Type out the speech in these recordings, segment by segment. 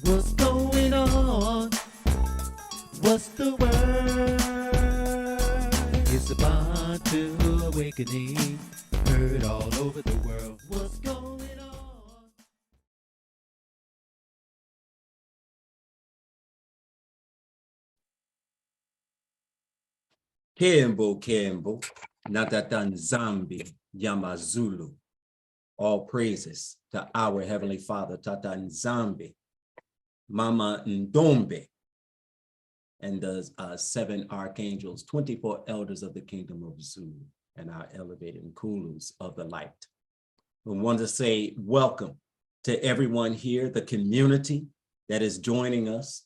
What's going on? What's the word? It's about to awakening, heard all over the world. What's going on? Kembo, Natatan Zambi, Yamazulu. All praises to our Heavenly Father, Tatan Zambi, Mama Ndombe, and the 7 archangels, 24 elders of the kingdom of Zulu, and our elevated Nkulus of the light. We want to say welcome to everyone here, the community that is joining us.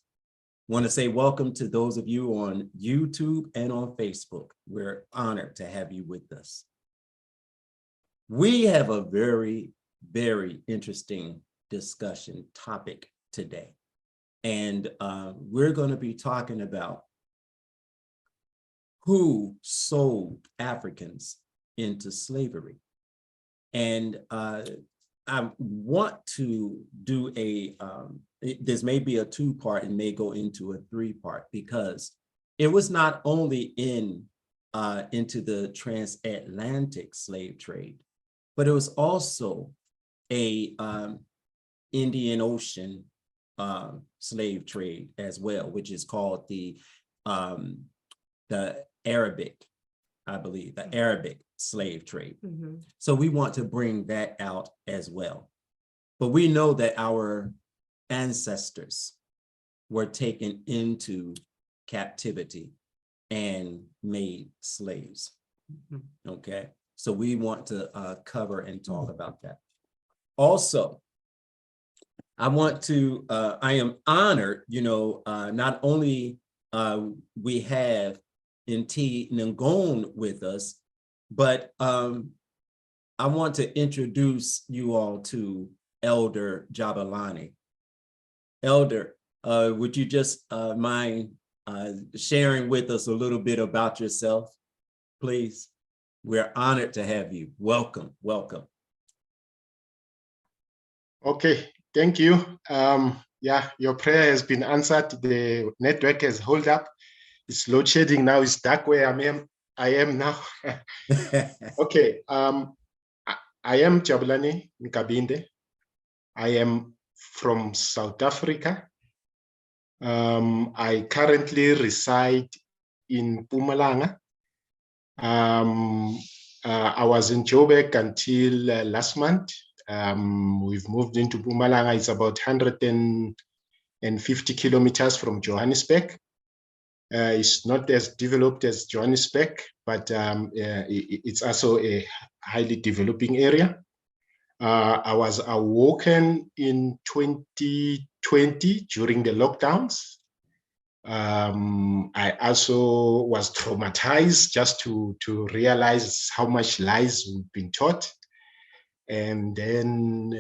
Want to say welcome to those of you on YouTube and on Facebook. We're honored to have you with us. We have a very, very interesting discussion topic today. And we're going to be talking about who sold Africans into slavery. And I want to do this may be a 2-part and may go into a 3-part, because it was not only into the transatlantic slave trade, but it was also a Indian Ocean slave trade as well, which is called the Arabic, I believe, the Arabic slave trade. Mm-hmm. So we want to bring that out as well. But we know that our ancestors were taken into captivity and made slaves. Mm-hmm. Okay, so we want to cover and talk about that. Also, I want to, I am honored, not only we have Nti Ngningone with us, but I want to introduce you all to Elder Jabulani. Elder, would you just mind sharing with us a little bit about yourself, please? We're honored to have you. Welcome, welcome. Okay, thank you. Yeah, your prayer has been answered. The network has held up. It's load shedding now. It's dark where I am now. Okay, I am Jabulani Nkabinde. I am from South Africa. I currently reside in Mpumalanga. I was in Joburg until last month. We've moved into Mpumalanga. It's about 150 kilometers from Johannesburg. It's not as developed as Johannesburg, but it's also a highly developing area. I was awoken in 2020 during the lockdowns. I also was traumatized just to realize how much lies we've been taught. And then,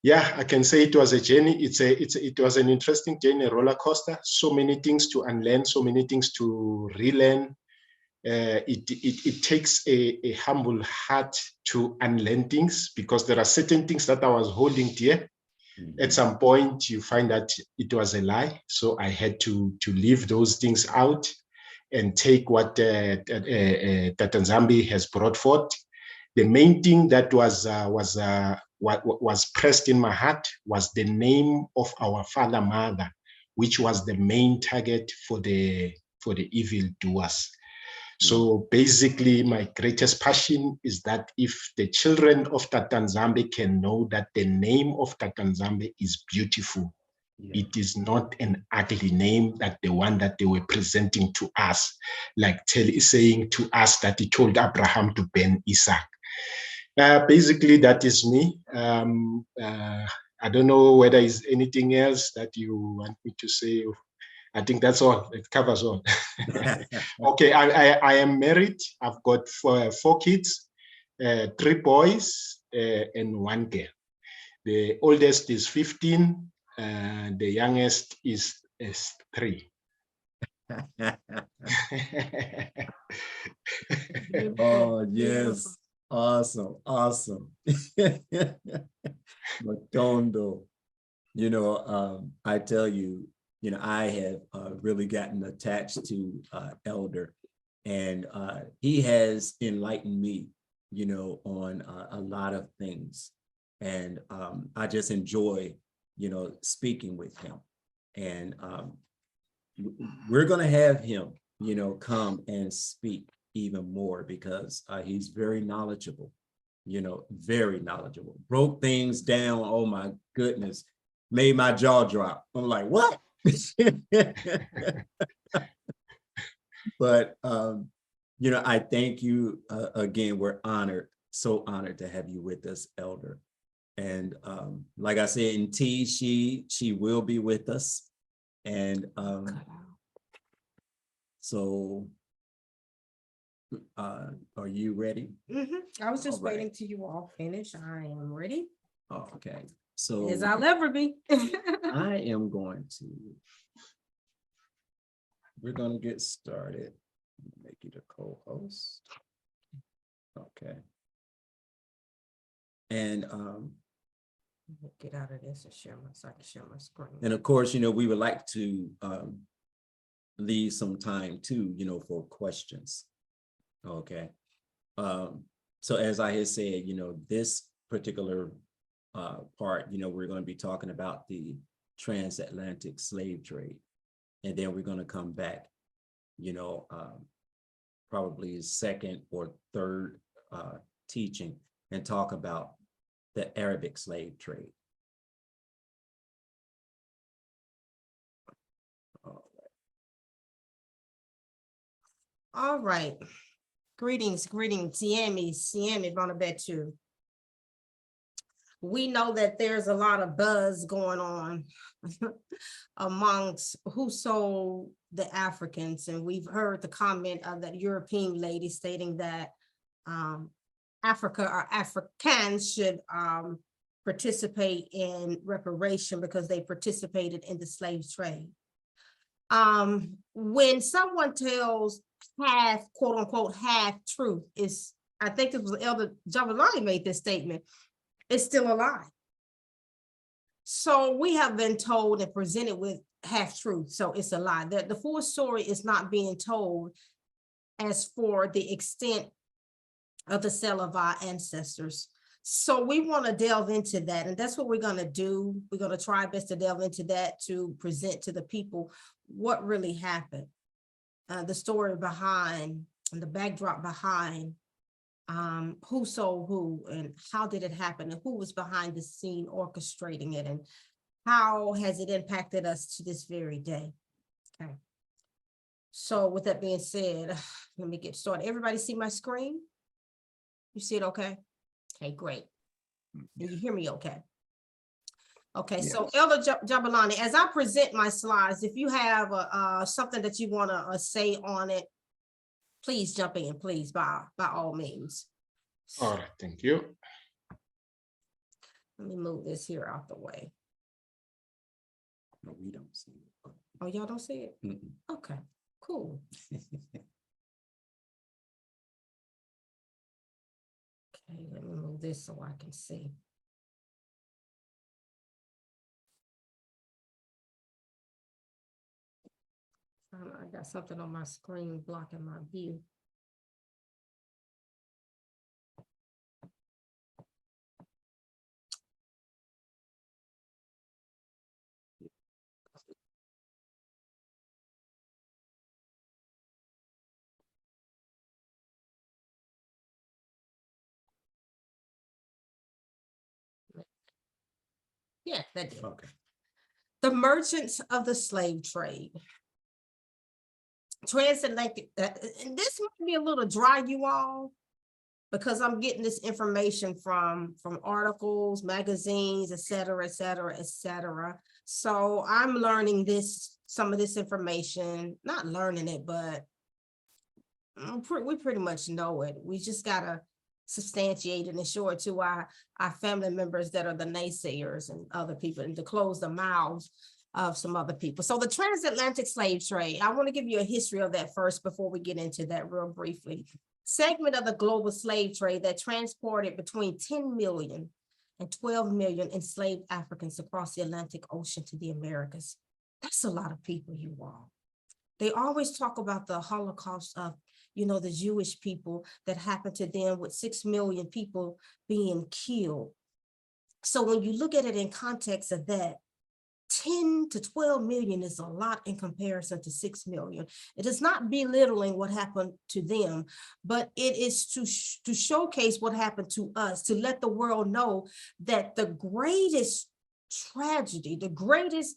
yeah, I can say it was a journey. It was an interesting journey, a roller coaster. So many things to unlearn, so many things to relearn. It takes a humble heart to unlearn things, because there are certain things that I was holding dear. Mm-hmm. At some point, you find that it was a lie. So I had to leave those things out and take what Tatanzambi has brought forth. The main thing that was pressed in my heart was the name of our father mother, which was the main target for the evil doers. So basically, my greatest passion is that if the children of Tatanzambe can know that the name of Tatanzambe is beautiful, it is not an ugly name, like the one that they were presenting to us, like saying to us that he told Abraham to burn Isaac. Basically, that is me. I don't know whether there's anything else that you want me to say. I think that's all. It covers all. Okay, I am married. I've got 4 kids, 3 boys and 1 girl. The oldest is 15, the youngest is 3. Oh, yes. Awesome. Matondo. I tell you, I have really gotten attached to Elder, and he has enlightened me, on a lot of things. And I just enjoy, speaking with him. And we're going to have him, come and speak even more, because he's very knowledgeable, very knowledgeable. Broke things down. Oh my goodness. Made my jaw drop. I'm like, what? But, I thank you again. We're honored, so honored to have you with us, Elder. And like I said, Nti, she will be with us. And so are you ready? I was just All right. waiting till you all finish. I am ready, Oh, okay. So as I'll ever be. I am going to, we're going to get started. Make you the co-host. Okay. And Get out of this and share so I can share my screen. and of course, we would like to leave some time too, for questions. Okay. So as I had said, this particular part, we're going to be talking about the transatlantic slave trade. And then we're going to come back, probably second or third teaching and talk about the Arabic slave trade. All right. Greetings. Siemi Bonabetu. We know that there's a lot of buzz going on amongst who sold the Africans. And we've heard the comment of that European lady stating that Africa or Africans should participate in reparation because they participated in the slave trade. When someone tells half, quote unquote, half truth, is, I think it was Elder Jabulani made this statement, it's still a lie. So we have been told and presented with half truth, so it's a lie. The full story is not being told as for the extent of the sale of our ancestors. So we want to delve into that, and that's what we're going to do. We're going to try our best to delve into that, to present to the people what really happened, the story behind and the backdrop behind who sold who and how did it happen and who was behind the scene orchestrating it and how has it impacted us to this very day. Okay. So with that being said, let me get started. Everybody see my screen? You see it okay? Okay, great. And you hear me okay? Okay, yes. So Elder Jabulani, as I present my slides, if you have something that you want to say on it, please jump in, please, by all means. All right, thank you. Let me move this here out the way. No, we don't see it. Oh, y'all don't see it? Mm-mm. Okay, cool. Okay, let me move this so I can see. I got something on my screen blocking my view. Yeah, that did. Okay. The merchants of the slave trade. Transatlantic, and this might be a little dry, you all, because I'm getting this information from articles, magazines, et cetera, et cetera, et cetera. So I'm learning some of this information, not learning it, but we pretty much know it. We just gotta substantiate it and show it to our family members that are the naysayers and other people, and to close the mouths of some other people. So the transatlantic slave trade, I want to give you a history of that first before we get into that real briefly. Segment of the global slave trade that transported between 10 million and 12 million enslaved Africans across the Atlantic Ocean to the Americas. That's a lot of people, you all. They always talk about the Holocaust of, the Jewish people that happened to them, with 6 million people being killed. So when you look at it in context of that, 10 to 12 million is a lot in comparison to 6 million. It is not belittling what happened to them, but it is to showcase what happened to us, to let the world know that the greatest tragedy, the greatest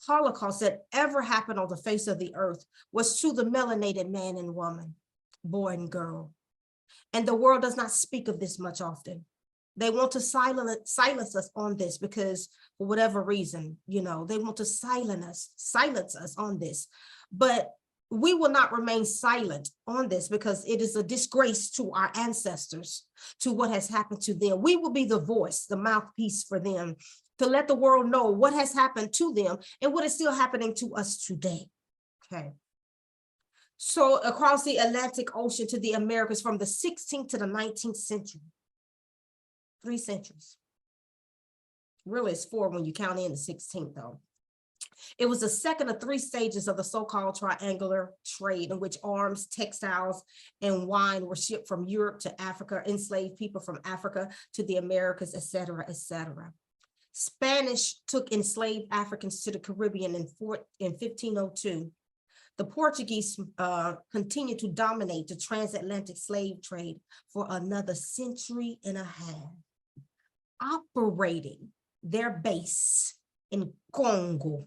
Holocaust that ever happened on the face of the earth was to the melanated man and woman, boy and girl. And the world does not speak of this much often. They want to silence us on this because for whatever reason, they want to silence us on this. But we will not remain silent on this because it is a disgrace to our ancestors, to what has happened to them. We will be the voice, the mouthpiece for them, to let the world know what has happened to them and what is still happening to us today. Okay. So across the Atlantic Ocean to the Americas from the 16th to the 19th century, 3 centuries. Really, it's 4 when you count in the 16th, though. It was the second of 3 stages of the so-called triangular trade, in which arms, textiles, and wine were shipped from Europe to Africa, enslaved people from Africa to the Americas, et cetera, et cetera. Spanish took enslaved Africans to the Caribbean in 1502. The Portuguese continued to dominate the transatlantic slave trade for another century and a half, operating their base in Congo,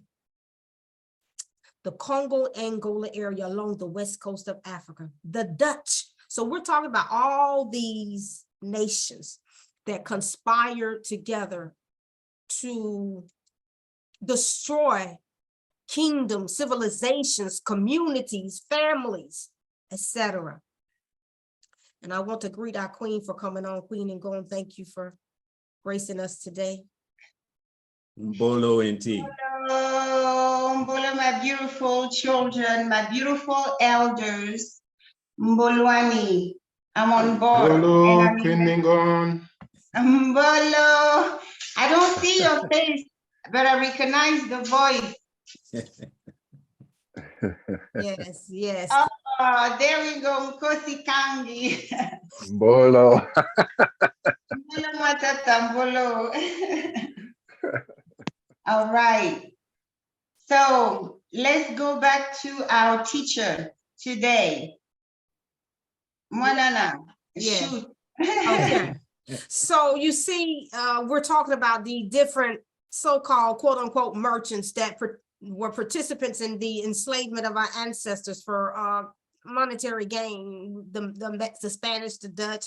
the Congo-Angola area along the west coast of Africa. The Dutch, so we're talking about all these nations that conspired together to destroy kingdoms, civilizations, communities, families, etc. And I want to greet our queen for coming on. Queen Ngningone, thank you for gracing us today. Mbolo Nti. Mbolo, Mbolo, my beautiful children, my beautiful elders. Mbolwani, I'm on board. Hello, Queen Ngningone. Mbolo, I don't see your face, but I recognize the voice. Yes, yes. Oh, there we go, Nkosi Kangi. Mbolo. Mbolo matata, Mbolo. All right. So let's go back to our teacher today. Mwanana, Yeah. shoot. Okay. So you see, we're talking about the different so-called quote unquote merchants that were participants in the enslavement of our ancestors for monetary gain, the Spanish, the Dutch,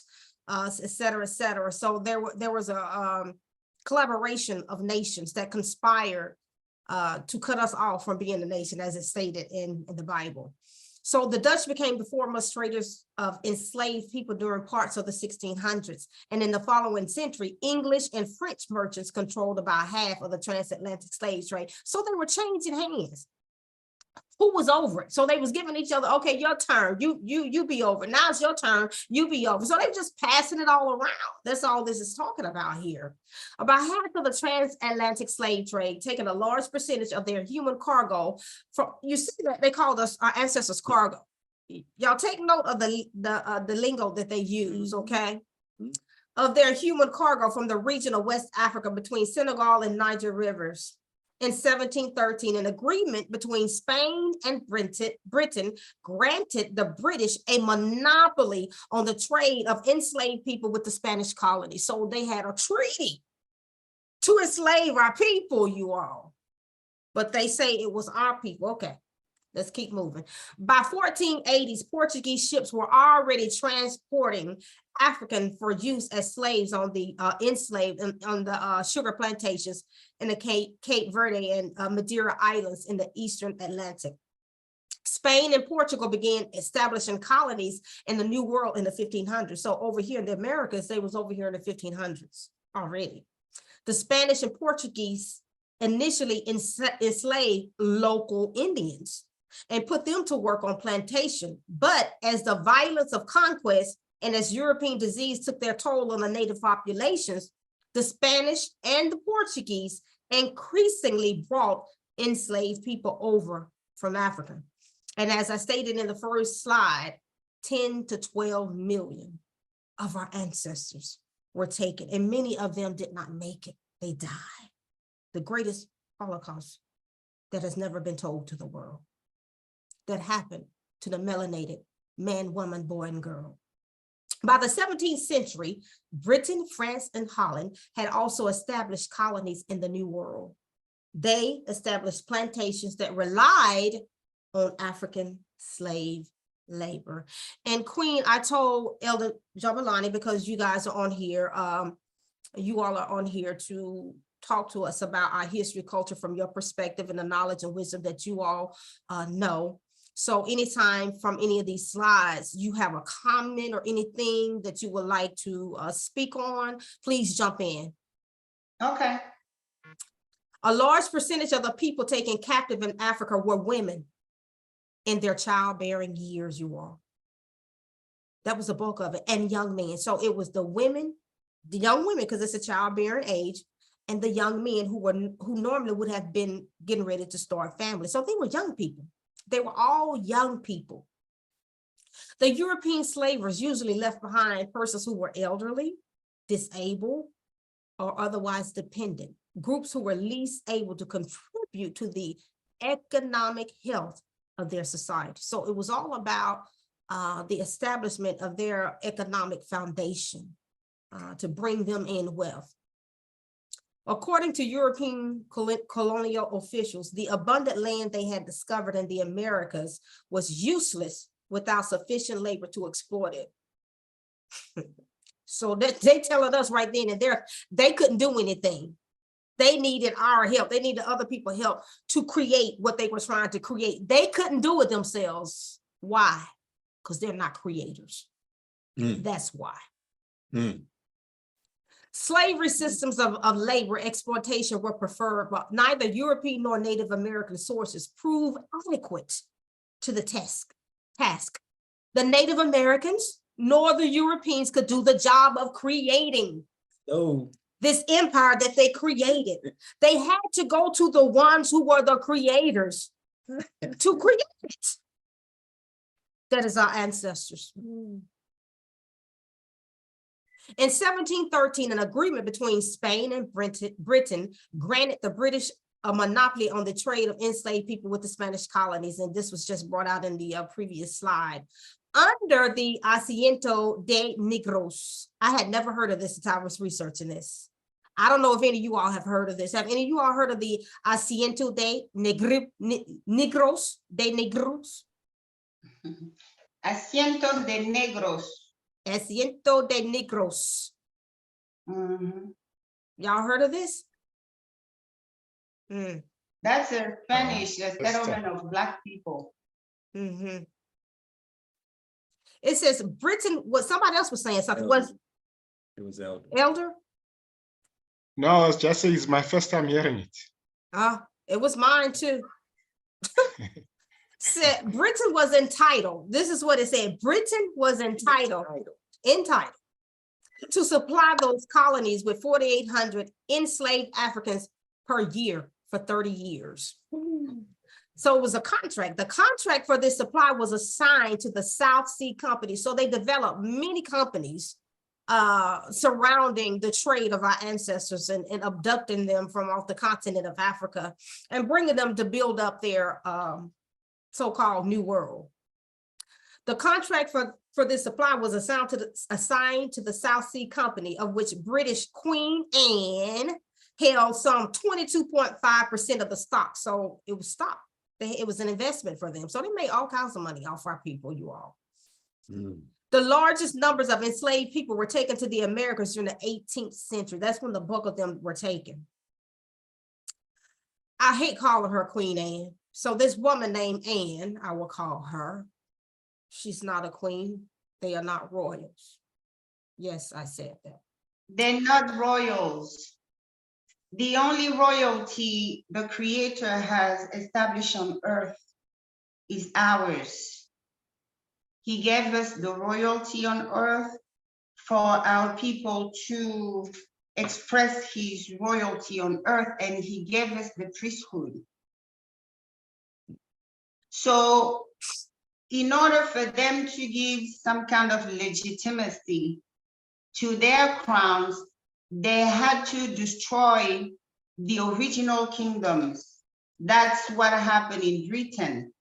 et cetera, et cetera. So there was a collaboration of nations that conspired to cut us off from being a nation, as it's stated in the Bible. So the Dutch became the foremost traders of enslaved people during parts of the 1600s. And in the following century, English and French merchants controlled about half of the transatlantic slave trade. So they were changing hands. Who was over it? So they was giving each other, okay, your turn, you be over. Now it's your turn, you be over. So they were just passing it all around. That's all this is talking about here. About half of the transatlantic slave trade, taking a large percentage of their human cargo from, you see that they called us our ancestors cargo. Y'all take note of the lingo that they use, okay? Of their human cargo from the region of West Africa between Senegal and Niger rivers. In 1713, an agreement between Spain and Britain granted the British a monopoly on the trade of enslaved people with the Spanish colony. So they had a treaty to enslave our people, you all. But they say it was our people. Okay, let's keep moving. By 1480s, Portuguese ships were already transporting African for use as slaves on the enslaved on the sugar plantations in the Cape Verde and Madeira Islands in the Eastern Atlantic. Spain and Portugal began establishing colonies in the New World in the 1500s. So over here in the Americas, they was over here in the 1500s already. The Spanish and Portuguese initially enslaved local Indians and put them to work on plantation. But as the violence of conquest and as European disease took their toll on the native populations, The Spanish and the Portuguese increasingly brought enslaved people over from Africa. And as I stated in the first slide, 10 to 12 million of our ancestors were taken, and many of them did not make it. They died. The greatest Holocaust that has never been told to the world, that happened to the melanated man, woman, boy, and girl. By the 17th century, Britain, France, and Holland had also established colonies in the New World. They established plantations that relied on African slave labor. And Queen, I told Elder Jabulani, because you guys are on here, you all are on here to talk to us about our history, culture from your perspective and the knowledge and wisdom that you all know. So anytime from any of these slides, you have a comment or anything that you would like to speak on, please jump in. Okay. A large percentage of the people taken captive in Africa were women in their childbearing years, you all. That was the bulk of it, and young men. So it was the women, the young women, because it's a childbearing age, and the young men who normally would have been getting ready to start families. So they were young people. They were all young people. The European slavers usually left behind persons who were elderly, disabled, or otherwise dependent, groups who were least able to contribute to the economic health of their society. So it was all about the establishment of their economic foundation to bring them in wealth. According to European colonial officials, the abundant land they had discovered in the Americas was useless without sufficient labor to exploit it. So they telling us right then and there, they couldn't do anything. They needed our help. They needed other people's help to create what they were trying to create. They couldn't do it themselves. Why? Because they're not creators. That's why. Slavery systems of labor exploitation were preferred, but neither European nor Native American sources prove adequate to the task. The Native Americans nor the Europeans could do the job of creating this empire that they created. They had to go to the ones who were the creators to create it. That is our ancestors. In 1713, an agreement between Spain and Britain granted the British a monopoly on the trade of enslaved people with the Spanish colonies. And this was just brought out in the previous slide. Under the asiento de negros. I had never heard of this until I was researching this. I don't know if any of you all have heard of this. Have any of you all heard of the asiento de negros? De negros? Asientos de negros. Asiento de negros. Y'all heard of this? That's a Spanish settlement of Black people. It says Britain, what somebody else was saying something. It was Elder. Elder? No, I was just saying it's my first time hearing it. It was mine too. Said Britain was entitled. This is what it said. Britain was entitled to supply those colonies with 4,800 enslaved Africans per year for 30 years. So it was a contract. The contract for this supply was assigned to the South Sea Company. So they developed many companies surrounding the trade of our ancestors and abducting them from off the continent of Africa and bringing them to build up their so-called New World. The contract for this supply was assigned to the South Sea Company, of which British Queen Anne held some 22.5% of the stock. So it was stock. It was an investment for them. So they made all kinds of money off our people, you all. The largest numbers of enslaved people were taken to the Americas during the 18th century. That's when the bulk of them were taken. I hate calling her Queen Anne. So this woman named Anne, I will call her. She's not a queen. They are not royals. Yes, I said that. They're not royals. The only royalty the Creator has established on earth is ours. He gave us the royalty on earth for our people to express his royalty on earth, and he gave us the priesthood. So in order for them to give some kind of legitimacy to their crowns, they had to destroy the original kingdoms. That's what happened in Britain.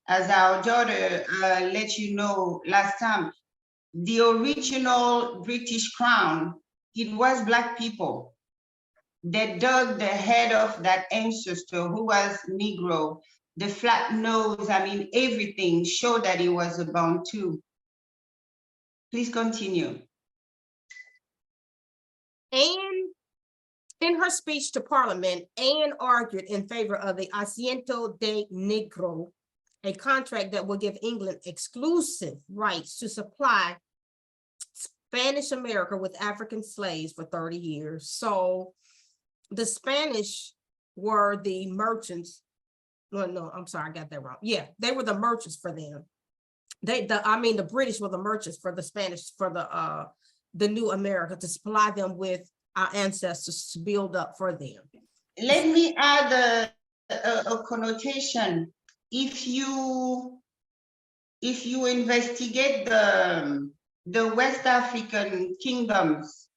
As our daughter let you know last time, the original British crown, it was Black people. They dug the head of that ancestor who was Negro, the flat nose, I mean, everything showed that he was a Bantu. Please continue. And in her speech to Parliament, Anne argued in favor of the asiento de negro, a contract that will give England exclusive rights to supply Spanish America with African slaves for 30 years. So the Spanish were the merchants. No, I'm sorry, I got that wrong. Yeah, they were the merchants for them. The British were the merchants for the Spanish, for the new America, to supply them with our ancestors to build up for them. Let me add a connotation. If you investigate the West African kingdoms,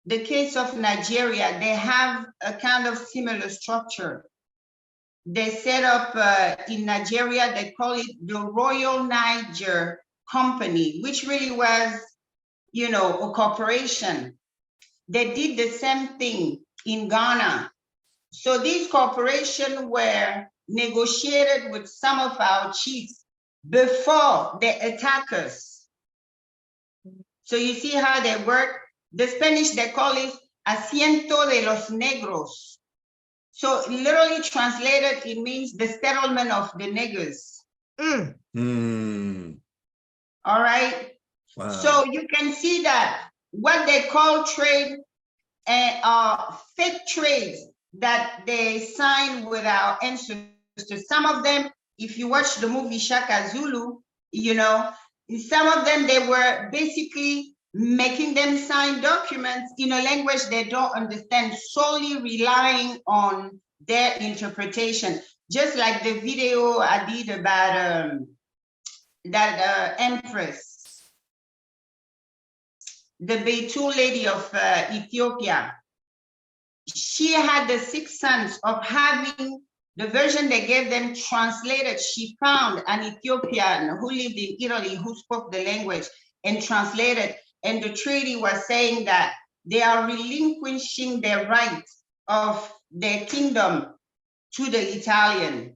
the case of Nigeria, they have a kind of similar structure. They set up in Nigeria, they call it the Royal Niger Company, which really was, you know, a corporation. They did the same thing in Ghana. So these corporations were negotiated with some of our chiefs before they attack us. So you see how they work? The Spanish, they call it asiento de los negros. So literally translated, it means the settlement of the niggers. All right. Wow. So you can see that what they call trade are fake trades that they sign with our ancestors. Some of them, if you watch the movie Shaka Zulu, you know, some of them, they were basically making them sign documents in a language they don't understand, solely relying on their interpretation. Just like the video I did about that empress, the Beitul lady of Ethiopia. She had the 6 sons of having the version they gave them translated. She found an Ethiopian who lived in Italy who spoke the language and translated. And the treaty was saying that they are relinquishing their right of their kingdom to the Italian.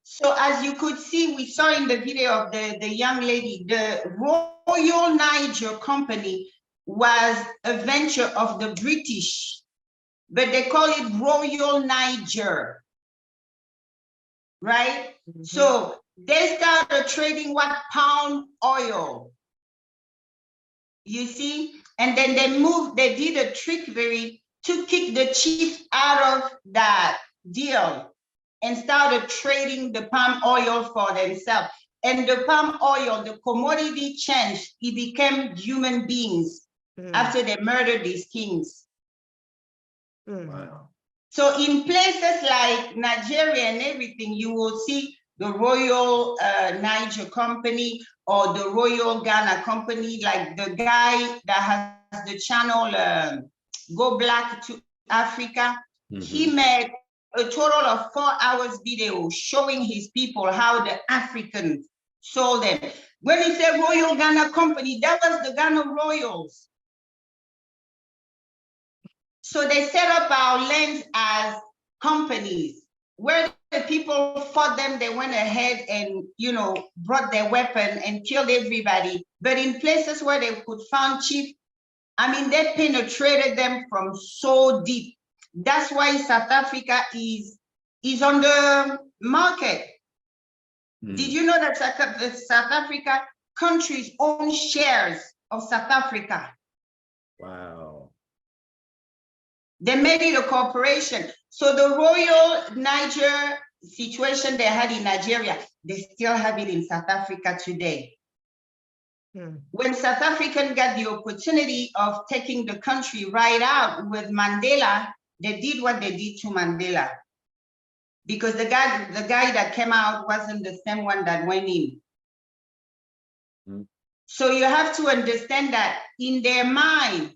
So as you could see, we saw in the video of the young lady, the Royal Niger Company was a venture of the British, but they call it Royal Niger, right? So they started trading what? Palm oil. You see, and then they did a trickery to kick the chief out of that deal and started trading the palm oil for themselves. And the palm oil, the commodity changed. It became human beings after they murdered these kings. Wow. So in places like Nigeria and everything, you will see the Royal Niger Company or the Royal Ghana Company, like the guy that has the channel Go Black to Africa. He made a total of 4 hours video showing his people how the Africans sold them. When he said Royal Ghana Company, that was the Ghana Royals. So they set up our lands as companies. Where the people fought them, they went ahead and, you know, brought their weapon and killed everybody. But in places where they could find chief, I mean, they penetrated them from so deep. That's why South Africa is on the market. Did you know that South Africa countries own shares of South Africa? Wow. They made it a corporation. So the Royal Niger situation they had in Nigeria, they still have it in South Africa today. When South African got the opportunity of taking the country right out with Mandela, they did what they did to Mandela. Because the guy that came out wasn't the same one that went in. So you have to understand that in their mind,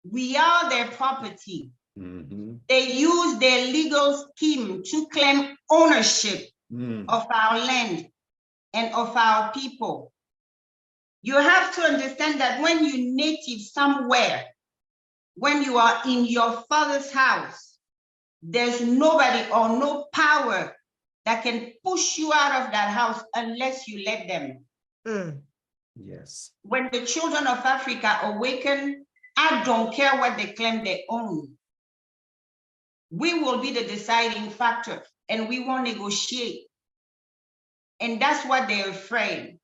we are their property. They use their legal scheme to claim ownership of our land and of our people. You have to understand that when you're native somewhere, when you are in your father's house, there's nobody or no power that can push you out of that house unless you let them. Yes. When the children of Africa awaken, I don't care what they claim they own. We will be the deciding factor and we won't negotiate. And that's what they're afraid.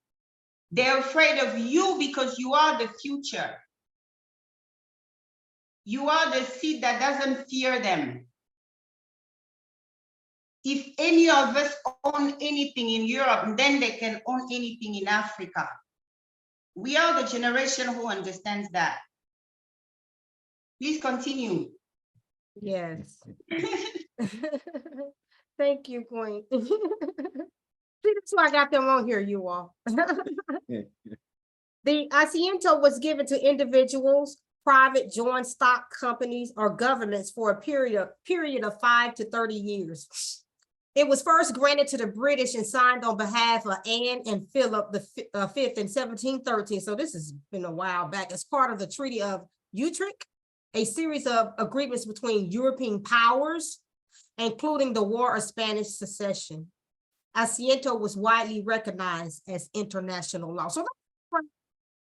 They're afraid of you because you are the future. You are the seed that doesn't fear them. If any of us own anything in Europe, then they can own anything in Africa. We are the generation who understands that. Please continue. Yes. Thank you, Queen. See, that's why I got them on here, you all. The asiento was given to individuals, private joint stock companies, or governments for a period of 5 to 30 years. It was first granted to the British and signed on behalf of Anne and Philip V in 1713. So this has been a while back as part of the Treaty of Utrecht, a series of agreements between European powers, including the War of Spanish Succession. Asiento was widely recognized as international law. So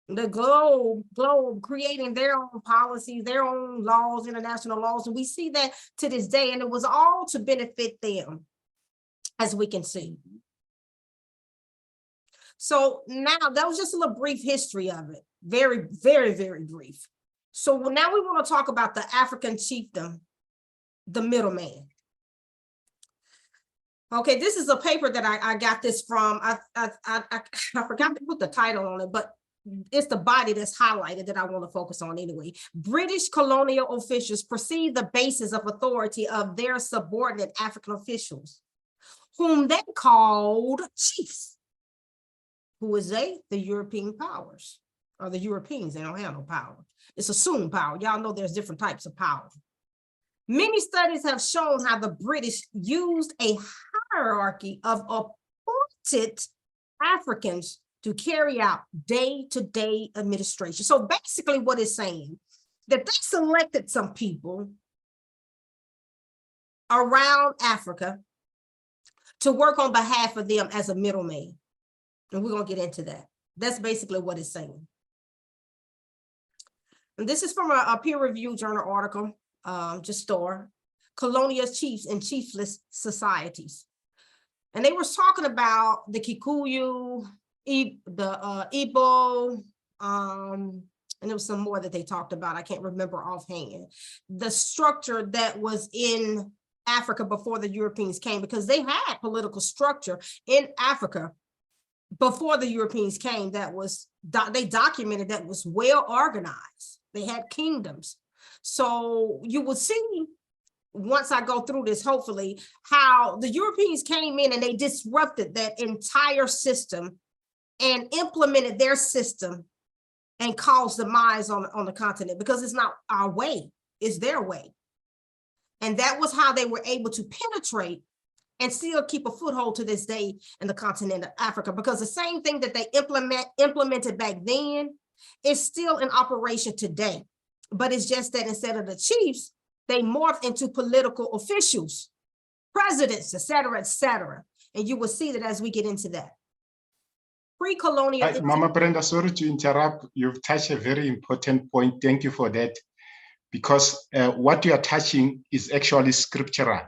the globe creating their own policies, their own laws, international laws. And we see that to this day, and it was all to benefit them, as we can see. So now that was just a little brief history of it. Very, very, very brief. So now we want to talk about the African chiefdom, the middleman. Okay, this is a paper that I got this from. I forgot to put the title on it, but it's the body that's highlighted that I want to focus on anyway. British colonial officials perceive the basis of authority of their subordinate African officials, whom they called chiefs. Who is they? The European powers, or the Europeans. They don't have no power. It's assumed power. Y'all know there's different types of power. Many studies have shown how the British used a hierarchy of appointed Africans to carry out day-to-day administration. So basically what it's saying, that they selected some people around Africa to work on behalf of them as a middleman. And we're gonna get into that. That's basically what it's saying. And this is from a peer-reviewed journal article, Colonial Chiefs and Chiefless Societies. And they were talking about the Kikuyu, the Igbo, and there was some more that they talked about. I can't remember offhand. The structure that was in Africa before the Europeans came, because they had political structure in Africa before the Europeans came that was, they documented that was well organized. They had kingdoms. So you will see, once I go through this, hopefully, how the Europeans came in and they disrupted that entire system and implemented their system and caused demise on the continent, because it's not our way, it's their way. And that was how they were able to penetrate and still keep a foothold to this day in the continent of Africa, because the same thing that they implemented back then is still in operation today. But it's just that instead of the chiefs, they morphed into political officials, presidents, et cetera, and you will see that as we get into that. Pre-colonial. Mama Brenda, sorry to interrupt. You've touched a very important point. Thank you for that. Because what you are touching is actually scriptural.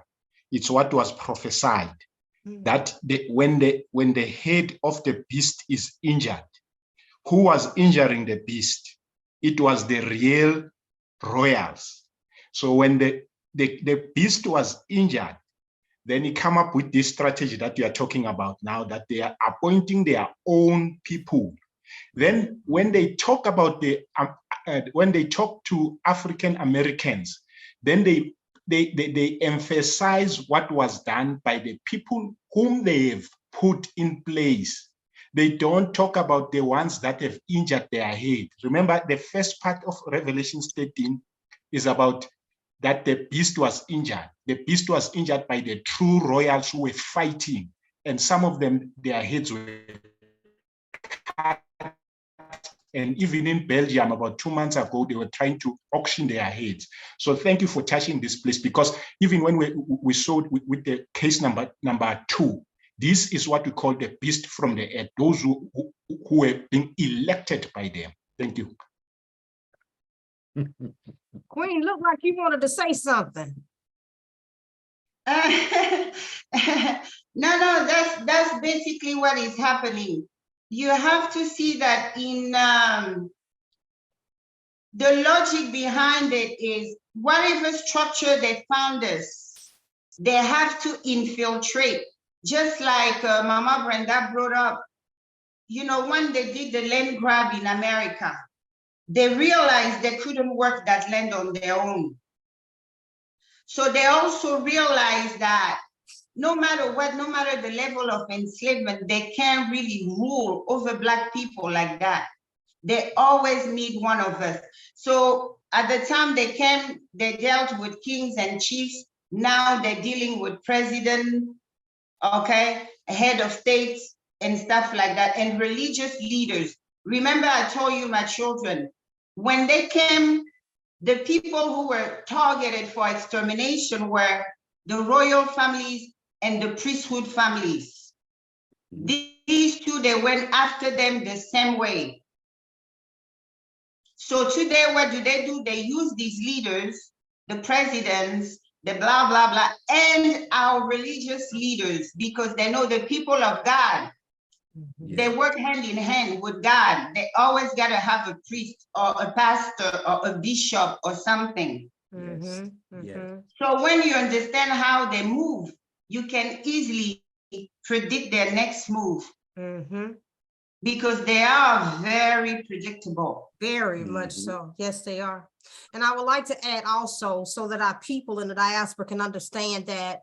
It's what was prophesied. That when the head of the beast is injured, who was injuring the beast? It was the real royals. So when the beast was injured, then he come up with this strategy that you are talking about now, that they are appointing their own people Then when they talk about when they talk to African Americans, then they emphasize what was done by the people whom they have put in place. They don't talk about the ones that have injured their head. Remember, the first part of Revelation 13 is about that the beast was injured. The beast was injured by the true royals who were fighting, and some of them, their heads were cut. And even in Belgium, about 2 months ago, they were trying to auction their heads. So thank you for touching this place, because even when we saw with the case number 2, this is what we call the beast from the earth, those who were being elected by them. Thank you. Queen, looked like you wanted to say something. No, that's basically what is happening. You have to see that in the logic behind it is whatever structure they found us, they have to infiltrate. Just like Mama Brenda brought up, you know, when they did the land grab in America, they realized they couldn't work that land on their own. So they also realized that no matter what, no matter the level of enslavement, they can't really rule over Black people like that. They always need one of us. So at the time they came, they dealt with kings and chiefs. Now they're dealing with president, okay, head of states and stuff like that, and religious leaders. Remember, I told you, my children, when they came, the people who were targeted for extermination were the royal families and the priesthood families. These two, they went after them the same way. So today, what do? They use these leaders, the presidents, the blah, blah, blah, and our religious leaders, because they know the people of God. They work hand in hand with God. They always got to have a priest or a pastor or a bishop or something. So when you understand how they move, you can easily predict their next move. Because they are very predictable. Very much so. Yes, they are. And I would like to add also, so that our people in the diaspora can understand that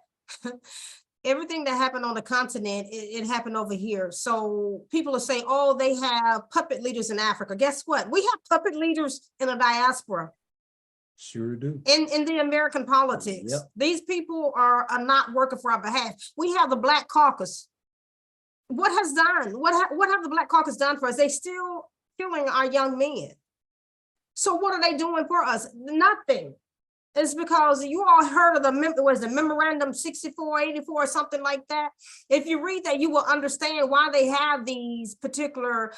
everything that happened on the continent, it happened over here. So people are saying, oh, they have puppet leaders in Africa. Guess what? We have puppet leaders in the diaspora. Sure do. In the American politics. These people are not working for our behalf. We have the Black Caucus. What has done? What have the Black Caucus done for us? They still killing our young men. So what are they doing for us? Nothing. It's because you all heard of the memorandum 6484 or something like that. If you read that, you will understand why they have these particular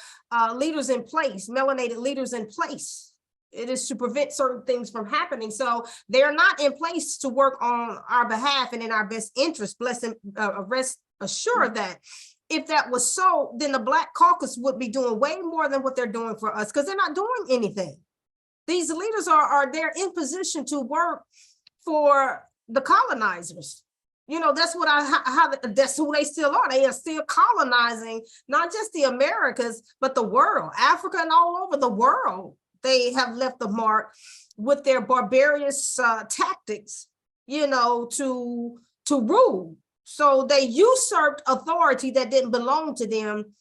leaders in place, melanated leaders in place. It is to prevent certain things from happening. So they're not in place to work on our behalf and in our best interest. Rest assured that. If that was so, then the Black Caucus would be doing way more than what they're doing for us, because they're not doing anything. These leaders are there in position to work for the colonizers. You know, that's what that's who they still are. They are still colonizing, not just the Americas, but the world, Africa and all over the world. They have left the mark with their barbarous tactics, you know, to rule. So they usurped authority that didn't belong to them,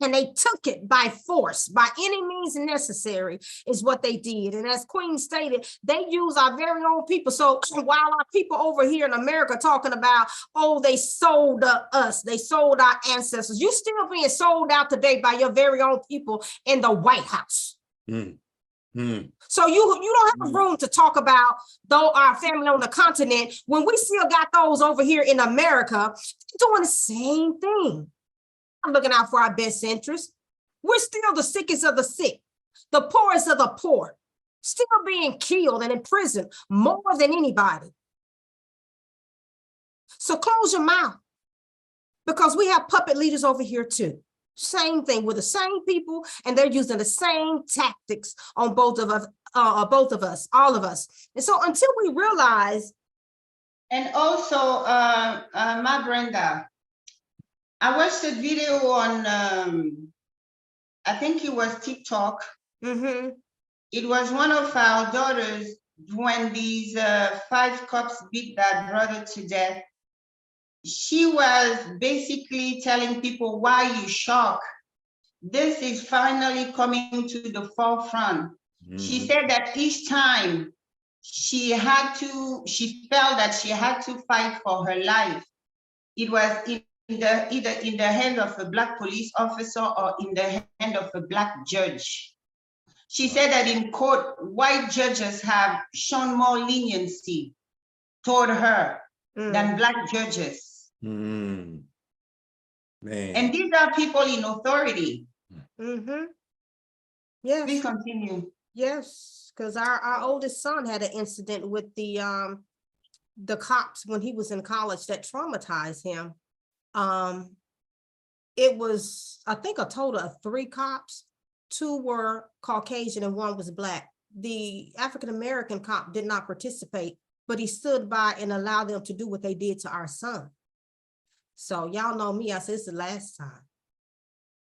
and they took it by force, by any means necessary is what they did. And as Queen stated, they use our very own people. So while our people over here in America talking about, oh, they sold us, they sold our ancestors, you're still being sold out today by your very own people in the White House. So you don't have room to talk about though our family on the continent when we still got those over here in America doing the same thing. I'm looking out for our best interest. We're still the sickest of the sick, the poorest of the poor, still being killed and imprisoned more than anybody. So close your mouth, because we have puppet leaders over here too. Same thing with the same people, and they're using the same tactics on both of us, all of us. And so until we realize. And also, Ma Brenda, I watched a video on I think it was TikTok. Mm-hmm. It was one of our daughters when these 5 cops beat that brother to death. She was basically telling people, why you shocked? This is finally coming to the forefront. She said that each time she felt that she had to fight for her life, it was either in the hand of a Black police officer or in the hand of a Black judge. She said that in court, white judges have shown more leniency toward her than Black judges. Man. And these are people in authority. Mm-hmm. Yes. Please continue. Yes, because our oldest son had an incident with the cops when he was in college that traumatized him. It was, I think, a total of 3 cops. 2 were Caucasian and 1 was Black. The African-American cop did not participate, but he stood by and allowed them to do what they did to our son. So y'all know me, I said it's the last time.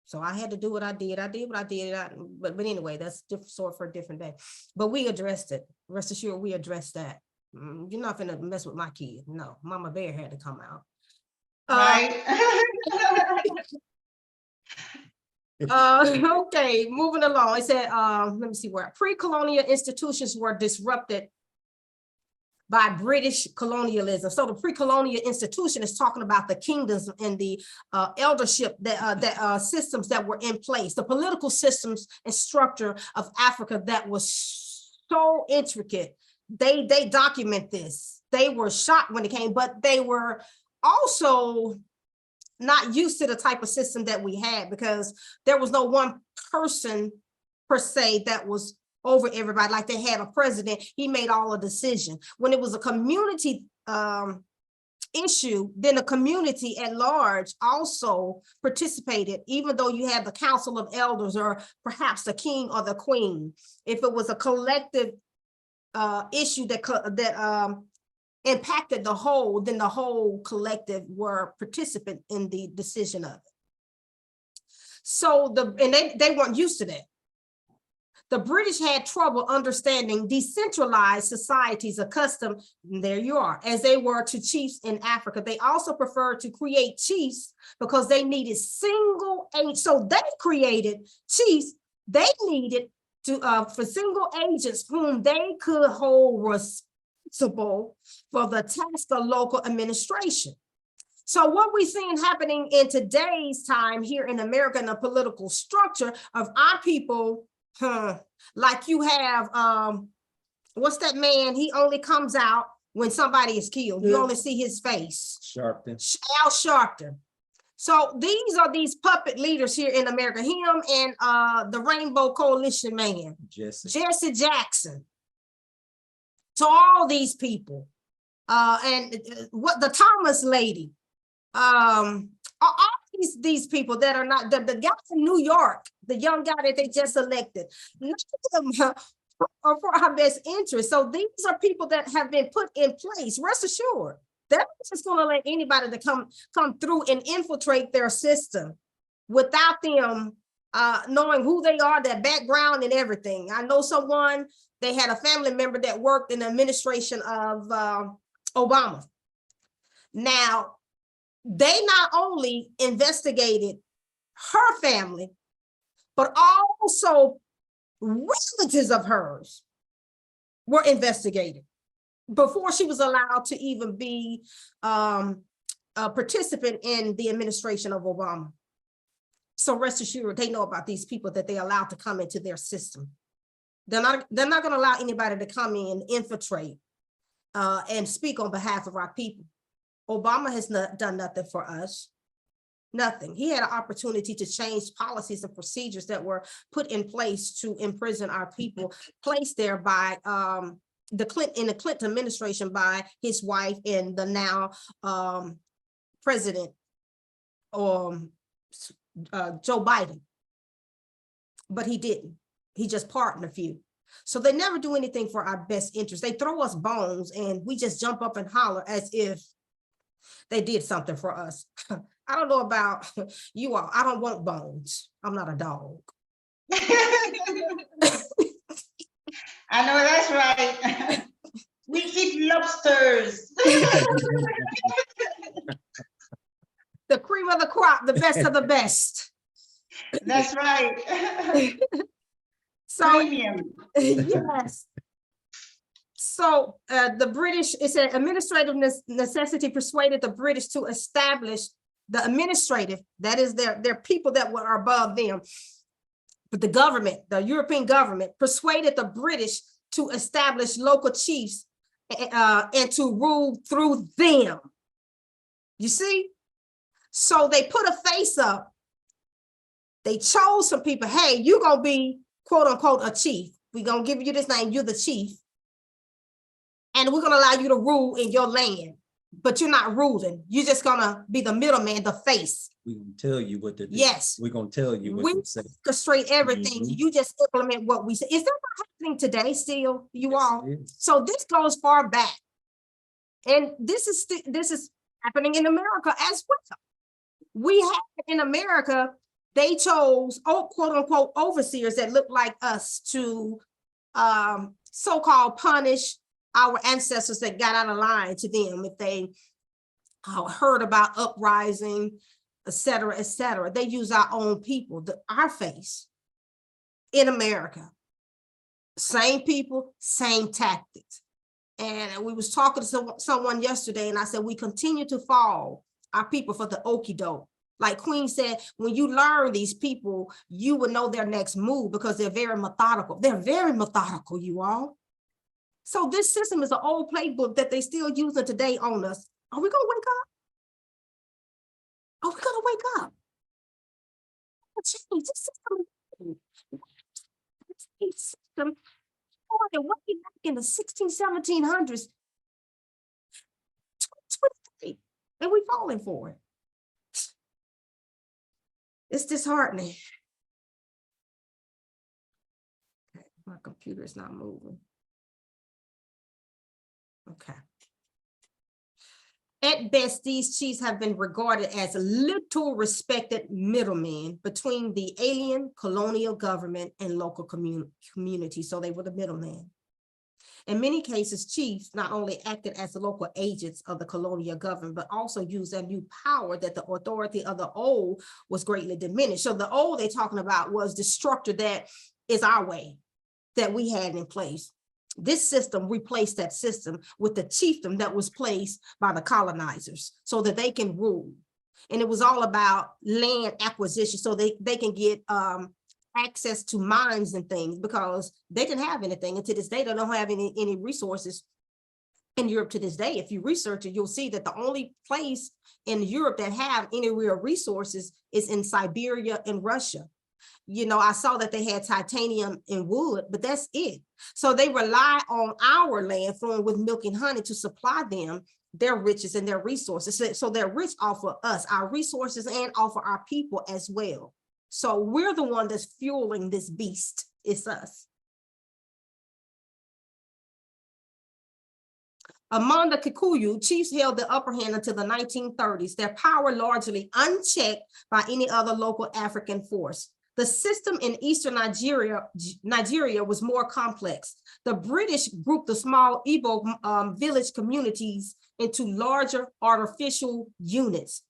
So I had to do what I did. I did what I did. But anyway, that's different sort for a different day. But we addressed it. Rest assured, we addressed that. You're not gonna mess with my kid. No, Mama Bear had to come out. Right. Okay, moving along. It said, let me see where pre-colonial institutions were disrupted by British colonialism. So the pre-colonial institution is talking about the kingdoms and the eldership that systems that were in place, the political systems and structure of Africa that was so intricate. They document this. They were shocked when it came, but they were also not used to the type of system that we had because there was no one person per se that was over everybody. Like they had a president, he made all the decisions. When it was a community issue, then the community at large also participated, even though you had the council of elders or perhaps the king or the queen. If it was a collective issue that impacted the whole, then the whole collective were participant in the decision of it. So they weren't used to that. The British had trouble understanding decentralized societies accustomed, there you are, as they were to chiefs in Africa. They also preferred to create chiefs because they needed single agents. So they created chiefs. They needed to for single agents whom they could hold responsible for the task of local administration. So what we're seeing happening in today's time here in America in the political structure of our people, like you have, what's that man? He only comes out when somebody is killed. You only see his face. Sharpton. Al Sharpton. So these are these puppet leaders here in America. Him and the Rainbow Coalition man, Jesse Jackson. So all these people, and what the Thomas lady, all these people that are not, the guy from New York, the young guy that they just elected, none of them are for our best interest. So these are people that have been put in place. Rest assured, they're not just going to let anybody to come through and infiltrate their system without them knowing who they are, their background and everything. I know someone, they had a family member that worked in the administration of Obama. Now, they not only investigated her family, but also relatives of hers were investigated before she was allowed to even be a participant in the administration of Obama. So rest assured, they know about these people that they allowed to come into their system. They're not going to allow anybody to come in, infiltrate, and speak on behalf of our people. Obama has not done nothing for us. Nothing. He had an opportunity to change policies and procedures that were put in place to imprison our people, placed there by the Clinton administration by his wife and the now president, Joe Biden. But he didn't. He just pardoned a few. So they never do anything for our best interest. They throw us bones and we just jump up and holler as if they did something for us. I don't know about you all. I don't want bones. I'm not a dog. I know that's right. We eat lobsters. The cream of the crop, the best of the best. That's right. So, Premium. yes. So the British, it said administrative necessity persuaded the British to establish the administrative, that is their people that were above them. But the government, the European government, persuaded the British to establish local chiefs and to rule through them. You see? So they put a face up. They chose some people. Hey, you're going to be, quote unquote, a chief. We're going to give you this name. You're the chief. And we're going to allow you to rule in your land. But you're not ruling. You're just going to be the middleman, the face. We're going to tell you what to do. Yes. We're going to tell you what to say. Orchestrate everything. You just implement what we say. Is that not happening today still, you all? So this goes far back. And this is happening in America as well. We have in America, they chose, quote unquote, overseers that look like us to so-called punish our ancestors that got out of line to them if they heard about uprising, et cetera, et cetera. They use our own people, our face in America. Same people, same tactics. And we was talking to someone yesterday and I said, we continue to fall our people for the okie doke. Like Queen said, when you learn these people, you will know their next move because they're very methodical. They're very methodical, you all. So this system is an old playbook that they still use today on us. Are we going to wake up? Are we going to wake up? Change this system. This system started way back in the 1700s. 23, and we're falling for it. It's disheartening. Okay, my computer is not moving. Okay. At best, these chiefs have been regarded as little respected middlemen between the alien colonial government and local community. So they were the middlemen. In many cases, chiefs not only acted as the local agents of the colonial government, but also used their new power that the authority of the old was greatly diminished. So the old they're talking about was the structure that is our way that we had in place. This system replaced that system with the chiefdom that was placed by the colonizers so that they can rule. And it was all about land acquisition so they can get access to mines and things because they didn't have anything. And to this day, they don't have any resources in Europe to this day. If you research it, you'll see that the only place in Europe that have any real resources is in Siberia and Russia. You know, I saw that they had titanium and wood, but that's it. So they rely on our land flowing with milk and honey to supply them their riches and their resources. So they're rich off of us, our resources, and off of our people as well. So we're the one that's fueling this beast. It's us. Among the Kikuyu, chiefs held the upper hand until the 1930s, their power largely unchecked by any other local African force. The system in Eastern Nigeria was more complex. The British grouped the small Igbo village communities into larger artificial units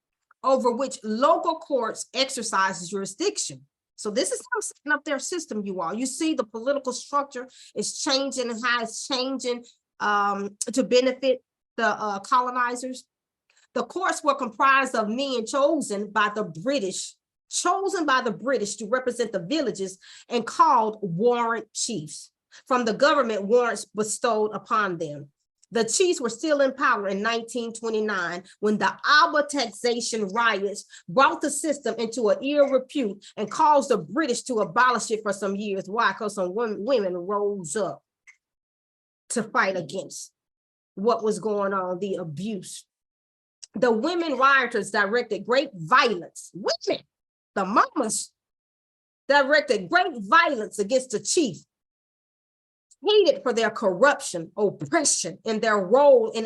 over which local courts exercise jurisdiction. So this is how setting up their system, you all. You see the political structure is changing and how it's changing to benefit the colonizers. The courts were comprised of men chosen by the British to represent the villages and called warrant chiefs. From the government, warrants bestowed upon them. The chiefs were still in power in 1929 when the Alba taxation riots brought the system into an ill repute and caused the British to abolish it for some years. Why? Because some women rose up to fight against what was going on, the abuse. The women rioters directed great violence. Women, the mamas, directed great violence against the chief. hated for their corruption, oppression, and their role in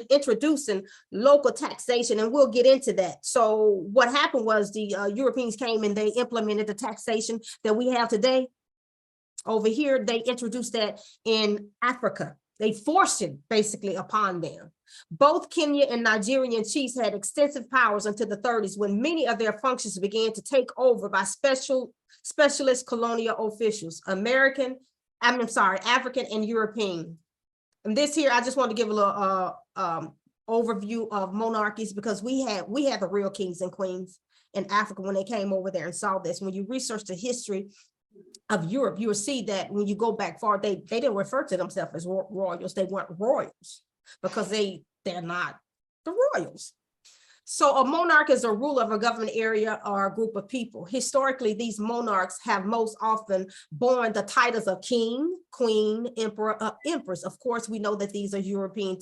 introducing local taxation. And we'll get into that. So what happened was the Europeans came and they implemented the taxation that we have today. Over here, they introduced that in Africa. They forced it basically upon them. Both Kenya and Nigerian chiefs had extensive powers until the 30s, when many of their functions began to take over by specialist colonial officials, African and European. And this here, I just want to give a little overview of monarchies, because we had the real kings and queens in Africa when they came over there and saw this. When you research the history of Europe, you will see that when you go back far, they didn't refer to themselves as royals. They weren't royals because they're not the royals. So a monarch is a ruler of a government area or a group of people. Historically, these monarchs have most often borne the titles of king, queen, emperor, empress. Of course, we know that these are European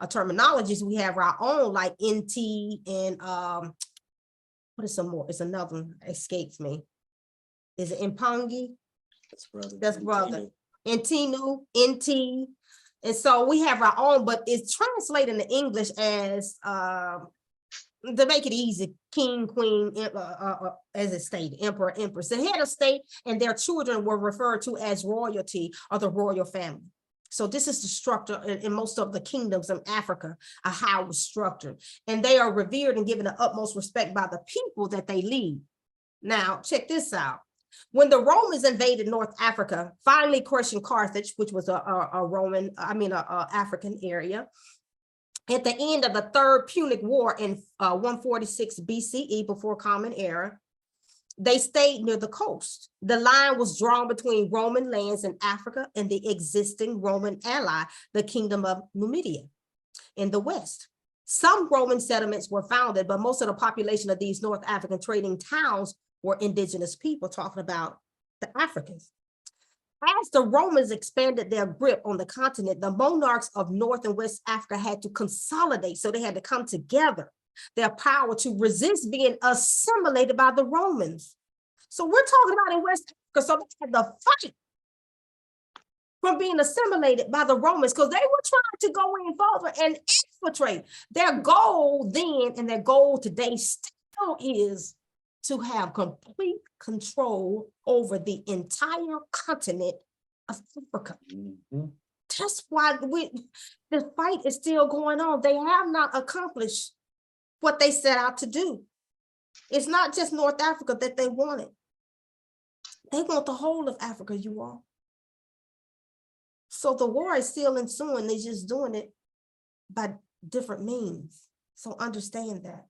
terminologies. We have our own, like Nti and what is some more? It's another one, escapes me. Is it Impangi? That's brother. Nti. And so we have our own, but it's translated into English as to make it easy, king, queen, as it stated, emperor, empress. The head of state and their children were referred to as royalty or the royal family. So this is the structure in most of the kingdoms in Africa, how it was structured. And they are revered and given the utmost respect by the people that they lead. Now, check this out. When the Romans invaded North Africa, finally crushing Carthage, which was a African area, at the end of the Third Punic War in 146 BCE, before Common Era, they stayed near the coast. The line was drawn between Roman lands in Africa and the existing Roman ally, the Kingdom of Numidia in the west. Some Roman settlements were founded, but most of the population of these North African trading towns were indigenous people, talking about the Africans. As the Romans expanded their grip on the continent, the monarchs of North and West Africa had to consolidate. So they had to come together, their power to resist being assimilated by the Romans. So we're talking about in West Africa, so they had to fight from being assimilated by the Romans, because they were trying to go in further and infiltrate. Their goal then and their goal today still is to have complete control over the entire continent of Africa. Mm-hmm. That's why the fight is still going on. They have not accomplished what they set out to do. It's not just North Africa that they wanted. They want the whole of Africa, you all. So the war is still ensuing. They're just doing it by different means. So understand that.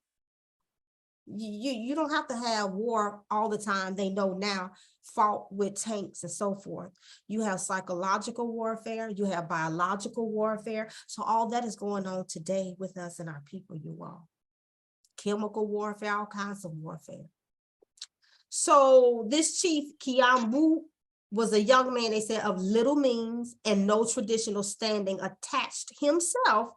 You don't have to have war all the time. They know now, fought with tanks and so forth. You have psychological warfare, you have biological warfare. So all that is going on today with us and our people, you all. Chemical warfare, all kinds of warfare. So this chief, Kiambu, was a young man, they said, of little means and no traditional standing, attached himself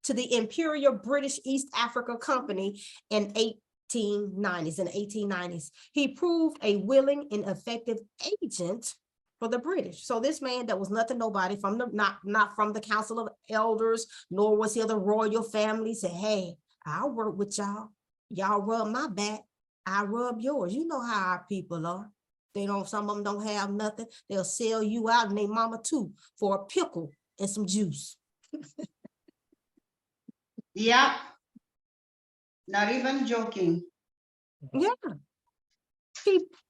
to the Imperial British East Africa Company in 1890s. He proved a willing and effective agent for the British. So this man that was nothing, nobody, from the not from the Council of Elders, nor was he of the royal family, said, hey, I'll work with y'all. Y'all rub my back, I rub yours. You know how our people are. Some of them don't have nothing. They'll sell you out and they mama too for a pickle and some juice. Yeah. Not even joking. Yeah.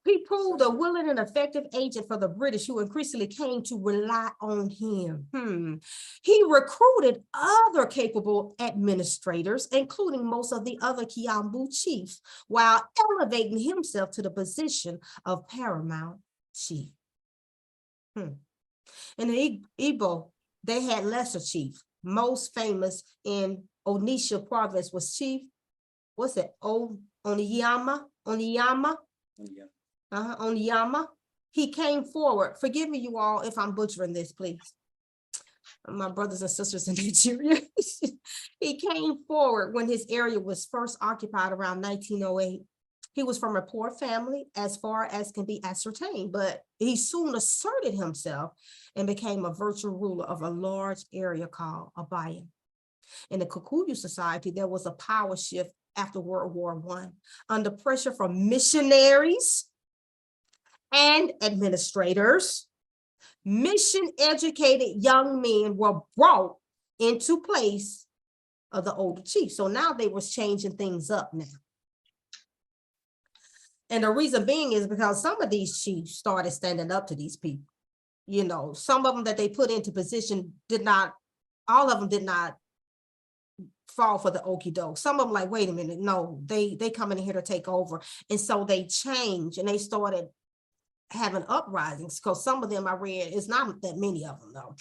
He proved a willing and effective agent for the British, who increasingly came to rely on him. He recruited other capable administrators, including most of the other Kiambu chiefs, while elevating himself to the position of paramount chief. In the Igbo, they had lesser chiefs. Most famous in Onitsha province was Chief, what's it? Oniyama. He came forward. Forgive me, you all, if I'm butchering this, please. My brothers and sisters in Nigeria. He came forward when his area was first occupied around 1908. He was from a poor family as far as can be ascertained, but he soon asserted himself and became a virtual ruler of a large area called Abaya. In the Kikuyu society, there was a power shift after World War I. Under pressure from missionaries and administrators, mission-educated young men were brought into place of the older chiefs. So now they was changing things up now. And the reason being is because some of these chiefs started standing up to these people. You know, some of them that they put into position all of them did not fall for the okie doke. Some of them like, wait a minute, no, they coming in here to take over. And so they changed and they started having uprisings, because some of them I read, it's not that many of them though.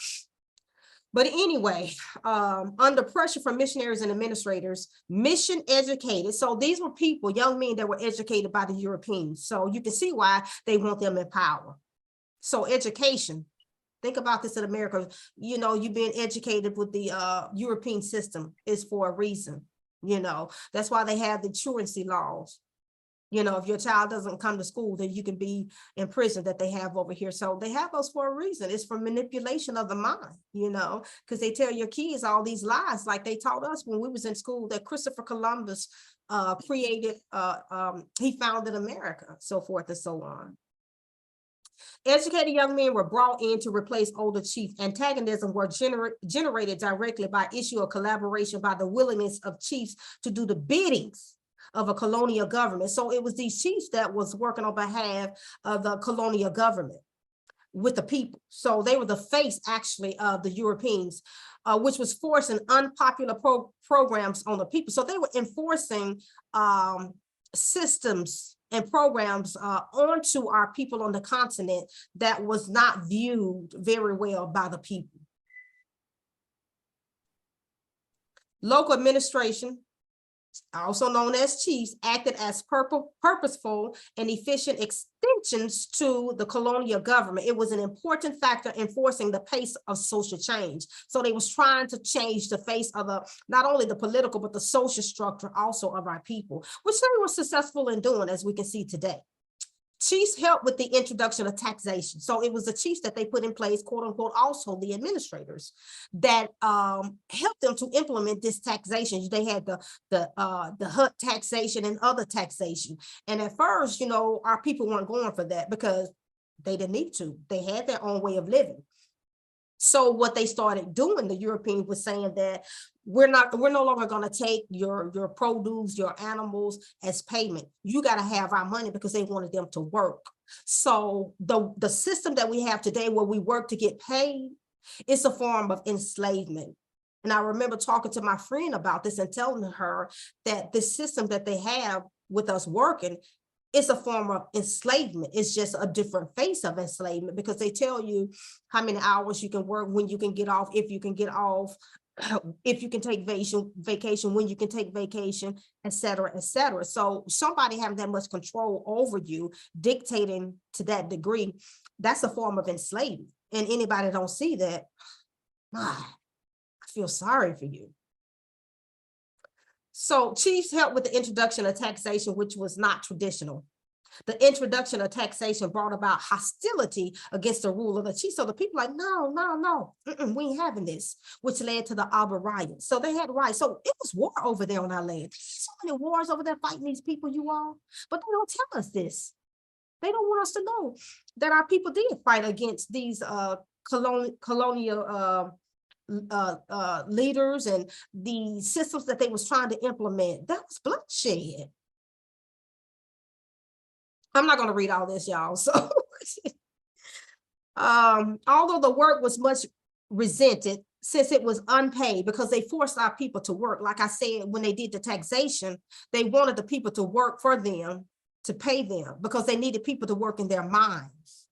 But anyway, under pressure from missionaries and administrators, mission educated. So these were people, young men that were educated by the Europeans. So you can see why they want them in power. So education, think about this in America. You know, you've been educated with the European system is for a reason. You know, that's why they have the truancy laws. You know, if your child doesn't come to school, then you can be in prison that they have over here. So they have those for a reason. It's for manipulation of the mind, you know, because they tell your kids all these lies, like they taught us when we was in school that Christopher Columbus he founded America, so forth and so on. Educated young men were brought in to replace older chiefs. Antagonism were generated directly by issue of collaboration by the willingness of chiefs to do the biddings of a colonial government. So it was these chiefs that was working on behalf of the colonial government with the people. So they were the face actually of the Europeans, which was forcing unpopular programs on the people. So they were enforcing systems and programs onto our people on the continent that was not viewed very well by the people. Local administration, also known as chiefs, acted as purposeful and efficient extensions to the colonial government. It was an important factor in forcing the pace of social change. So they was trying to change the face of not only the political, but the social structure also of our people, which they were successful in doing, as we can see today. Chiefs helped with the introduction of taxation. So it was the chiefs that they put in place, quote unquote, also the administrators that helped them to implement this taxation. They had the hut taxation and other taxation. And at first, you know, our people weren't going for that because they didn't need to. They had their own way of living. So what they started doing, the Europeans was saying that we're no longer going to take your produce, your animals as payment. You got to have our money, because they wanted them to work. So the system that we have today where we work to get paid, it's a form of enslavement. And I remember talking to my friend about this and telling her that this system that they have with us working, it's a form of enslavement. It's just a different face of enslavement, because they tell you how many hours you can work, when you can get off, if you can get off, if you can take vacation, when you can take vacation, et cetera, et cetera. So somebody having that much control over you, dictating to that degree, that's a form of enslavement. And anybody don't see that, I feel sorry for you. So chiefs helped with the introduction of taxation, which was not traditional. The introduction of taxation brought about hostility against the rule of the chief. So the people like, no, we ain't having this, which led to the Aba riots. So they had riots. So it was war over there on our land. So many wars over there fighting these people, you all. But they don't tell us this. They don't want us to know that our people did fight against these colonial leaders and the systems that they was trying to implement. That was bloodshed. I'm not going to read all this, y'all. So although the work was much resented since it was unpaid, because they forced our people to work. Like I said, when they did the taxation, they wanted the people to work for them, to pay them, because they needed people to work in their mines.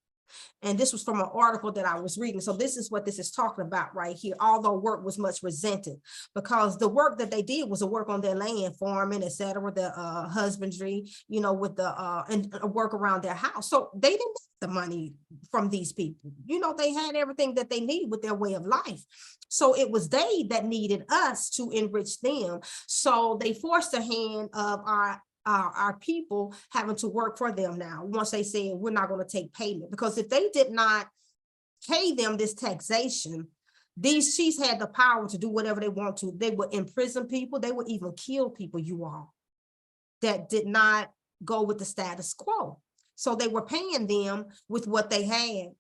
And this was from an article that I was reading. So this is what this is talking about right here. Although work was much resented, because the work that they did was a work on their land, farming, etc., the husbandry, you know, with the and work around their house. So they didn't get the money from these people. You know, they had everything that they needed with their way of life. So it was they that needed us to enrich them. So they forced the hand of our our people having to work for them now, once they said we're not going to take payment. Because if they did not pay them this taxation, these chiefs had the power to do whatever they want to. They would imprison people. They would even kill people, you all, that did not go with the status quo. So they were paying them with what they had.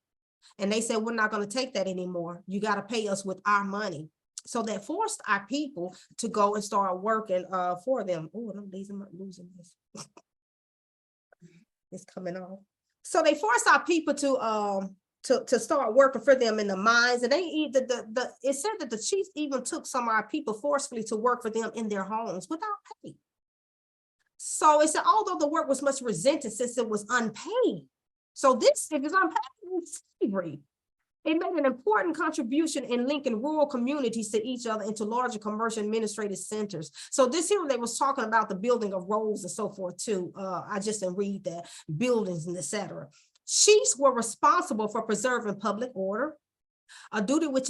And they said, we're not going to take that anymore. You got to pay us with our money. So that forced our people to go and start working for them. Oh, I'm losing this. It's coming off. So they forced our people to start working for them in the mines. And they it said that the chiefs even took some of our people forcefully to work for them in their homes without pay. So it said, although the work was much resented since it was unpaid. So this, if it's unpaid, it's slavery. It made an important contribution in linking rural communities to each other into larger commercial administrative centers. So this here, they was talking about the building of roads and so forth too. I just didn't read that, buildings and etc. Chiefs were responsible for preserving public order, a duty which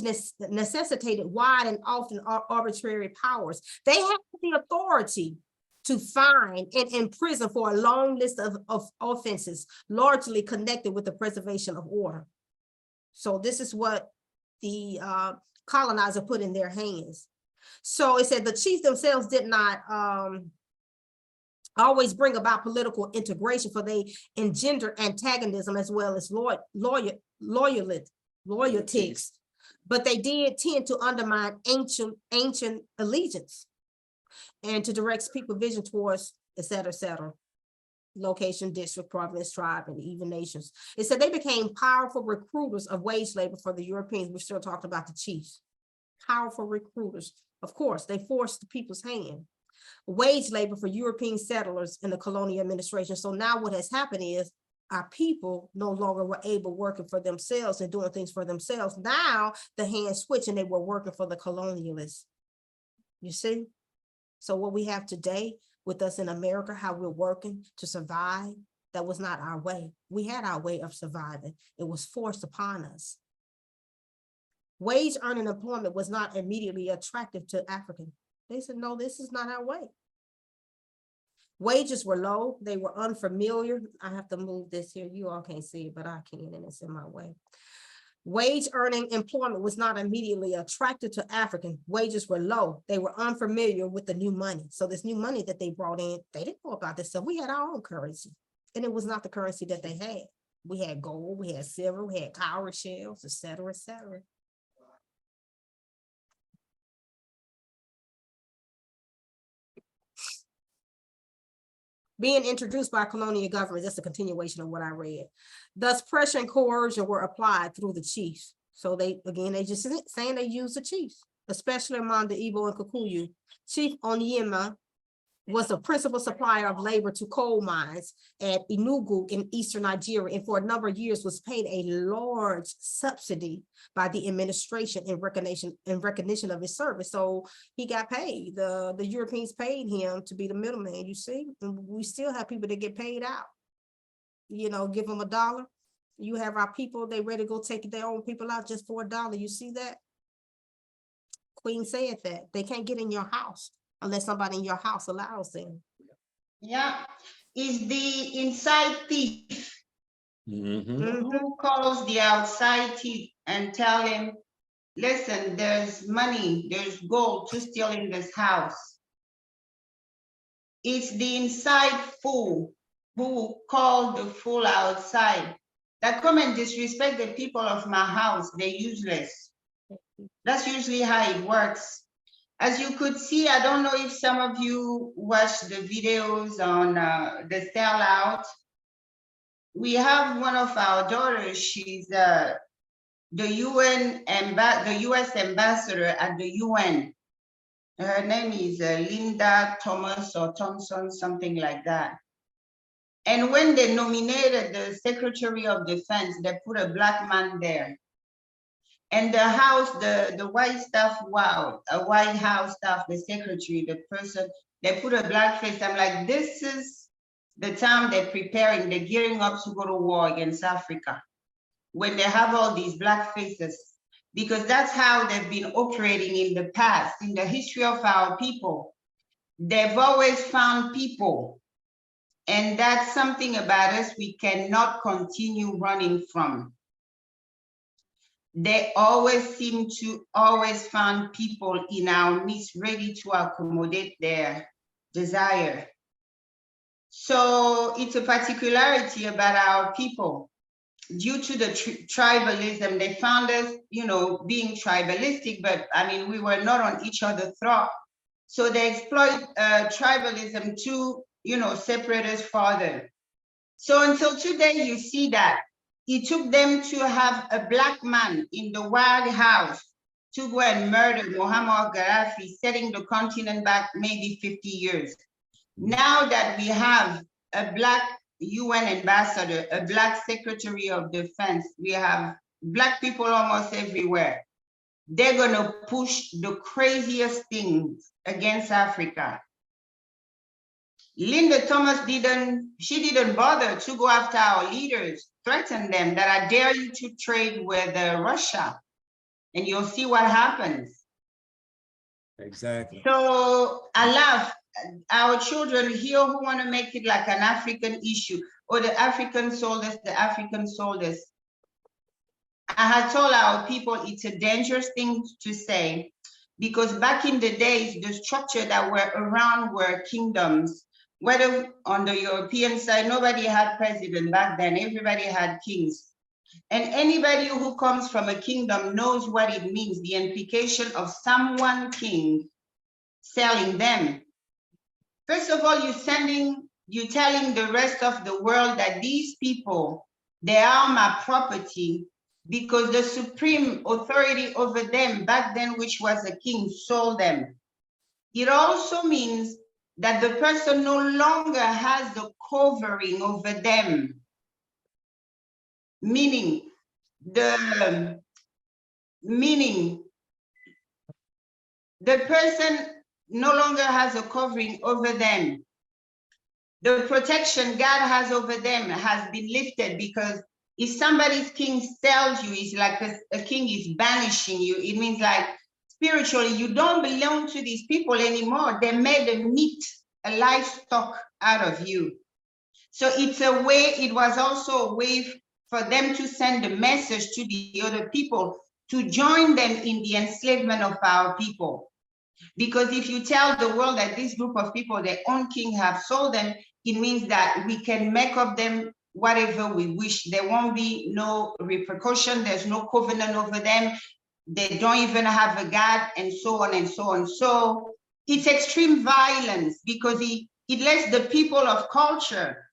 necessitated wide and often arbitrary powers. They had the authority to fine and imprison for a long list of offenses, largely connected with the preservation of order. So this is what the colonizer put in their hands. So it said the chiefs themselves did not always bring about political integration, for they engender antagonism as well as loyalties, but they did tend to undermine ancient allegiance and to direct people's vision towards et cetera, location, district, province, tribe, and even nations. It said they became powerful recruiters of wage labor for the Europeans. We're still talking about the chiefs. Powerful recruiters. Of course, they forced the people's hand. Wage labor for European settlers in the colonial administration. So now what has happened is our people no longer were able working for themselves and doing things for themselves. Now the hands switch and they were working for the colonialists. You see? So what we have today with us in America, how we're working to survive, that was not our way. We had our way of surviving. It was forced upon us. Wage earning employment was not immediately attractive to Africans. They said, no, this is not our way. Wages were low. They were unfamiliar. I have to move this here. You all can't see it, but I can, and it's in my way. Wage earning employment was not immediately attractive to African. Wages were low. They were unfamiliar with the new money. So this new money that they brought in, they didn't know about this stuff. We had our own currency, and it was not the currency that they had. We had gold, we had silver, we had cowrie shells, et cetera, et cetera. Being introduced by colonial governments, that's a continuation of what I read. Thus, pressure and coercion were applied through the chiefs. So they just saying they use the chiefs, especially among the Igbo and Kikuyu. Chief Onyema was the principal supplier of labor to coal mines at Enugu in eastern Nigeria, and for a number of years was paid a large subsidy by the administration in recognition of his service. So he got paid. The Europeans paid him to be the middleman, you see. And we still have people that get paid out. You know, give them $1. You have our people, they ready to go take their own people out just for $1. You see that? Queen said that. They can't get in your house unless somebody in your house allows them. Yeah, is the inside thief who calls the outside thief and tell him, listen, there's money, there's gold to steal in this house. It's the inside fool who called the fool outside that come and disrespect the people of my house. They're useless. That's usually how it works. As you could see, I don't know if some of you watched the videos on the sellout. We have one of our daughters. She's the US ambassador at the UN. Her name is Linda Thomas or Thompson, something like that. And when they nominated the Secretary of Defense, they put a black man there. And the house, the white staff, wow, a White House staff, the secretary, the person, they put a black face. I'm like, this is the time they're preparing, they're gearing up to go to war against Africa, when they have all these black faces, because that's how they've been operating in the past, in the history of our people. They've always found people And that's something about us we cannot continue running from. They always seem to always find people in our midst ready to accommodate their desire. So it's a particularity about our people. Due to the tribalism, they found us, being tribalistic, but I mean, we were not on each other's throat. So they exploit tribalism to, separate us further. So until today, you see that it took them to have a black man in the White House to go and murder Muammar Gaddafi, setting the continent back maybe 50 years. Now that we have a black UN ambassador, a black secretary of defense, we have black people almost everywhere. They're gonna push the craziest things against Africa. Linda Thomas didn't bother to go after our leaders, threaten them that I dare you to trade with Russia, and you'll see what happens. Exactly. So I laugh. Our children here who want to make it like an African issue, or the African soldiers, the African soldiers. I had told our people it's a dangerous thing to say, because back in the days, the structure that were around were kingdoms. Whether on the European side, nobody had president back then, everybody had kings. And anybody who comes from a kingdom knows what it means, the implication of someone king selling them. First of all, you're telling the rest of the world that these people, they are my property, because the supreme authority over them back then, which was a king, sold them. It also means that the person no longer has the covering over them, meaning the person no longer has a covering over them. The protection God has over them has been lifted, because if somebody's king sells you, it's like a king is banishing you. It means like spiritually, you don't belong to these people anymore. They made a meat, a livestock out of you. So it's a way, it was also a way for them to send a message to the other people to join them in the enslavement of our people. Because if you tell the world that this group of people, their own king have sold them, it means that we can make of them whatever we wish. There won't be no repercussion. There's no covenant over them. They don't even have a God, and so on and so on. So it's extreme violence, because it lets the people of culture,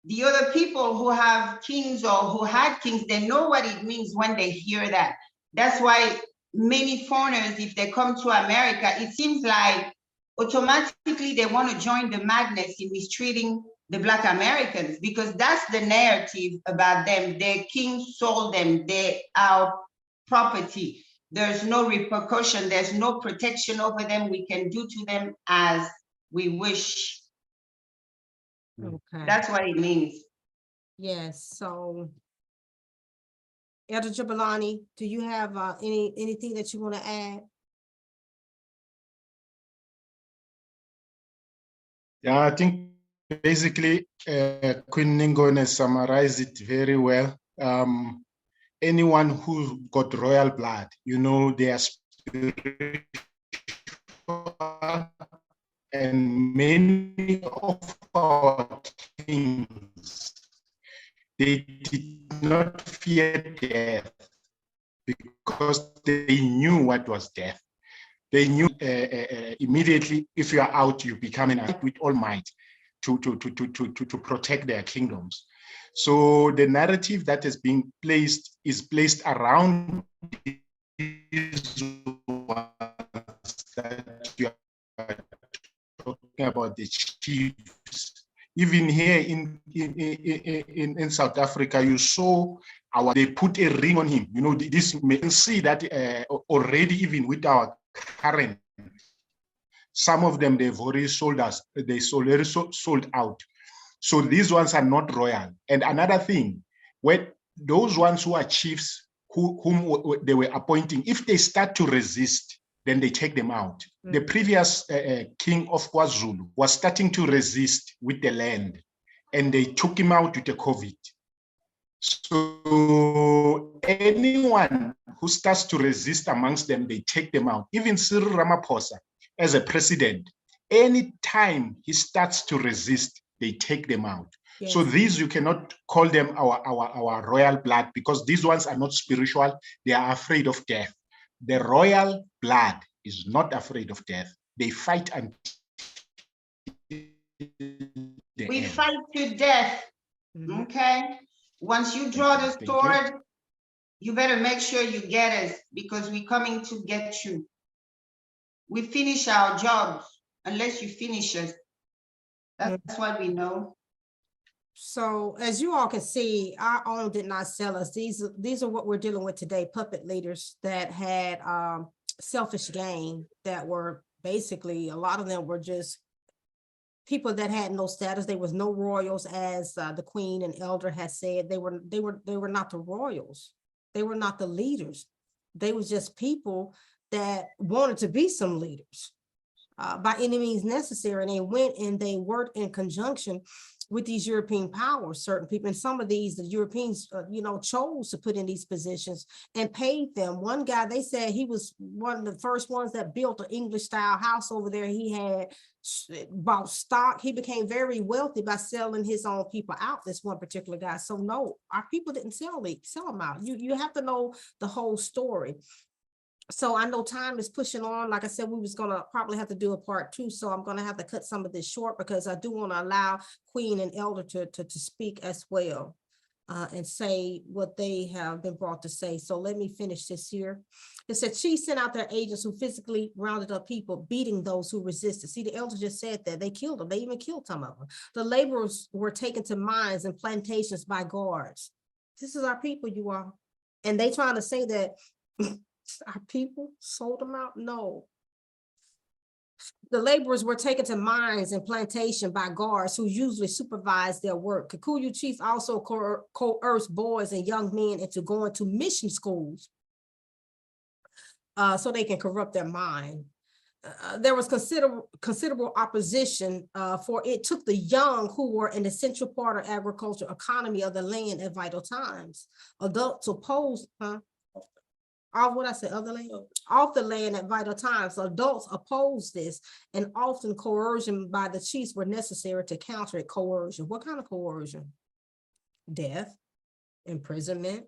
the other people who have kings or who had kings, they know what it means when they hear that. That's why many foreigners, if they come to America, it seems like automatically they want to join the madness in mistreating the Black Americans, because that's the narrative about them. Their king sold them, they are property. There's no repercussion, there's no protection over them. We can do to them as we wish. Okay. That's what it means. Yes, so Elder Jabulani, do you have anything that you want to add? Yeah, I think basically Queen Ngningone summarized it very well. Anyone who got royal blood, they are spiritual, and many of our kings, they did not fear death because they knew what was death. They knew immediately, if you are out, you become an act with all might to protect their kingdoms. So the narrative that is being placed is placed around these ones that you are talking about, the chiefs. Even here in South Africa, you saw they put a ring on him. This you can see that already, even with our current, some of them they've already sold us. They already sold out. So these ones are not royal. And another thing, when those ones who are chiefs, whom they were appointing, if they start to resist, then they take them out. The previous king of KwaZulu was starting to resist with the land. and they took him out with the COVID. So anyone who starts to resist amongst them, they take them out. Even Cyril Ramaphosa, as a president, anytime he starts to resist, they take them out. Yes. So these, you cannot call them our royal blood, because these ones are not spiritual. They are afraid of death. The royal blood is not afraid of death. They fight until we fight to death. Okay. Once you draw the sword, you better make sure you get us, because we're coming to get you. We finish our jobs unless you finish us. That's what we know. So as you all can see, our own did not sell us. These are what we're dealing with today, puppet leaders that had selfish gain, that were basically, a lot of them were just people that had no status. There was no royals, as the Queen and Elder had said. They were not the royals. They were not the leaders. They were just people that wanted to be some leaders by any means necessary. And they went and they worked in conjunction with these European powers, certain people. And some of these, the Europeans, chose to put in these positions and paid them. One guy, they said he was one of the first ones that built an English style house over there. He had bought stock. He became very wealthy by selling his own people out, this one particular guy. So no, our people didn't sell them out. You have to know the whole story. So I know time is pushing on. Like I said, we was gonna probably have to do a part 2. So I'm gonna have to cut some of this short, because I do want to allow Queen and Elder to speak as well and say what they have been brought to say. So let me finish this here. It said, she sent out their agents who physically rounded up people, beating those who resisted. See, the Elder just said that they killed them. They even killed some of them. The laborers were taken to mines and plantations by guards. This is our people, you all. And they trying to say that our people sold them out? No. The laborers were taken to mines and plantation by guards who usually supervised their work. Kikuyu chiefs also coerced boys and young men into going to mission schools so they can corrupt their mind. There was considerable opposition, for it took the young, who were an essential part of agricultural economy of the land at vital times. Adults opposed, off the land at vital times. So adults opposed this, and often coercion by the chiefs were necessary to counter it. Coercion. What kind of coercion? Death, imprisonment.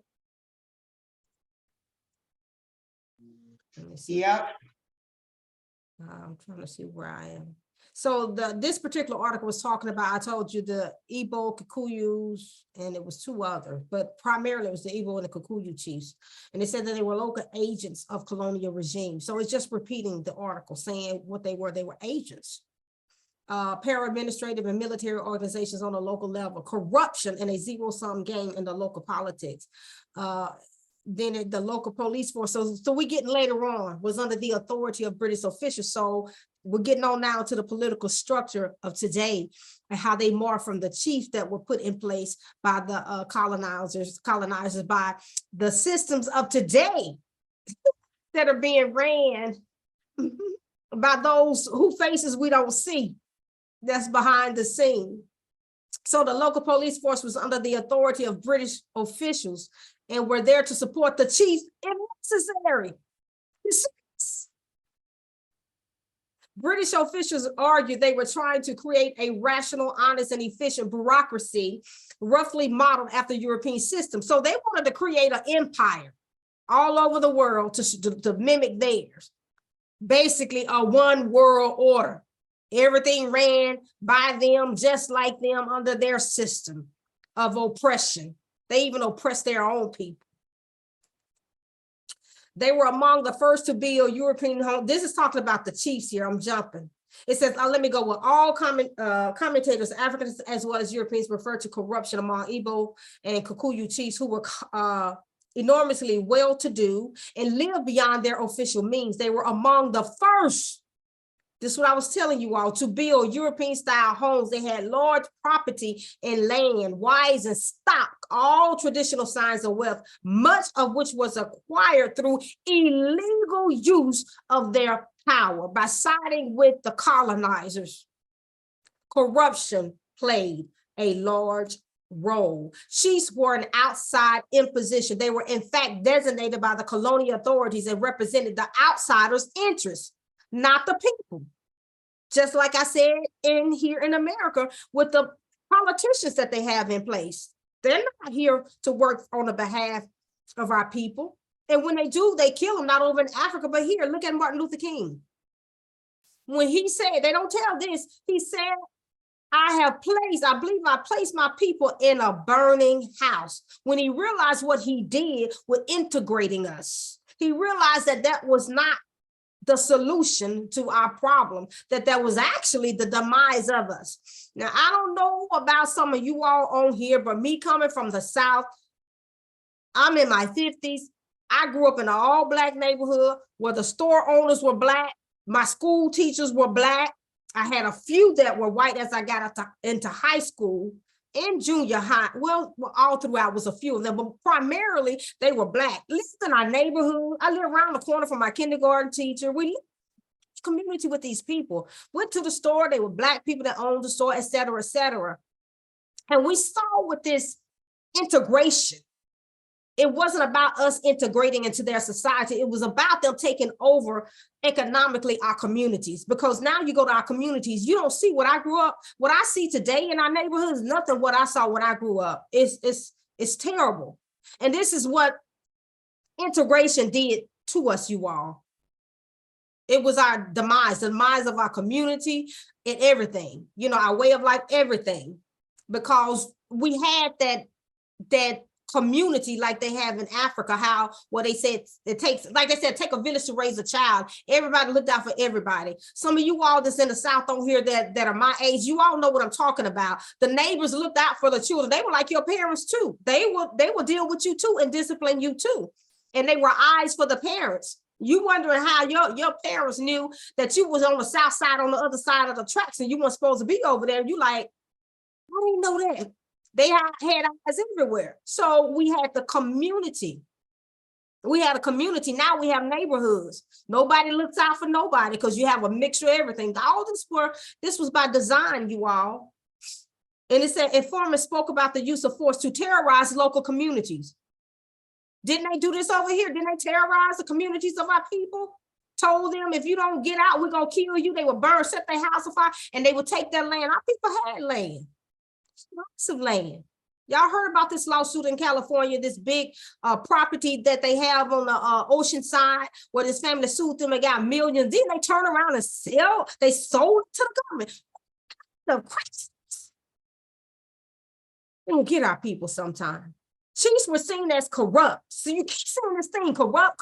Let me see. Yep. I'm trying to see where I am. So this particular article was talking about, I told you, the Igbo, Kikuyus, and it was 2 others, but primarily it was the Igbo and the Kikuyu chiefs. And they said that they were local agents of colonial regime. So it's just repeating the article, saying what they were. They were agents. Para-administrative and military organizations on a local level, corruption and a zero-sum game in the local politics. Then the local police force, so we getting later on, was under the authority of British officials. So we're getting on now to the political structure of today and how they morph from the chiefs that were put in place by the colonizers by the systems of today that are being ran by those whose faces we don't see, that's behind the scene. So the local police force was under the authority of British officials and were there to support the chiefs if necessary. British officials argued they were trying to create a rational, honest, and efficient bureaucracy, roughly modeled after European systems. So they wanted to create an empire all over the world to mimic theirs. Basically, a one world order. Everything ran by them, just like them, under their system of oppression. They even oppressed their own people. They were among the first to build European home. This is talking about the chiefs here. I'm jumping. It says, let me go with all commentators, Africans as well as Europeans, refer to corruption among Igbo and Kikuyu chiefs who were enormously well-to-do and lived beyond their official means. They were among the first, this is what I was telling you all, to build European-style homes. They had large property and land, wives and stock, all traditional signs of wealth, much of which was acquired through illegal use of their power by siding with the colonizers. Corruption played a large role. Chiefs were an outside imposition. They were in fact designated by the colonial authorities and represented the outsiders' interests, not the people. Just like I said here in America with the politicians that they have in place. They're not here to work on the behalf of our people. And when they do, they kill them, not over in Africa, but here. Look at Martin Luther King. When he said, they don't tell this, he said, I believe I placed my people in a burning house. When he realized what he did with integrating us, he realized that that was not the solution to our problem, that was actually the demise of us. Now, I don't know about some of you all on here, but me coming from the South, I'm in my 50s. I grew up in an all-Black neighborhood where the store owners were Black. My school teachers were Black. I had a few that were white as I got into high school and junior high. Well, all throughout was a few of them, but primarily they were Black. Lived in our neighborhood. I lived around the corner from my kindergarten teacher. We lived in community with these people. Went to the store. They were Black people that owned the store, et cetera, et cetera. And we saw with this integration, it wasn't about us integrating into their society. It was about them taking over economically our communities. Because now you go to our communities, you don't see what I grew up. What I see today in our neighborhoods, nothing what I saw when I grew up. It's terrible. And this is what integration did to us, you all. It was our demise, the demise of our community and everything, you know, our way of life, everything. Because we had that community like they have in Africa, they said it takes, like they said, take a village to raise a child. Everybody looked out for everybody. Some of you all that's in the South on here that are my age, you all know what I'm talking about. The neighbors looked out for the children. They were like your parents too. They will deal with you too and discipline you too. And they were eyes for the parents. You wondering how your parents knew that you was on the South side, on the other side of the tracks, and you weren't supposed to be over there. You like, I didn't know that. They had eyes everywhere. So we had the community. We had a community. Now we have neighborhoods. Nobody looks out for nobody because you have a mixture of everything. All this was by design, you all. And it said informants spoke about the use of force to terrorize local communities. Didn't they do this over here? Didn't they terrorize the communities of our people? Told them, if you don't get out, we're going to kill you. They would burn, set their house on fire, and they would take their land. Our people had land. Lots of land. Y'all heard about this lawsuit in California, this big property that they have on the ocean side where this family sued them and got millions. Didn't they turn around and sell? They sold it to the government. The crisis. We don't get our people sometimes. Chiefs were seen as corrupt. So you keep seeing this thing, corrupt.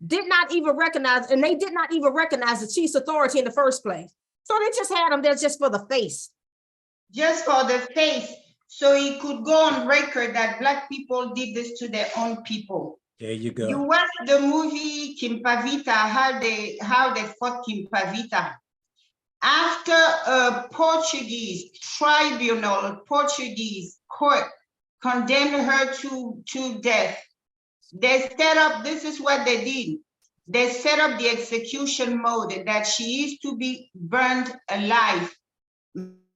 Did not even recognize, and they did not even recognize the chief's authority in the first place. So they just had them there just for the face. Just for the face. So he could go on record that Black people did this to their own people. There you go. You watch the movie Kimpavita, how they fought Kimpavita. After a Portuguese court condemned her to death, they set up, this is what they did. They set up the execution mode that she is to be burned alive.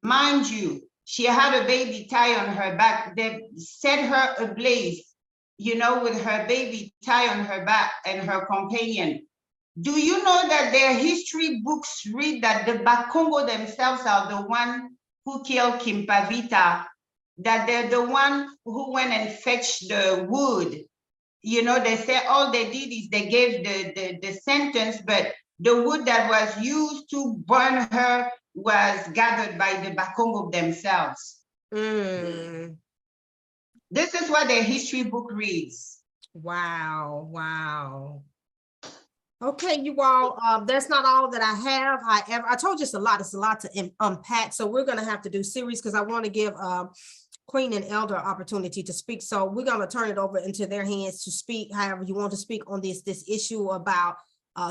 Mind you, she had a baby tie on her back. They set her ablaze, you know, with her baby tie on her back and her companion. Do you know that their history books read that the Bakongo themselves are the one who killed Kimpavita, that they're the one who went and fetched the wood? You know, they say all they did is they gave the sentence, but the wood that was used to burn her was gathered by the Bakongo themselves. This is what their history book reads. Wow. Okay, you all, that's not all that I have. However, I told you it's a lot to unpack. So we're going to have to do series because I want to give Queen and Elder opportunity to speak. So we're going to turn it over into their hands to speak. However you want to speak on this issue about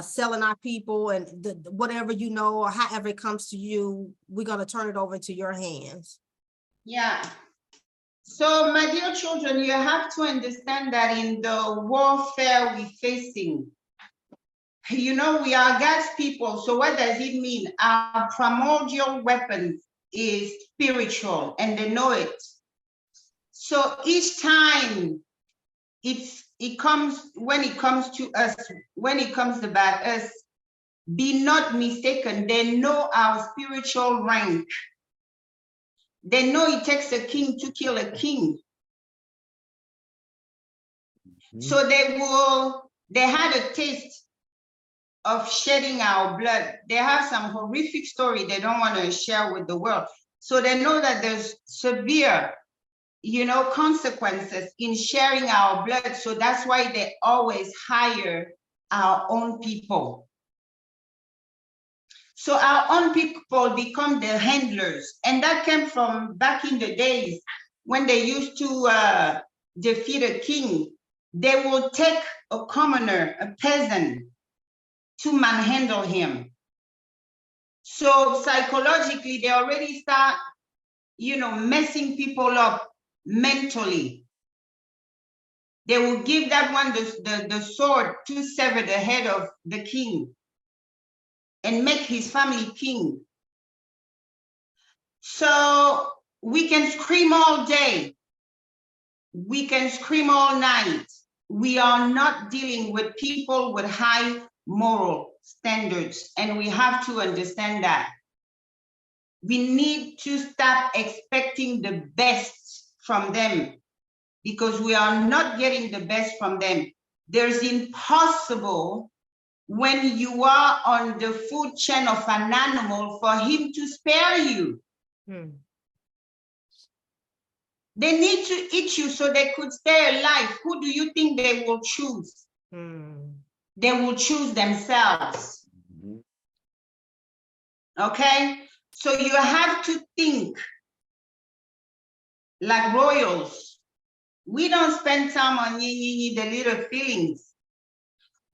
selling our people and whatever you know, or however it comes to you, we're going to turn it over into your hands. Yeah. So my dear children, you have to understand that in the warfare we're facing, you know, we are God's people. So what does it mean? Our primordial weapons is spiritual, and they know it. So each time it comes to us, when it comes about us, be not mistaken. They know our spiritual rank. They know it takes a king to kill a king. So they had a taste of shedding our blood. They have some horrific story they don't want to share with the world. So they know that there's severe, consequences in sharing our blood. So that's why they always hire our own people. So our own people become the handlers. And that came from back in the days when they used to defeat a king. They will take a commoner, a peasant, to manhandle him. So psychologically, they already start, messing people up mentally. They will give that one the sword to sever the head of the king and make his family king. So we can scream all day. We can scream all night. We are not dealing with people with high moral standards, and we have to understand that. We need to stop expecting the best from them, because we are not getting the best from them. There's impossible when you are on the food chain of an animal for him to spare you. They need to eat you so they could stay alive. Who do you think they will choose? They will choose themselves. Okay? So you have to think like royals. We don't spend time on the little feelings.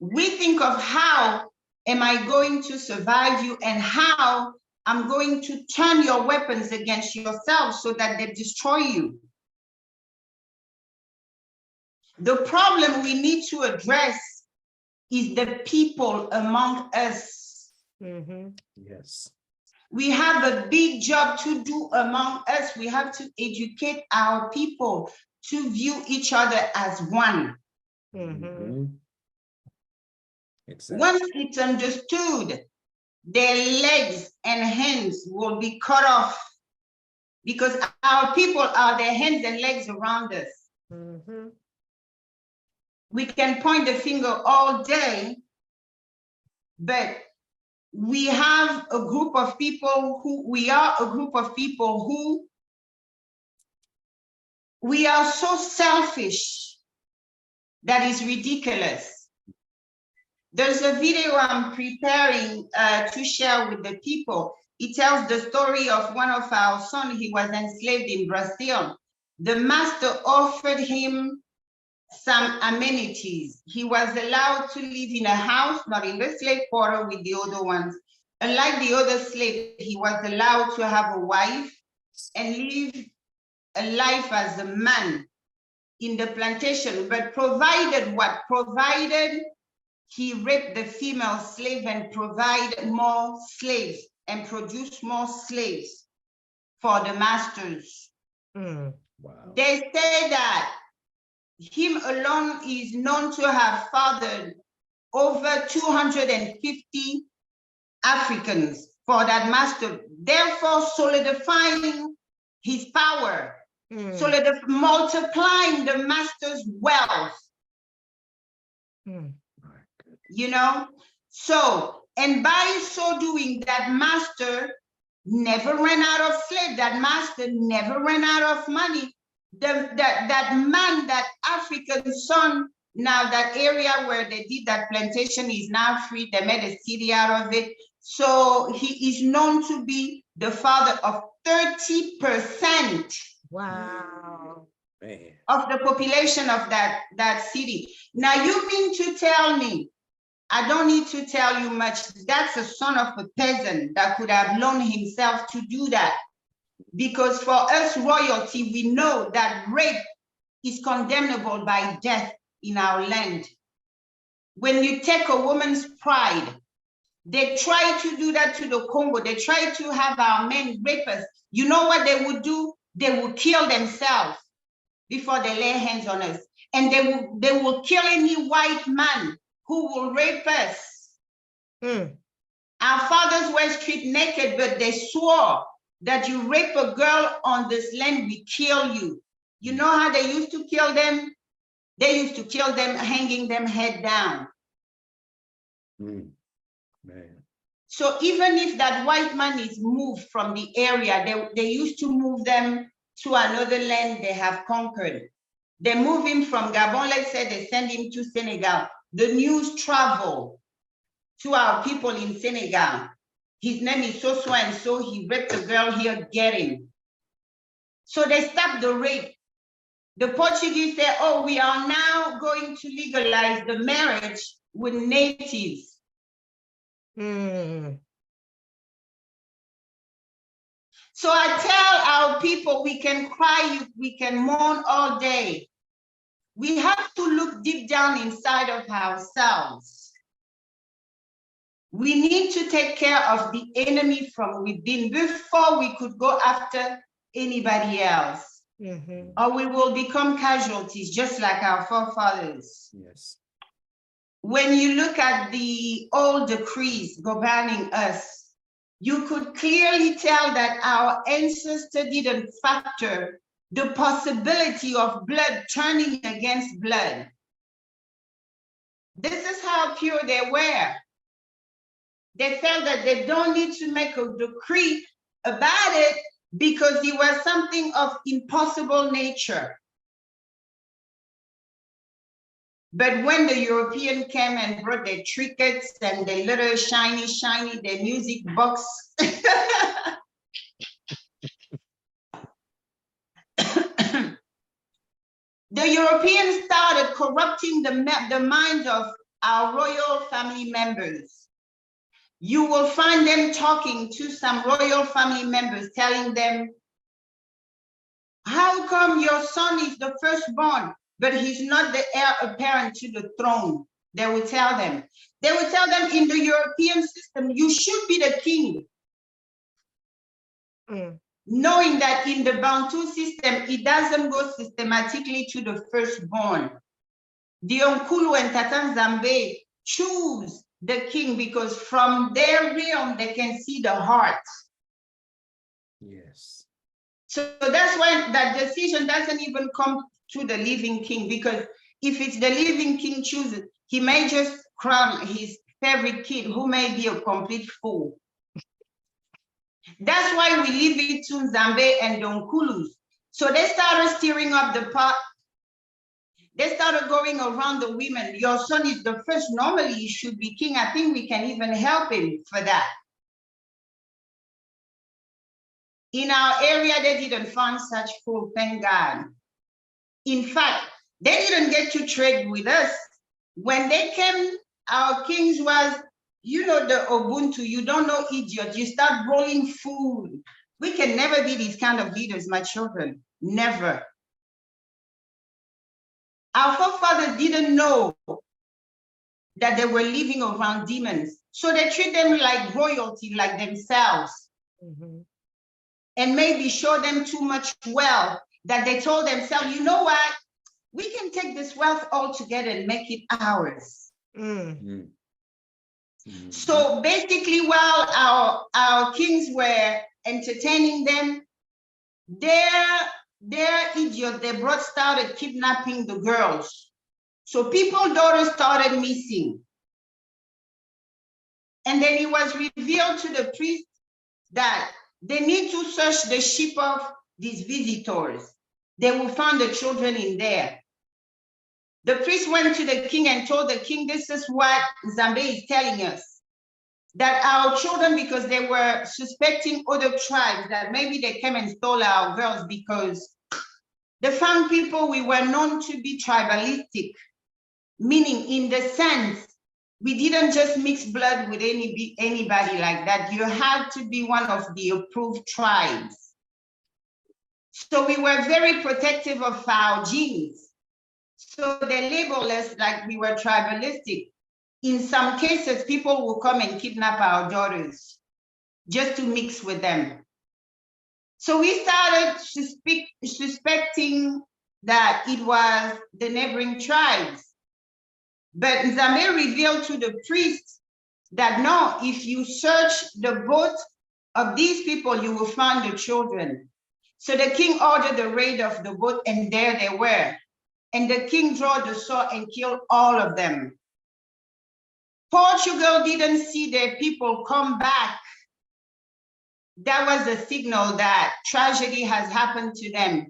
We think of how am I going to survive you and how I'm going to turn your weapons against yourself so that they destroy you. The problem we need to address is the people among us. Yes. We have a big job to do among us. We have to educate our people to view each other as one. Exactly. Once it's understood, their legs and hands will be cut off, because our people are their hands and legs around us. We can point the finger all day, but we have a group of people who, we are so selfish that is ridiculous. There's a video I'm preparing to share with the people. It tells the story of one of our sons. He was enslaved in Brazil. The master offered him some amenities. He was allowed to live in a house, not in the slave quarter with the other ones. Unlike the other slaves, he was allowed to have a wife and live a life as a man in the plantation, but provided what? Provided he raped the female slave and provide more slaves and produce more slaves for the masters. Wow. They say that him alone is known to have fathered over 250 Africans for that master, therefore solidifying his power, multiplying the master's wealth. So, and by so doing, that master never ran out of slaves, that master never ran out of money. That man, that African son, now that area where they did that plantation is now free. They made a city out of it. So he is known to be the father of 30%. Wow. Man. Of the population of that city. Now you mean to tell me, I don't need to tell you much, that's a son of a peasant that could have loaned himself to do that. Because for us royalty, we know that rape is condemnable by death in our land. When you take a woman's pride They try to do that to the Congo. They try to have our men rape us. You know what they would do? They would kill themselves before they lay hands on us. And they will kill any white man who will rape us. Our fathers were stripped naked, but they swore that you rape a girl on this land, we kill you. You know how they used to kill them? They used to kill them, hanging them head down. Man. So even if that white man is moved from the area, they used to move them to another land they have conquered. They move him from Gabon, let's say they send him to Senegal. The news travel to our people in Senegal. His name is so and so, he raped a girl here, get him. So they stop the rape. The Portuguese say, oh, we are now going to legalize the marriage with natives. So I tell our people, we can cry, we can mourn all day. We have to look deep down inside of ourselves. We need to take care of the enemy from within before we could go after anybody else. Or we will become casualties, just like our forefathers. Yes. When you look at the old decrees governing us, you could clearly tell that our ancestors didn't factor the possibility of blood turning against blood. This is how pure they were. They felt that they don't need to make a decree about it because it was something of impossible nature. But when the European came and brought their trinkets and their little shiny, their music box, the Europeans started corrupting the minds of our royal family members. You will find them talking to some royal family members, telling them, how come your son is the firstborn, but he's not the heir apparent to the throne? They will tell them. They will tell them, in the European system, you should be the king. Knowing that in the Bantu system, it doesn't go systematically to the firstborn. The Onkulu and Tatan Zambe choose the king because from their realm, they can see the heart. Yes. So that's why that decision doesn't even come to the living king, because if it's the living king chooses, he may just crown his favorite kid who may be a complete fool. That's why we leave it to Zambe and Donkulus. So they started stirring up the pot. They started going around the women. Your son is the first. Normally he should be king. I think we can even help him for that. In our area, they didn't find such fool, thank God. In fact, they didn't get to trade with us. When they came, our kings was, you know, the Ubuntu, you don't know idiot, you start rolling food. We can never be these kind of leaders, my children, never. Our forefathers didn't know that they were living around demons. So they treat them like royalty, like themselves. And maybe show them too much wealth that they told themselves, you know what? We can take this wealth all together and make it ours. So basically, while our kings were entertaining them, their idiot, they started kidnapping the girls. So people's daughters started missing. And then it was revealed to the priest that they need to search the ship of these visitors. They will find the children in there. The priest went to the king and told the king, this is what Zambe is telling us, that our children, because they were suspecting other tribes, that maybe they came and stole our girls because the Fang people, we were known to be tribalistic, meaning in the sense, we didn't just mix blood with anybody like that. You had to be one of the approved tribes. So we were very protective of our genes. So they labeled us like we were tribalistic. in some cases, people will come and kidnap our daughters just to mix with them. So we started suspecting that it was the neighboring tribes. But Nzambe revealed to the priest that no, if you search the boat of these people, you will find the children. So the king ordered the raid of the boat, and there they were. And the king drew the sword and killed all of them. Portugal didn't see their people come back. That was a signal that tragedy has happened to them.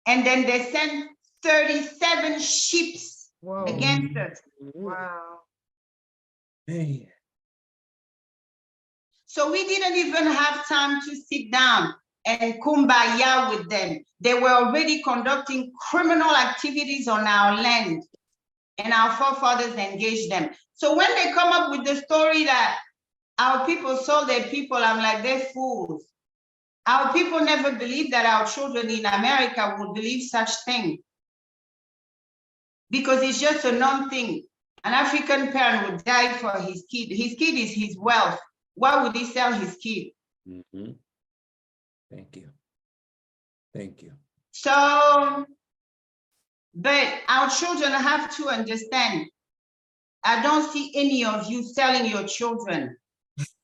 And then they sent 37 ships against us. Wow. Man. So we didn't even have time to sit down and kumbaya with them. They were already conducting criminal activities on our land, and our forefathers engaged them. So when they come up with the story that our people sold their people, I'm like, they're fools. Our people never believed that our children in America would believe such thing, because it's just a known thing. An African parent would die for his kid. His kid is his wealth. Why would he sell his kid? Mm-hmm. Thank you. Thank you. So, but our children have to understand, I don't see any of you selling your children,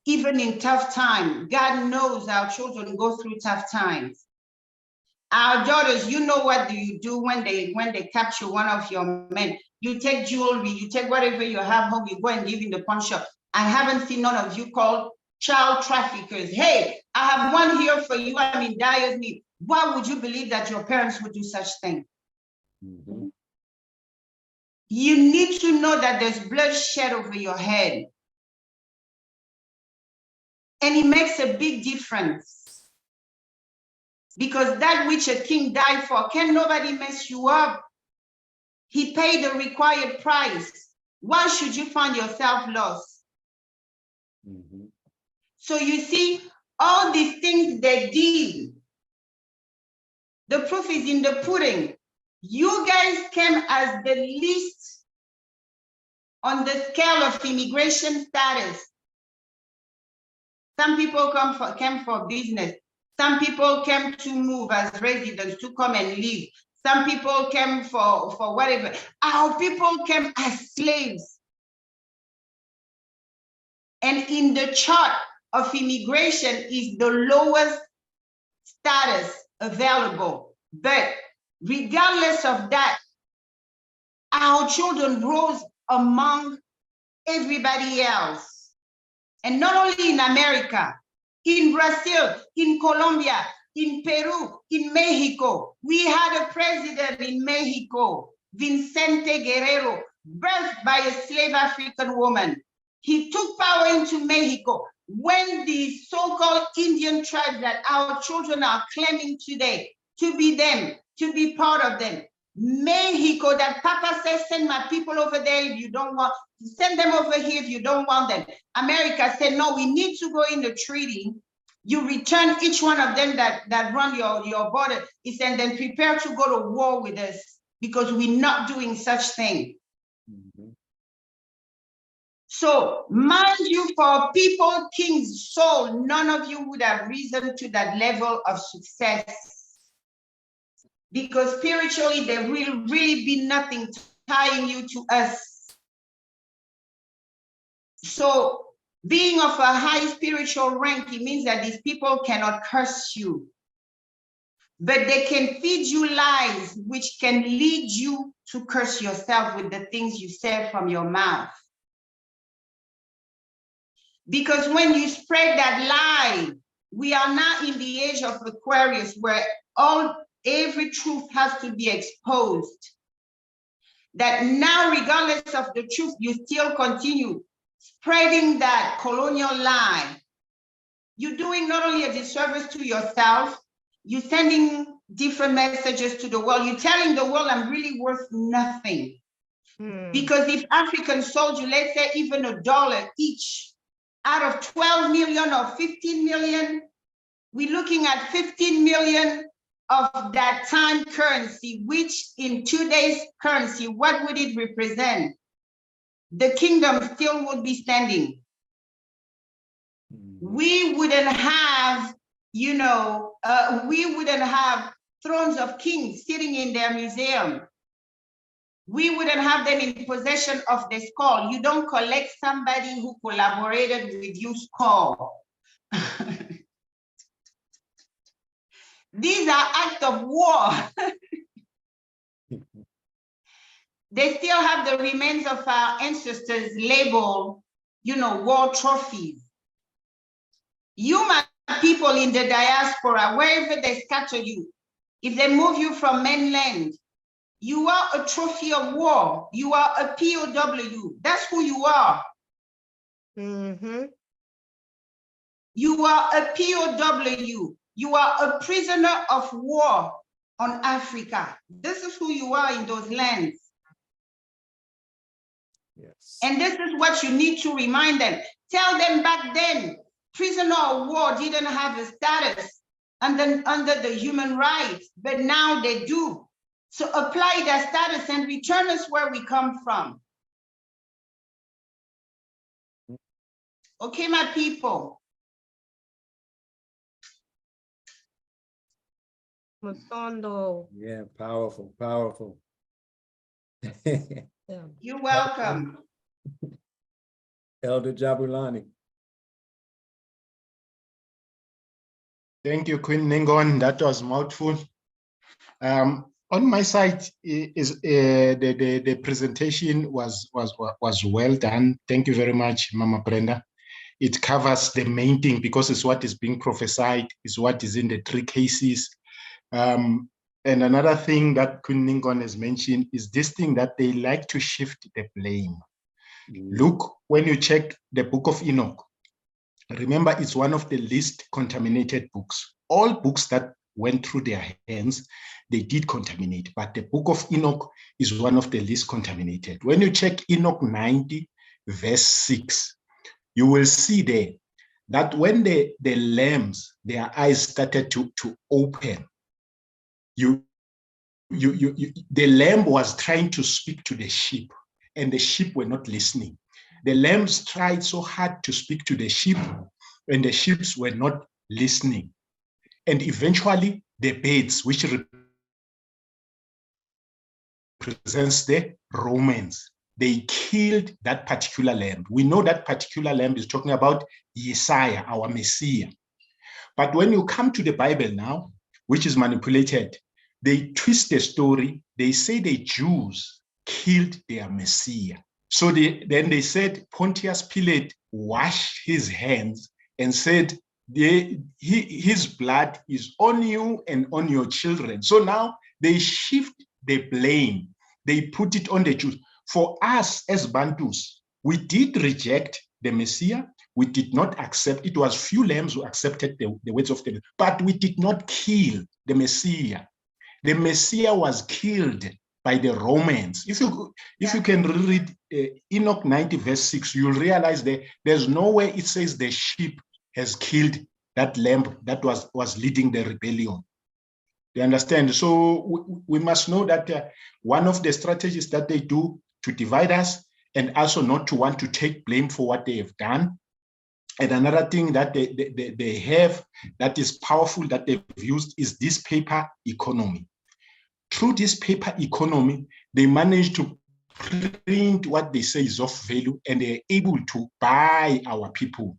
even in tough times. God knows our children go through tough times. Our daughters, you know what do you do when they capture one of your men? You take jewelry, you take whatever you have home, you go and give in the pawn shop. I haven't seen none of you called child traffickers. Hey, I have one here for you, I'm in dire need. Why would you believe that your parents would do such thing? Mm-hmm. You need to know that there's bloodshed over your head. And it makes a big difference. Because that which a king died for, can nobody mess you up? He paid the required price. Why should you find yourself lost? Mm-hmm. So you see, all these things they did, the proof is in the pudding. You guys came as the least on the scale of immigration status. Some people came for business. Some people came to move as residents, to come and live. Some people came for whatever. Our people came as slaves. And in the chart of immigration is the lowest status available. But regardless of that, our children rose among everybody else. And not only in America, in Brazil, in Colombia, in Peru, in Mexico. We had a president in Mexico, Vicente Guerrero, birthed by a slave African woman. He took power into Mexico when the so-called Indian tribes that our children are claiming today to be them, to be part of them. Mexico, that Papa says, send my people over there if you don't want, send them over here if you don't want them. America said, no, we need to go in the treaty. You return each one of them that run your border. He said, then prepare to go to war with us, because we're not doing such thing. Mm-hmm. So mind you, for people, king's soul, none of you would have risen to that level of success. Because spiritually, there will really be nothing tying you to us. So being of a high spiritual rank, it means that these people cannot curse you, but they can feed you lies, which can lead you to curse yourself with the things you say from your mouth. Because when you spread that lie, we are now in the age of Aquarius, where every truth has to be exposed. That now, regardless of the truth, you still continue spreading that colonial lie. You're doing not only a disservice to yourself, you're sending different messages to the world. You're telling the world, I'm really worth nothing. Because if Africans sold you, let's say even $1 each, out of 12 million or 15 million, we're looking at 15 million of that time currency, which in today's currency, what would it represent? the kingdom still would be standing. We wouldn't have, we wouldn't have thrones of kings sitting in their museum. We wouldn't have them in possession of the skull. You don't collect somebody who collaborated with you skull. These are acts of war. They still have the remains of our ancestors labeled, war trophies. You, my people in the diaspora, wherever they scatter you, if they move you from mainland, you are a trophy of war. You are a POW. That's who you are. Mm-hmm. You are a POW. You are a prisoner of war on Africa. This is who you are in those lands. Yes. And this is what you need to remind them. Tell them back then, prisoner of war didn't have a status under the human rights, but now they do. So apply that status and return us where we come from. Okay, my people. Matondo. Yeah, powerful, powerful. Yeah. You're welcome. Elder Jabulani. Thank you, Queen Ngningone. That was mouthful. On my side, is the presentation was well done. Thank you very much, Mama Brenda. It covers the main thing because it's what is being prophesied, is what is in the 3 cases. And another thing that Queen Ngningone has mentioned is this thing that they like to shift the blame. Look, when you check the book of Enoch, remember it's one of the least contaminated books. All books that went through their hands, they did contaminate, but the book of Enoch is one of the least contaminated. When you check Enoch 90, verse 6, you will see there that when the lambs, their eyes started to open, the lamb was trying to speak to the sheep, and the sheep were not listening. The lambs tried so hard to speak to the sheep, and the sheep were not listening. And eventually, the birds, which represents the Romans, they killed that particular lamb. We know that particular lamb is talking about Yesaya, our Messiah. But when you come to the Bible now, which is manipulated, they twist the story. They say the Jews killed their Messiah. So then they said Pontius Pilate washed his hands and said, his blood is on you and on your children. So now they shift the blame. They put it on the Jews. For us as Bantus, we did reject the Messiah. We did not accept. It was few lambs who accepted the words of the, but we did not kill the Messiah. The Messiah was killed by the Romans. If you can read Enoch 90 verse 6, you'll realize that there's no way it says the sheep has killed that lamb that was leading the rebellion. You understand? So we must know that one of the strategies that they do to divide us, and also not to want to take blame for what they have done. And another thing that they have that is powerful that they've used is this paper economy. Through this paper economy, they manage to print what they say is of value, and they're able to buy our people.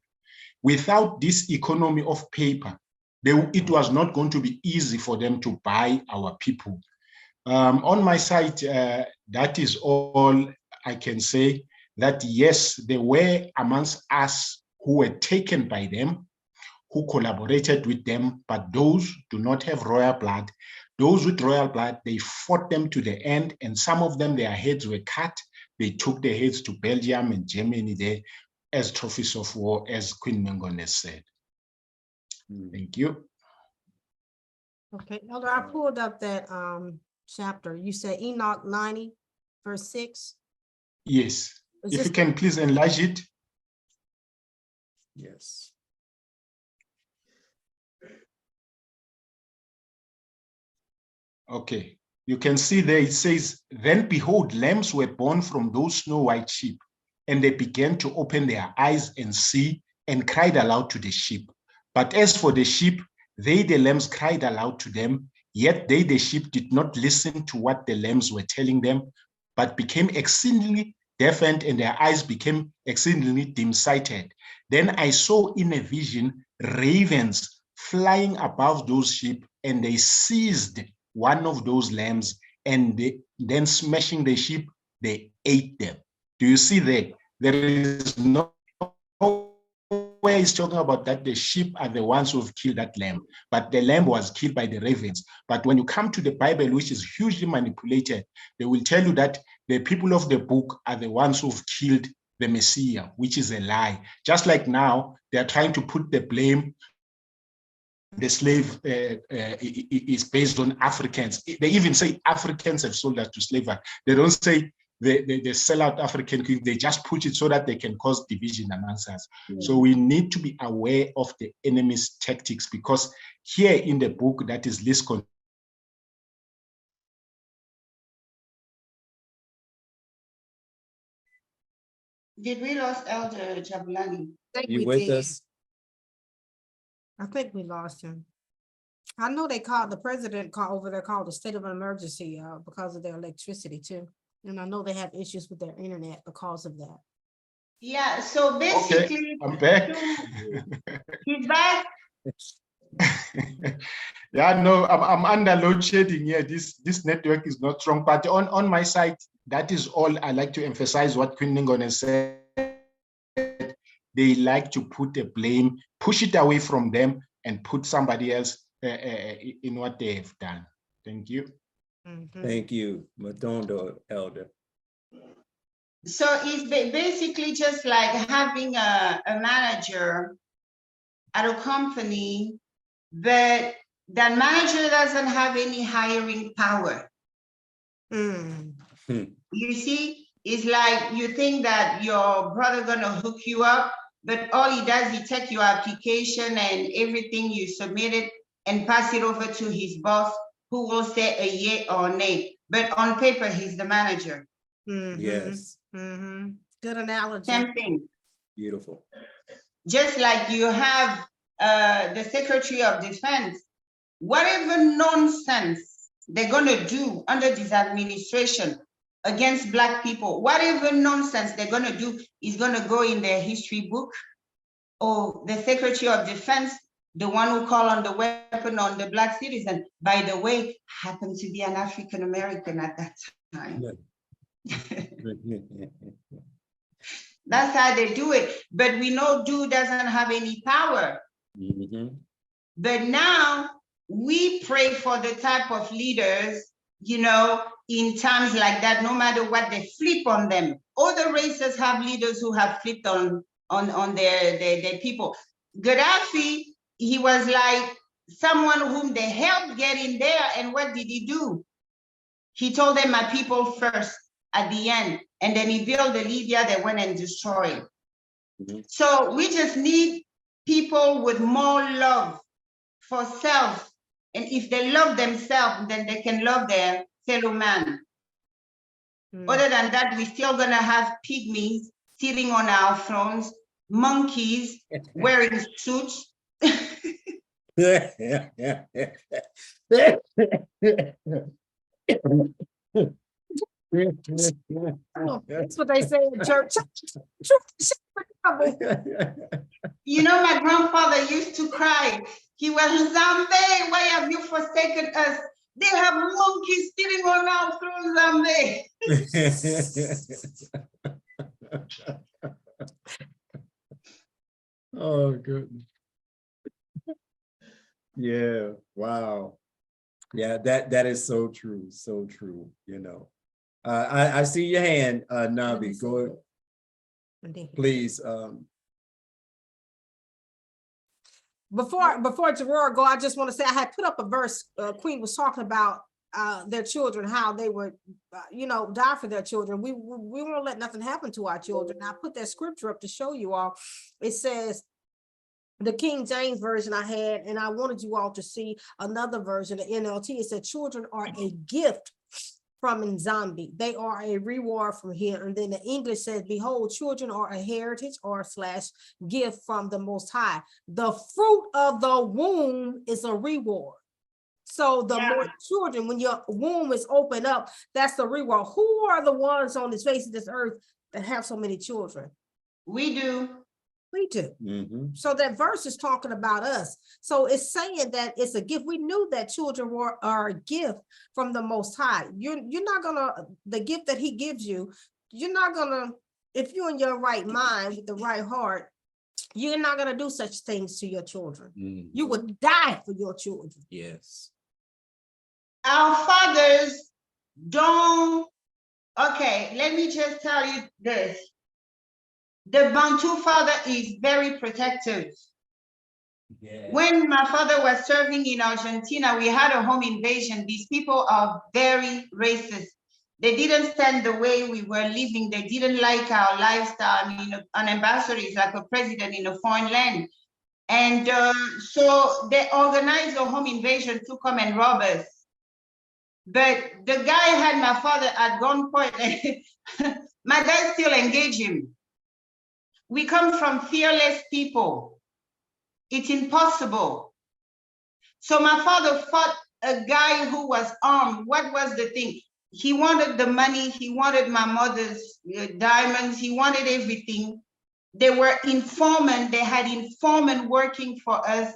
Without this economy of paper, it was not going to be easy for them to buy our people. On my side, that is all I can say, that yes, there were amongst us who were taken by them, who collaborated with them, but those do not have royal blood. Those with royal blood, they fought them to the end, and some of them, their heads were cut. They took their heads to Belgium and Germany there as trophies of war, as Queen Ngningone said. Thank you. Okay, Elder, I pulled up that chapter. You said Enoch 90, verse 6. Yes. If you can please enlarge it. Yes. Okay. You can see there it says, then behold, lambs were born from those snow white sheep. and they began to open their eyes and see, and cried aloud to the sheep. But as for the sheep, they, the lambs, cried aloud to them, yet they, the sheep, did not listen to what the lambs were telling them, but became exceedingly deafened, and their eyes became exceedingly dim-sighted. Then I saw in a vision ravens flying above those sheep, and they seized one of those lambs, and then smashing the sheep, they ate them. Do you see there? There is no where he's talking about that the sheep are the ones who've killed that lamb, but the lamb was killed by the ravens. But when you come to the Bible, which is hugely manipulated, they will tell you that the people of the book are the ones who've killed the Messiah, which is a lie. Just like now, they're trying to put the blame, the slave is based on Africans. They even say Africans have sold us to slavery. They don't say they sell out African queens. They just put it so that they can cause division amongst us. So we need to be aware of the enemy's tactics, because here in the book that is least Did we lost Elder Jabulani? You with us? I think we lost him. I know they called, the president called over there, called a state of emergency because of their electricity too. And I know they have issues with their internet because of that. Yeah, so basically, okay, I'm back. he's back. Yeah, no, I'm under load shedding here. This network is not strong, but on my side, that is all. I like to emphasize what Queen Ngningone said. They like to put the blame, push it away from them, and put somebody else in what they have done. Thank you. Mhm. Thank you, Matondo, Elder. So it's basically just like having a manager at a company, but that manager doesn't have any hiring power. Mm. You see, it's like you think that your brother gonna hook you up, but all he does, he take your application and everything you submitted and pass it over to his boss, who will say a yay or nay. But on paper, he's the manager. Mhm. Yes, Mhm. Good analogy. Same thing. beautiful. Just like you have the Secretary of Defense, whatever nonsense they're gonna do under this administration against Black people, whatever nonsense they're gonna do is gonna go in their history book. Or the Secretary of Defense, the one who called on the weapon on the Black citizen, by the way, happened to be an African American at that time. That's how they do it. But we know dude doesn't have any power. Mhm. But now we pray for the type of leaders, you know, in times like that, no matter what they flip on them. Other races have leaders who have flipped on their people. Gaddafi, he was like someone whom they helped get in there. And what did he do? He told them, my people first at the end. And then he built the Libya that went and destroyed. Mhm. So we just need people with more love for self. And if they love themselves, then they can love their fellow man. Other than that, we're still gonna have pygmies sitting on our thrones, monkeys wearing suits. Oh, that's what they say in church. You know, my grandfather used to cry. He was, Zambe, why have you forsaken us? They have monkeys sitting on our thrones, Zambe. Oh, goodness. Yeah, wow. Yeah, that is so true, so true, you know. I see your hand, Nabi, go ahead, please. Before Gerard go, I just want to say I had put up a verse. Queen was talking about their children, how they would, die for their children. We won't let nothing happen to our children. I put that scripture up to show you all. It says, the King James version I had, and I wanted you all to see another version, the NLT. It said, children are a gift from Nzambi. They are a reward from here. And then the English says, behold, children are a heritage or / gift from the Most High. The fruit of the womb is a reward. So the more children, when your womb is opened up, that's the reward. Who are the ones on this face of this earth that have so many children? We do. We do. Mm-hmm. So that verse is talking about us. So it's saying that it's a gift. We knew that children are a gift from the Most High. You're not gonna, the gift that he gives you, you're not gonna, if you're in your right mind with the right heart, you're not gonna do such things to your children. Mm-hmm. You would die for your children. Yes. Our fathers don't, okay, let me just tell you this. The Bantu father is very protective. Yeah. When my father was serving in Argentina, we had a home invasion. These people are very racist. They didn't stand the way we were living. They didn't like our lifestyle. I mean, an ambassador is like a president in a foreign land. And so they organized a home invasion to come and rob us. But the guy had my father at gunpoint. My dad still engaged him. We come from fearless people. It's impossible. So my father fought a guy who was armed. What was the thing? He wanted the money. He wanted my mother's diamonds. He wanted everything. They were informant. They had informant working for us.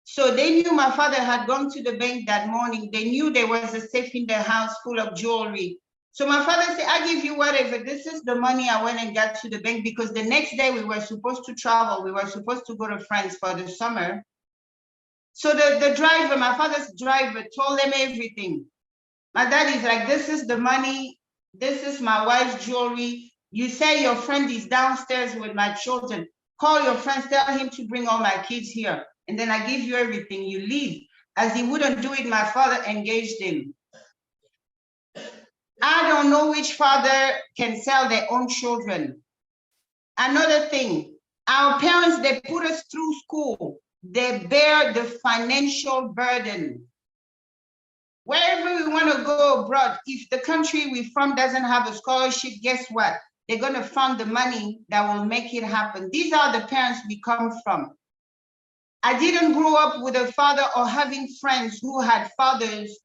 So they knew my father had gone to the bank that morning. They knew there was a safe in the house full of jewelry. So my father said, I give you whatever. This is the money I went and got to the bank, because the next day we were supposed to travel. We were supposed to go to France for the summer. So the driver, my father's driver, told them everything. My dad is like, this is the money. This is my wife's jewelry. You say your friend is downstairs with my children. Call your friends, tell him to bring all my kids here. And then I give you everything, you leave. As he wouldn't do it, my father engaged him. I don't know which father can sell their own children. Another thing, our parents, they put us through school. They bear the financial burden. Wherever we want to go abroad, if the country we're from doesn't have a scholarship, guess what? They're going to fund the money that will make it happen. These are the parents we come from. I didn't grow up with a father or having friends who had fathers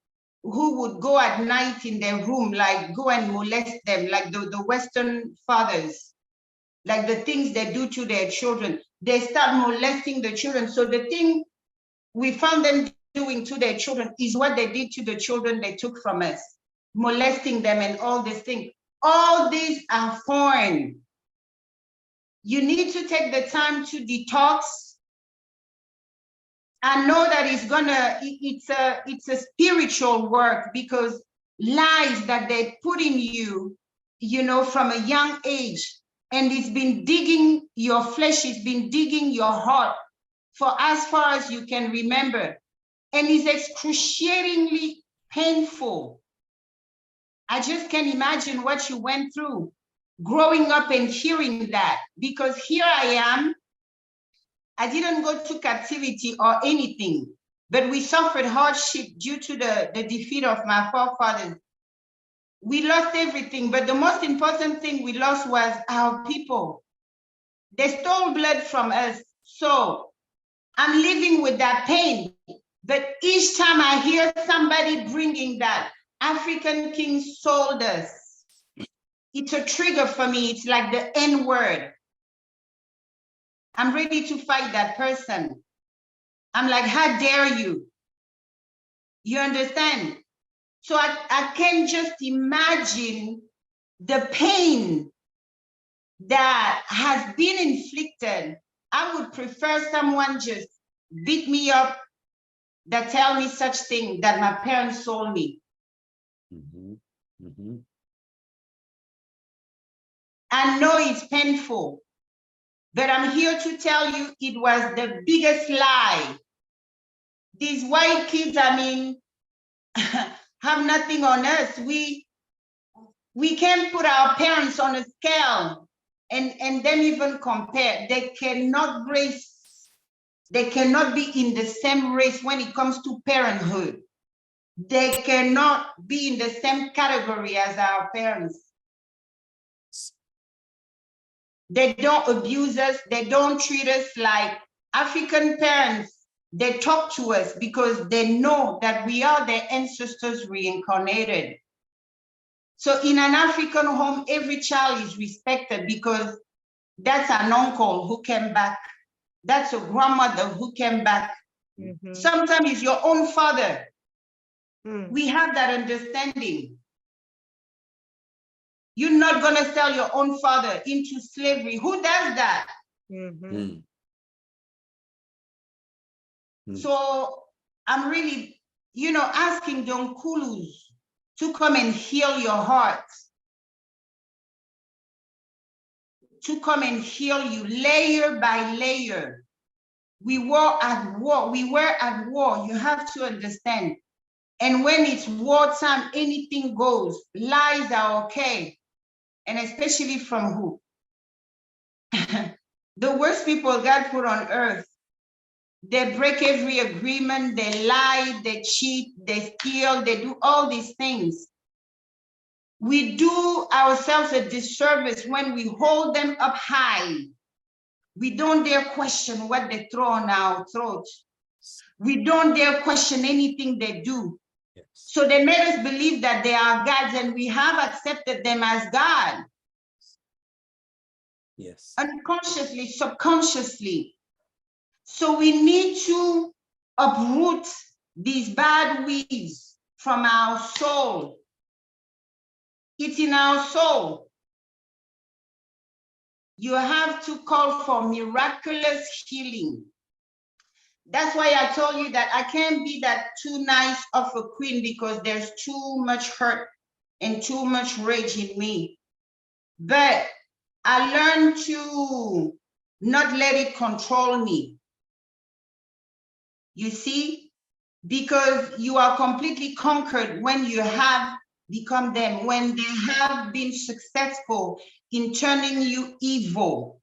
who would go at night in their room, like go and molest them, like the Western fathers, like the things they do to their children. They start molesting the children. So the thing we found them doing to their children is what they did to the children they took from us, molesting them and all these things. All these are foreign. You need to take the time to detox. I know that it's a spiritual work, because lies that they put in you, you know, from a young age, and it's been digging your flesh, it's been digging your heart for as far as you can remember. And it's excruciatingly painful. I just can't imagine what you went through growing up and hearing that, because here I am. I didn't go to captivity or anything, but we suffered hardship due to the defeat of my forefathers. We lost everything, but the most important thing we lost was our people. They stole blood from us. So I'm living with that pain. But each time I hear somebody bringing that African kings sold us, it's a trigger for me. It's like the N word. I'm ready to fight that person. I'm like, how dare you? You understand? So I can just imagine the pain that has been inflicted. I would prefer someone just beat me up that tell me such thing that my parents sold me. Mm-hmm. Mm-hmm. I know it's painful, but I'm here to tell you it was the biggest lie. These white kids, I mean, have nothing on us. We can't put our parents on a scale and then even compare. They cannot race. They cannot be in the same race when it comes to parenthood. they cannot be in the same category as our parents. They don't abuse us. They don't treat us like African parents. They talk to us because they know that we are their ancestors reincarnated. So in an African home, every child is respected because that's an uncle who came back. That's a grandmother who came back. Sometimes it's your own father. We have that understanding. You're not going to sell your own father into slavery. Who does that? So I'm really, asking Don Kulus to come and heal your heart, to come and heal you layer by layer. We were at war. You have to understand. And when it's wartime, anything goes. Lies are okay. And especially from who? The worst people God put on earth. They break every agreement, they lie, they cheat, they steal, they do all these things. We do ourselves a disservice when we hold them up high. We don't dare question what they throw on our throats. We don't dare question anything they do. Yes. So they made us believe that they are gods, and we have accepted them as God. Yes. Unconsciously, subconsciously. So we need to uproot these bad weeds from our soul. It's in our soul. You have to call for miraculous healing. That's why I told you that I can't be that too nice of a queen, because there's too much hurt and too much rage in me. But I learned to not let it control me. You see, because you are completely conquered when you have become them, when they have been successful in turning you evil.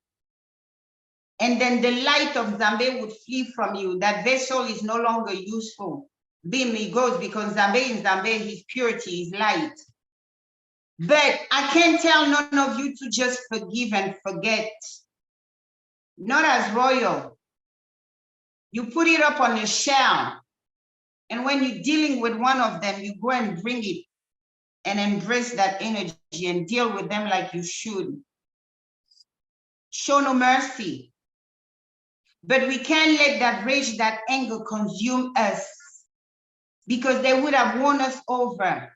And then the light of Zambe would flee from you. That vessel is no longer useful. Bim, he goes, because Zambe in Zambe, his purity is light. But I can't tell none of you to just forgive and forget. Not as royal. You put it up on a shelf. And when you're dealing with one of them, you go and bring it and embrace that energy and deal with them like you should. Show no mercy. But we can't let that rage, that anger consume us, because they would have won us over.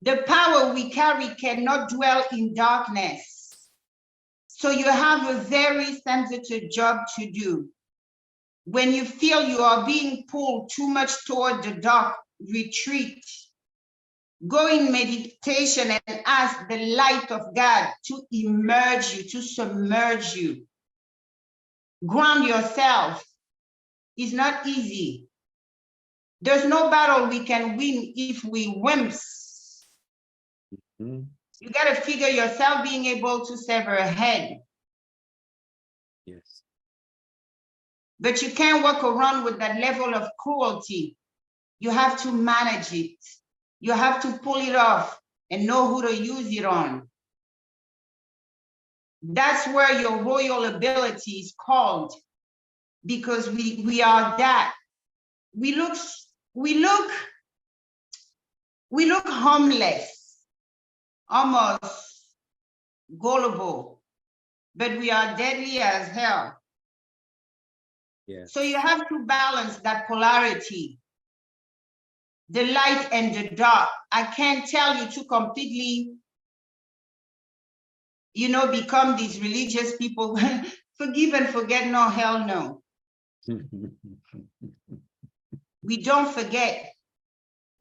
The power we carry cannot dwell in darkness. So you have a very sensitive job to do. When you feel you are being pulled too much toward the dark, retreat. Go in meditation and ask the light of God to emerge you, to submerge you. Ground yourself. It's not easy. There's no battle we can win if we wimps. You got to figure yourself being able to sever a head. Yes. But you can't walk around with that level of cruelty. You have to manage it. You have to pull it off and know who to use it on. That's where your royal ability is called, because we are that. We look harmless, almost gullible, but we are deadly as hell. Yes. So you have to balance that polarity, the light and the dark. I can't tell you to completely, become these religious people. Forgive and forget, no, hell no. We don't forget.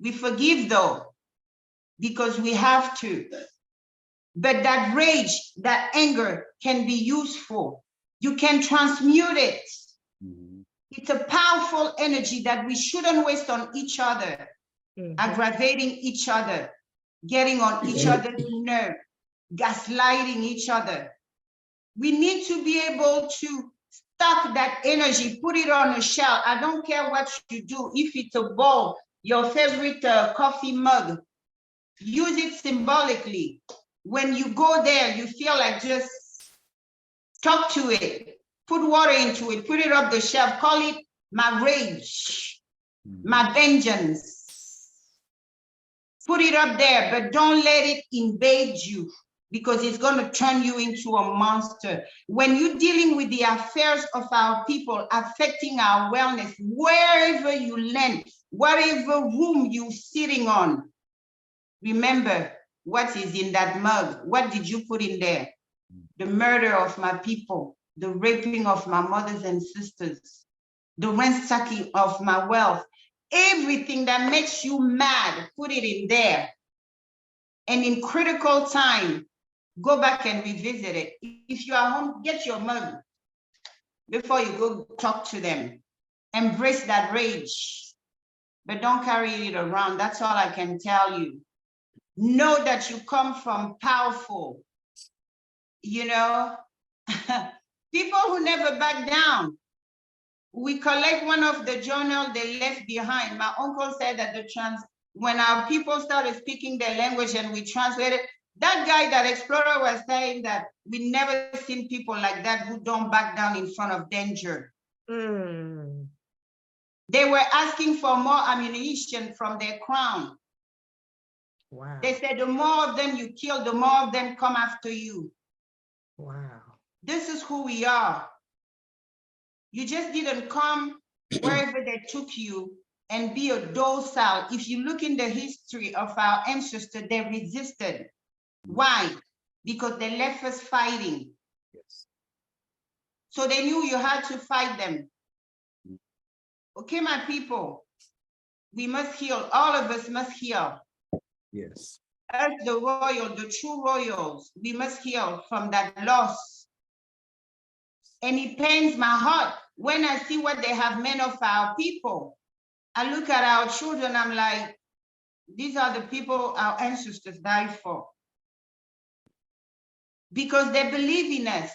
We forgive though, because we have to. But that rage, that anger can be useful. You can transmute it. It's a powerful energy that we shouldn't waste on each other, aggravating each other, getting on each other's nerve, gaslighting each other. We need to be able to stock that energy, put it on a shelf. I don't care what you do. If it's a ball, your favorite coffee mug. Use it symbolically. When you go there, you feel like just talk to it, put water into it, put it up the shelf, call it my rage, my vengeance. Put it up there, but don't let it invade you, because it's going to turn you into a monster. When you're dealing with the affairs of our people, affecting our wellness, wherever you land, whatever room you're sitting on, remember what is in that mug. What did you put in there? The murder of my people, the raping of my mothers and sisters, the ransacking of my wealth, everything that makes you mad, put it in there. And in critical time, go back and revisit it. If you are home, get your mug before you go talk to them. Embrace that rage, but don't carry it around. That's all I can tell you. Know that you come from powerful, you know, people who never back down. We collect one of the journal they left behind. My uncle said that when our people started speaking their language and we translated, that guy, that explorer, was saying that we never seen people like that who don't back down in front of danger. They were asking for more ammunition from their crown. Wow. They said, the more of them you kill, the more of them come after you. Wow. This is who we are. You just didn't come wherever they took you and be a docile. If you look in the history of our ancestors, they resisted. Why? Because they left us fighting. Yes. So they knew you had to fight them. Okay, my people, we must heal. All of us must heal. Yes. As the royal, the true royals, we must heal from that loss. And it pains my heart when I see what they have meant of our people. I look at our children, I'm like, these are the people our ancestors died for. Because they believe in us.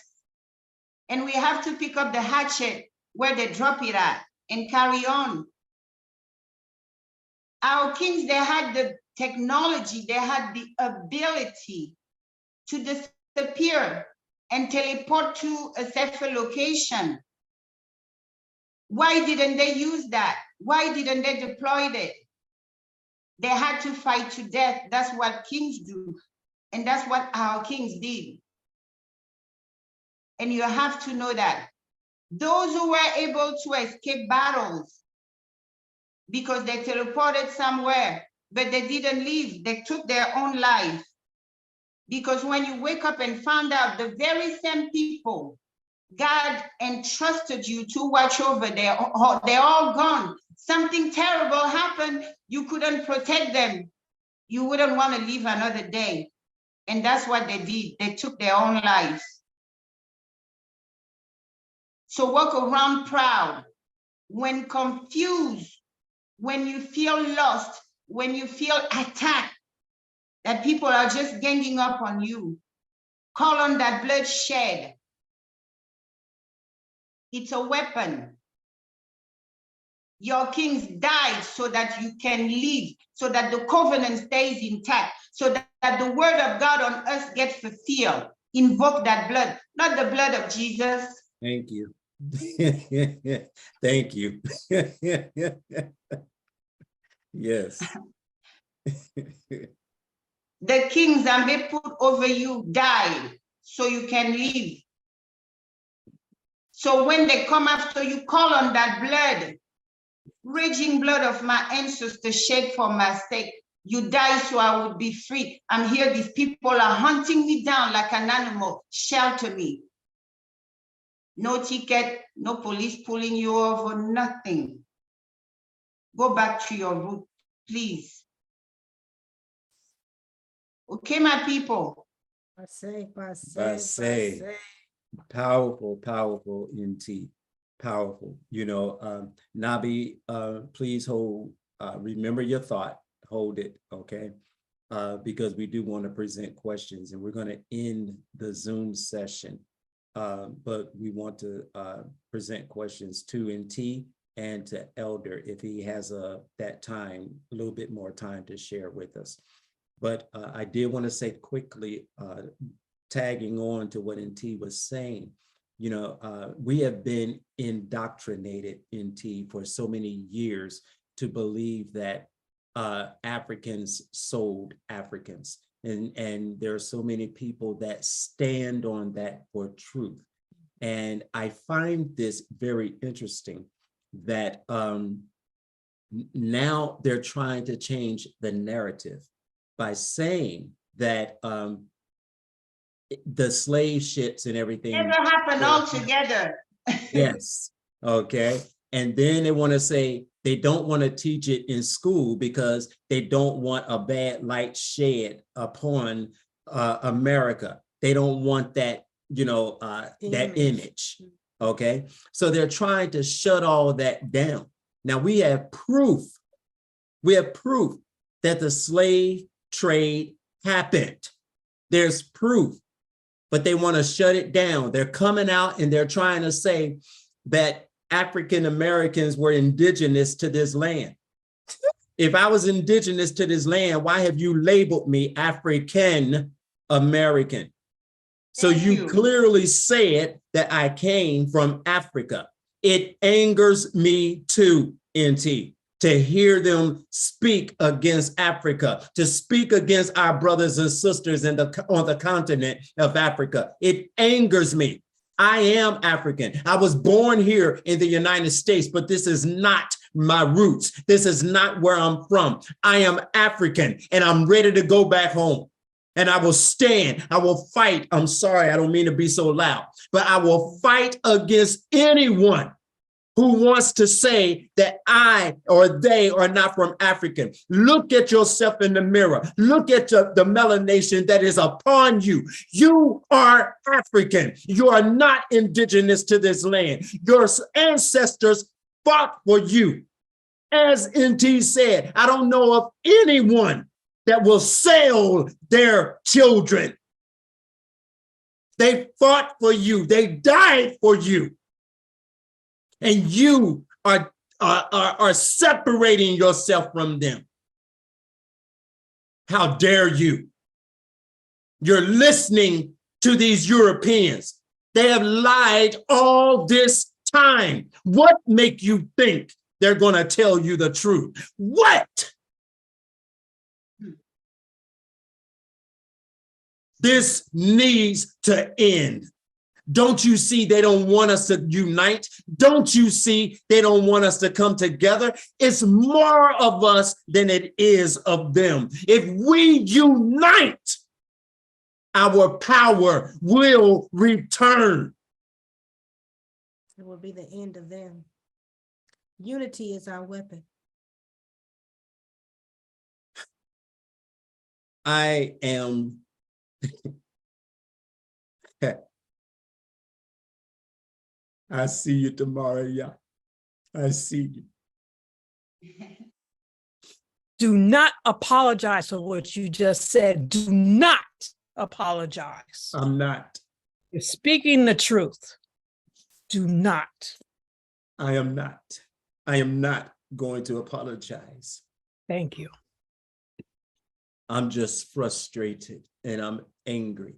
And we have to pick up the hatchet where they drop it at and carry on. Our kings, they had the technology, they had the ability to disappear and teleport to a safer location. Why didn't they use that? Why didn't they deploy it? They had to fight to death. That's what kings do. And that's what our kings did. And you have to know that those who were able to escape battles because they teleported somewhere, but they didn't leave, they took their own life. Because when you wake up and find out the very same people God entrusted you to watch over, they're all gone. Something terrible happened, you couldn't protect them. You wouldn't want to live another day. And that's what they did. They took their own lives. So walk around proud. When confused, when you feel lost, when you feel attacked, that people are just ganging up on you, call on that bloodshed. It's a weapon. Your kings died so that you can live, so that the covenant stays intact, so that the word of God on us gets fulfilled. Invoke that blood, not the blood of Jesus. Thank you. Thank you. Yes. The kings that they put over you died so you can live. So when they come after you, call on that blood. Raging blood of my ancestors shed for my sake. You died so I would be free. I'm here, these people are hunting me down like an animal. Shelter me. No ticket, no police pulling you over, nothing. Go back to your root, please. Okay, my people. Basseh. Powerful, powerful Nti. Powerful. You know, Nabi, please hold, remember your thought, hold it, okay? Because we do want to present questions and we're going to end the Zoom session. But we want to present questions to Nti. and to Elder if he has a little bit more time to share with us. But I did want to say quickly, tagging on to what Nti was saying, you know, we have been indoctrinated, Nti, for so many years to believe that Africans sold Africans. And there are so many people that stand on that for truth. And I find this very interesting that now they're trying to change the narrative by saying that the slave ships and everything. Never happened altogether. Yes, okay. And then they want to say they don't want to teach it in school because they don't want a bad light shed upon America. They don't want that, you know, that image, okay? So they're trying to shut all that down. Now we have proof that the slave trade happened. There's proof, but they want to shut it down. They're coming out and they're trying to say that African Americans were indigenous to this land. If I was indigenous to this land, why have you labeled me African American? So you clearly said that I came from Africa. It angers me too, Nti, to hear them speak against Africa, to speak against our brothers and sisters on the continent of Africa. It angers me. I am African. I was born here in the United States, but this is not my roots. This is not where I'm from. I am African and I'm ready to go back home. And I will stand, I will fight. I'm sorry, I don't mean to be so loud, but I will fight against anyone who wants to say that I or they are not from Africa. Look at yourself in the mirror. Look at the melanation that is upon you. You are African. You are not indigenous to this land. Your ancestors fought for you. As Nti said, I don't know of anyone that will sell their children. They fought for you. They died for you. And you are separating yourself from them. How dare you? You're listening to these Europeans. They have lied all this time. What make you think they're going to tell you the truth? What? This needs to end. Don't you see they don't want us to unite? Don't you see they don't want us to come together? It's more of us than it is of them. If we unite, our power will return. It will be the end of them. Unity is our weapon. I am I see you tomorrow, yeah. I see you. Do not apologize for what you just said. Do not apologize. I'm not. You're speaking the truth. Do not. I am not. I am not going to apologize. Thank you. I'm just frustrated and I'm angry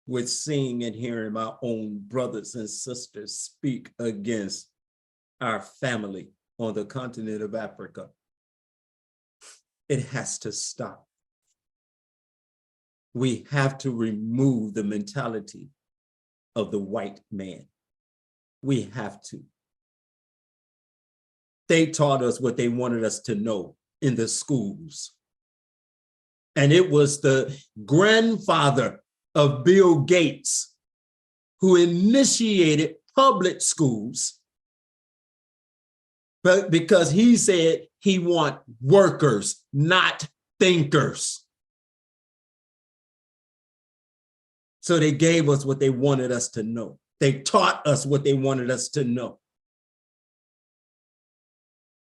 with seeing and hearing my own brothers and sisters speak against our family on the continent of Africa. It has to stop. We have to remove the mentality of the white man. We have to. They taught us what they wanted us to know in the schools. And it was the grandfather of Bill Gates who initiated public schools, but because he said he want workers, not thinkers. So they gave us what they wanted us to know. They taught us what they wanted us to know.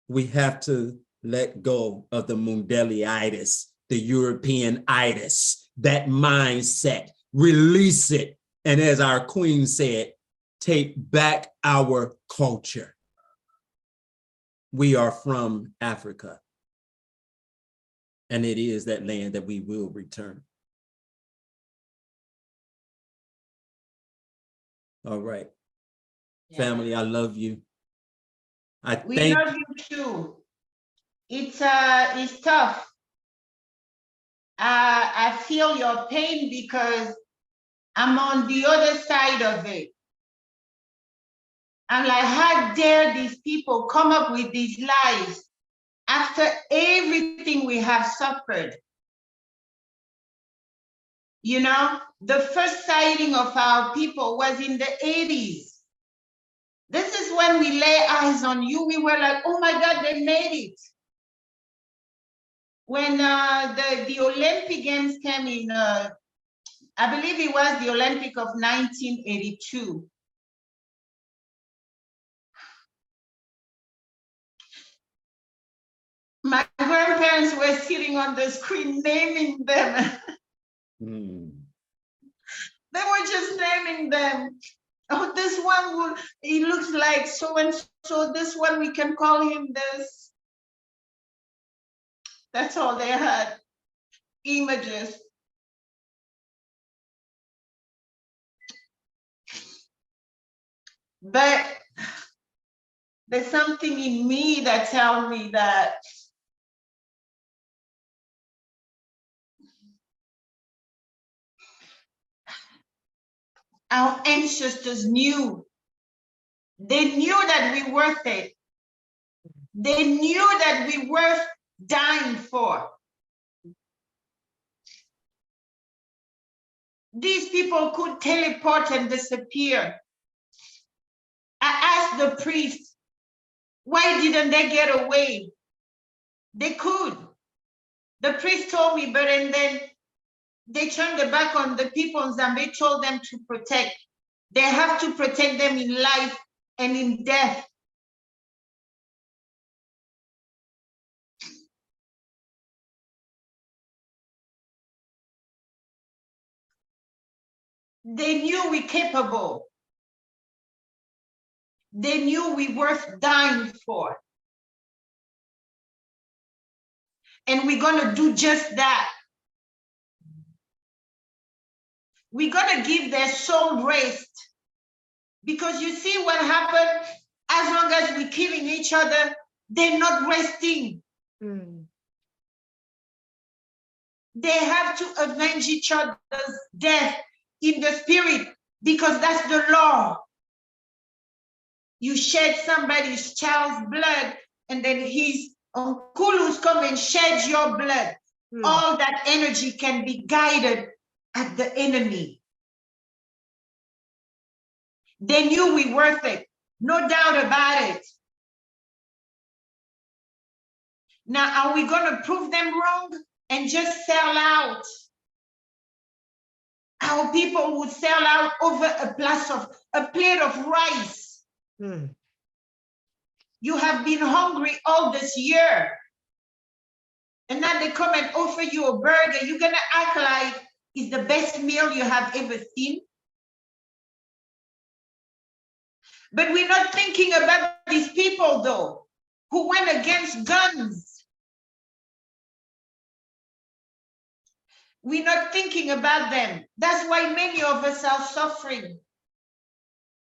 We have to let go of the Mundeliitis, the Europeanitis, that mindset, release it. And as our queen said, take back our culture. we are from Africa. And it is that land that we will return. All right. Yeah. Family, I love you. We love you too. It's tough. I feel your pain because I'm on the other side of it. I'm like, how dare these people come up with these lies after everything we have suffered? You know, the first sighting of our people was in the 80s. This is when we lay eyes on you. We were like, oh my God, they made it. When the Olympic Games came in, I believe it was the Olympic of 1982. My grandparents were sitting on the screen naming them. They were just naming them. Oh, this one he looks like so and so. This one we can call him this. That's all they had. Images. But there's something in me that tells me that our ancestors knew. They knew that we worth it. They knew that we worth dying for. These people could teleport and disappear. I asked the priest, why didn't they get away? They could. The priest told me, but and then they turned their back on the people and they told them to protect. They have to protect them in life and in death. They knew we're capable. They knew we worth dying for. And we're gonna do just that. We're gonna give their soul rest. Because you see what happened? As long as we're killing each other, they're not resting. They have to avenge each other's death in the spirit, because that's the law. You shed somebody's child's blood, and then his Nkulu's come and shed your blood. All that energy can be guided at the enemy. They knew we worth it, no doubt about it. Now, are we going to prove them wrong and just sell out? Our people would sell out over a plate of rice. You have been hungry all this year. And now they come and offer you a burger. You're going to act like it's the best meal you have ever seen. But we're not thinking about these people, though, who went against guns. We're not thinking about them. That's why many of us are suffering.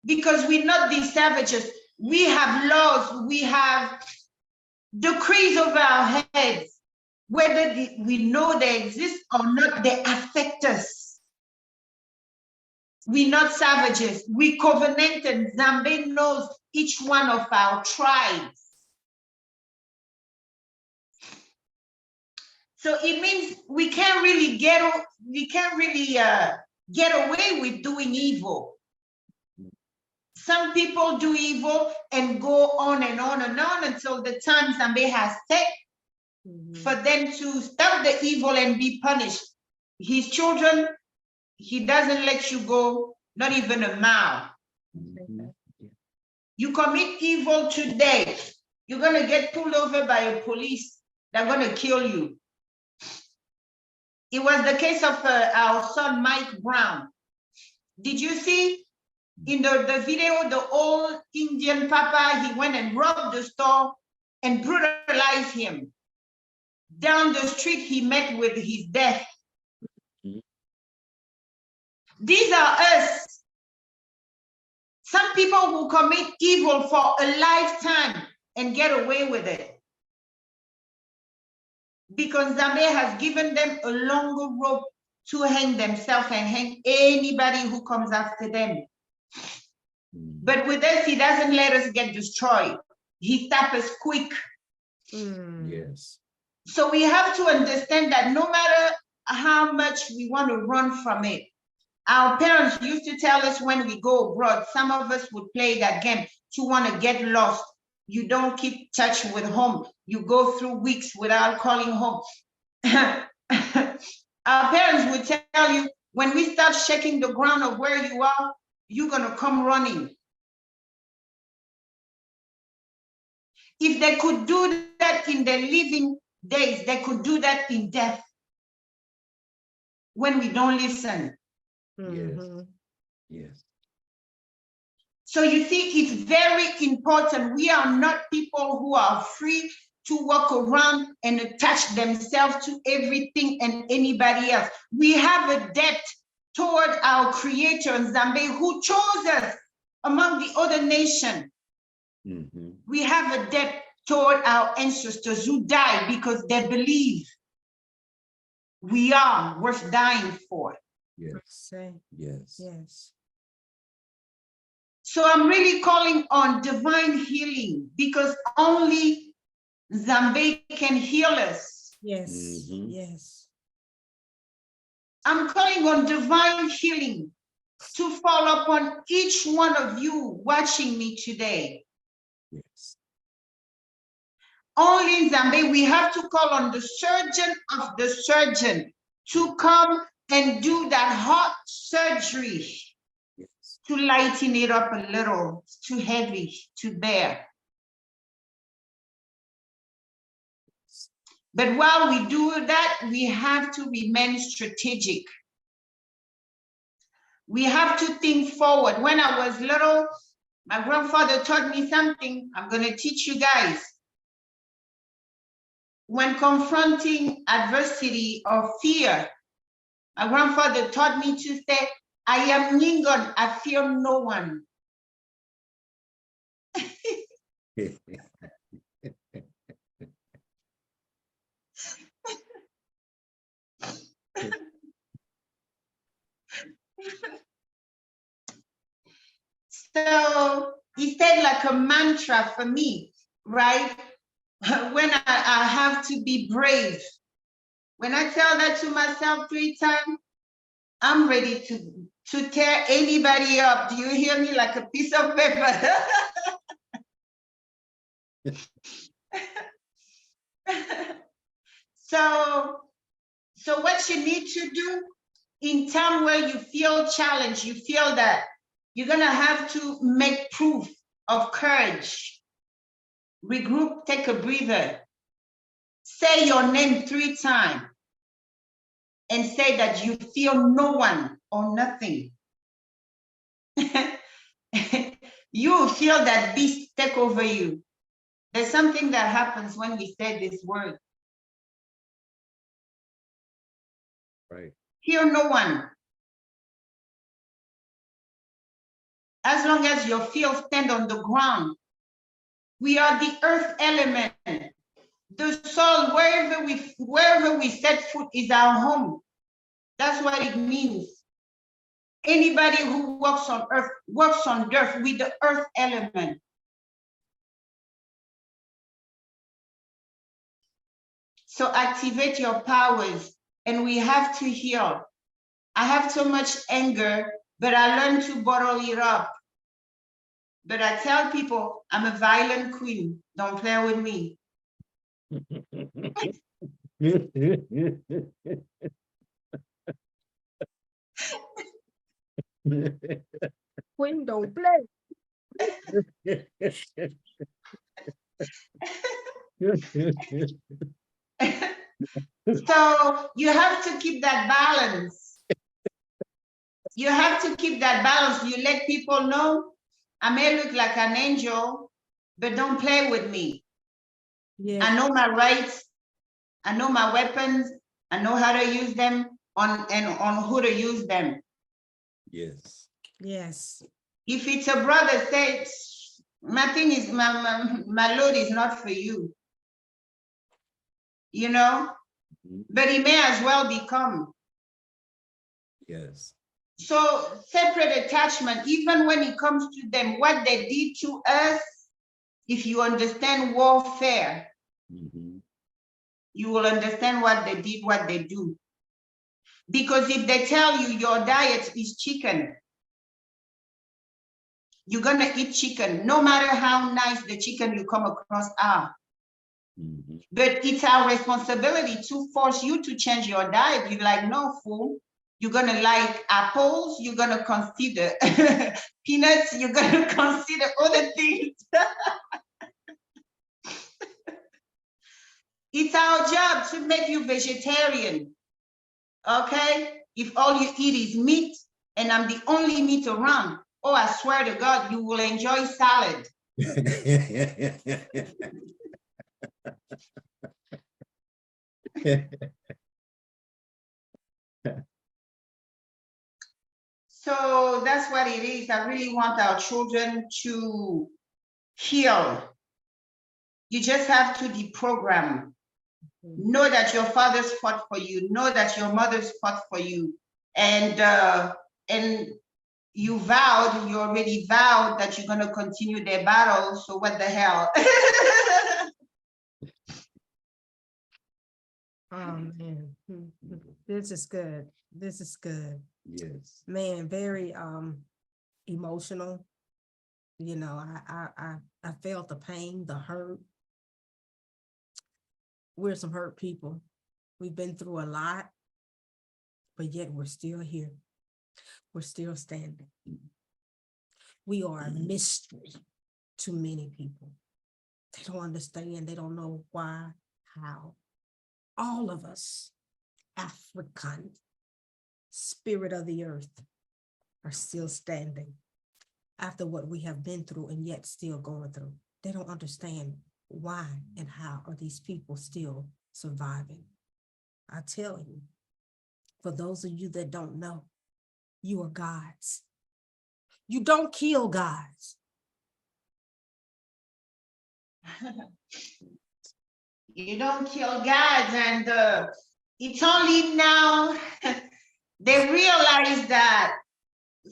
Because we're not these savages. We have laws, we have decrees over our heads. Whether we know they exist or not, they affect us. We're not savages. We covenanted. Zambe knows each one of our tribes. So it means we can't really get away with doing evil. Some people do evil and go on and on and on until the time Zambe has set for them to stop the evil and be punished. His children, he doesn't let you go, not even a mile. You commit evil today, you're going to get pulled over by a police. They're going to kill you. It was the case of our son, Mike Brown. Did you see in the video, the old Indian papa, he went and robbed the store and brutalize him. Down the street, he met with his death. These are us. Some people who commit evil for a lifetime and get away with it, because Zambia has given them a longer rope to hang themselves and hang anybody who comes after them. But with us, he doesn't let us get destroyed. He stops us quick. Yes. So we have to understand that no matter how much we want to run from it, our parents used to tell us when we go abroad, some of us would play that game to want to get lost. You don't keep touch with home. You go through weeks without calling home. Our parents would tell you, when we start shaking the ground of where you are, you're going to come running. If they could do that in their living days, they could do that in death. When we don't listen. Yes. Yes. So you see, it's very important. We are not people who are free to walk around and attach themselves to everything and anybody else. We have a debt toward our Creator in Zambia, who chose us among the other nations. We have a debt toward our ancestors who died because they believe we are worth dying for. Yes. Yes. Yes. So I'm really calling on divine healing, because only Zambia can heal us. Yes. Yes. I'm calling on divine healing to fall upon each one of you watching me today. Yes. Only in Zambia, we have to call on the surgeon of the surgeon to come and do that heart surgery. Yes. To lighten it up a little. It's too heavy to bear. But while we do that, we have to remain strategic. We have to think forward. When I was little, my grandfather taught me something I'm going to teach you guys. When confronting adversity or fear, my grandfather taught me to say, I am Ngningone, I fear no one. So he said like a mantra for me, right? When I have to be brave. When I tell that to myself 3 times, I'm ready to tear anybody up. Do you hear me? Like a piece of paper. So what you need to do in time where you feel challenged, you feel that you're gonna have to make proof of courage. Regroup, take a breather. Say your name 3 times and say that you fear no one or nothing. You feel that beast take over you. There's something that happens when we say this word. Right. Fear no one. As long as your feet stand on the ground. We are the earth element. The soul, wherever we set foot is our home. That's what it means. Anybody who walks on earth walks on earth with the earth element. So activate your powers, and we have to heal. I have so much anger, but I learned to bottle it up. But I tell people I'm a violent queen. Don't play with me. Queen, don't play. So you have to keep that balance. You have to keep that balance. You let people know I may look like an angel, but don't play with me. Yeah. I know my rights. I know my weapons. I know how to use them on who to use them. Yes. Yes. If it's a brother, say, my thing is, my load is not for you. You know, but it may as well become. Yes. So separate attachment, even when it comes to them, what they did to us, if you understand warfare, you will understand what they did, what they do. Because if they tell you your diet is chicken, you're gonna eat chicken, no matter how nice the chicken you come across are. But it's our responsibility to force you to change your diet. You're like, no, fool. You're gonna like apples, you're gonna consider peanuts, you're gonna consider other things. It's our job to make you vegetarian, okay? If all you eat is meat and I'm the only meat around, oh, I swear to God, you will enjoy salad. So that's what it is. I really want our children to heal. You just have to deprogram. Know that your fathers fought for you. Know that your mothers fought for you. And you already vowed that you're going to continue their battle. So what the hell? Oh man, this is good. This is good. Yes. Man, very emotional. You know, I felt the pain, the hurt. We're some hurt people. We've been through a lot, but yet we're still here. We're still standing. We are a mystery to many people. They don't understand. They don't know why, how. All of us, African, spirit of the earth, are still standing after what we have been through and yet still going through. They don't understand why and how are these people still surviving. I tell you, for those of you that don't know, you are gods. You don't kill gods. You don't kill gods, and it's only now they realize that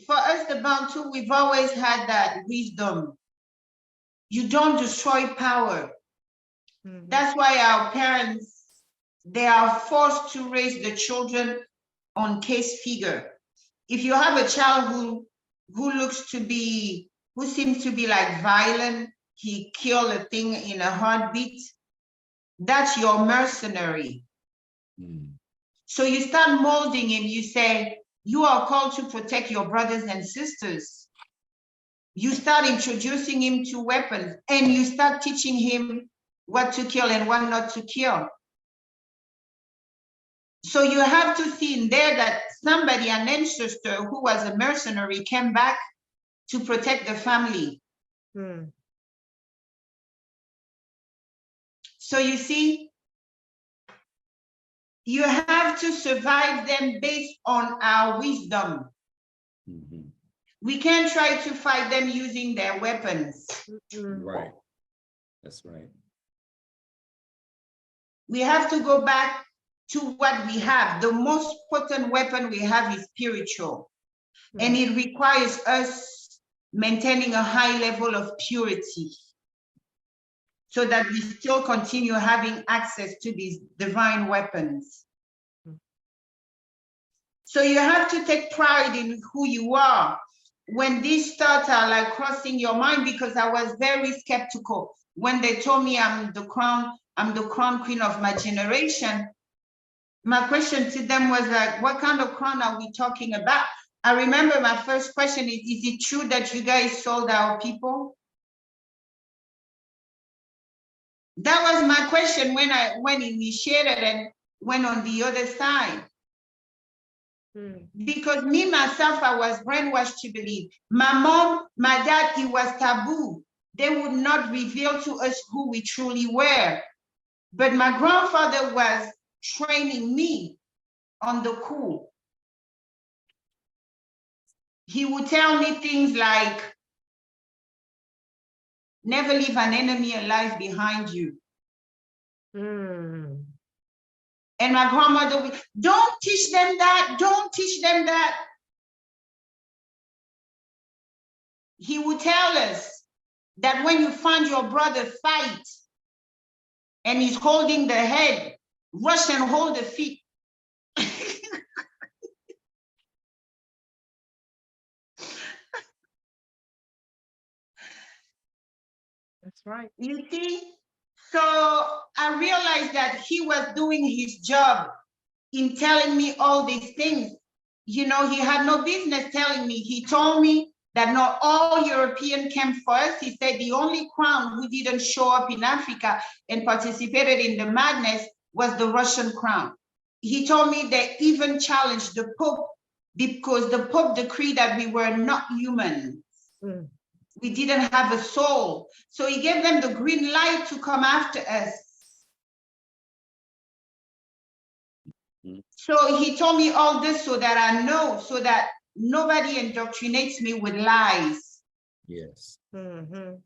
for us, the Bantu, we've always had that wisdom. You don't destroy power. That's why our parents, they are forced to raise the children on case figure. If you have a child who seems to be like violent, he killed a thing in a heartbeat, that's your mercenary. So you start molding him. You say, you are called to protect your brothers and sisters. You start introducing him to weapons and you start teaching him what to kill and what not to kill. So you have to see in there that somebody, an ancestor who was a mercenary, came back to protect the family. So you see, you have to survive them based on our wisdom. We can't try to fight them using their weapons. Right. That's right. We have to go back to what we have. The most potent weapon we have is spiritual. And it requires us maintaining a high level of purity so that we still continue having access to these divine weapons. So you have to take pride in who you are. When these thoughts are like crossing your mind, because I was very skeptical when they told me I'm the crown queen of my generation. My question to them was like, what kind of crown are we talking about? I remember my first question is it true that you guys sold our people? That was my question when I initiated and went on the other side. Because me, myself, I was brainwashed to believe. My mom, my dad, it was taboo. They would not reveal to us who we truly were. But my grandfather was training me on the cool. He would tell me things like, never leave an enemy alive behind you. Mm. And my grandmother would, don't teach them that, don't teach them that. He would tell us that when you find your brother fight and he's holding the head, rush and hold the feet. That's right. You see? So I realized that he was doing his job in telling me all these things. You know, he had no business telling me. He told me that not all European came first. He said the only crown who didn't show up in Africa and participated in the madness was the Russian crown. He told me they even challenged the Pope because the Pope decreed that we were not human. Mm. We didn't have a soul. So he gave them the green light to come after us. So he told me all this so that I know, so that nobody indoctrinates me with lies. Yes. Mm-hmm.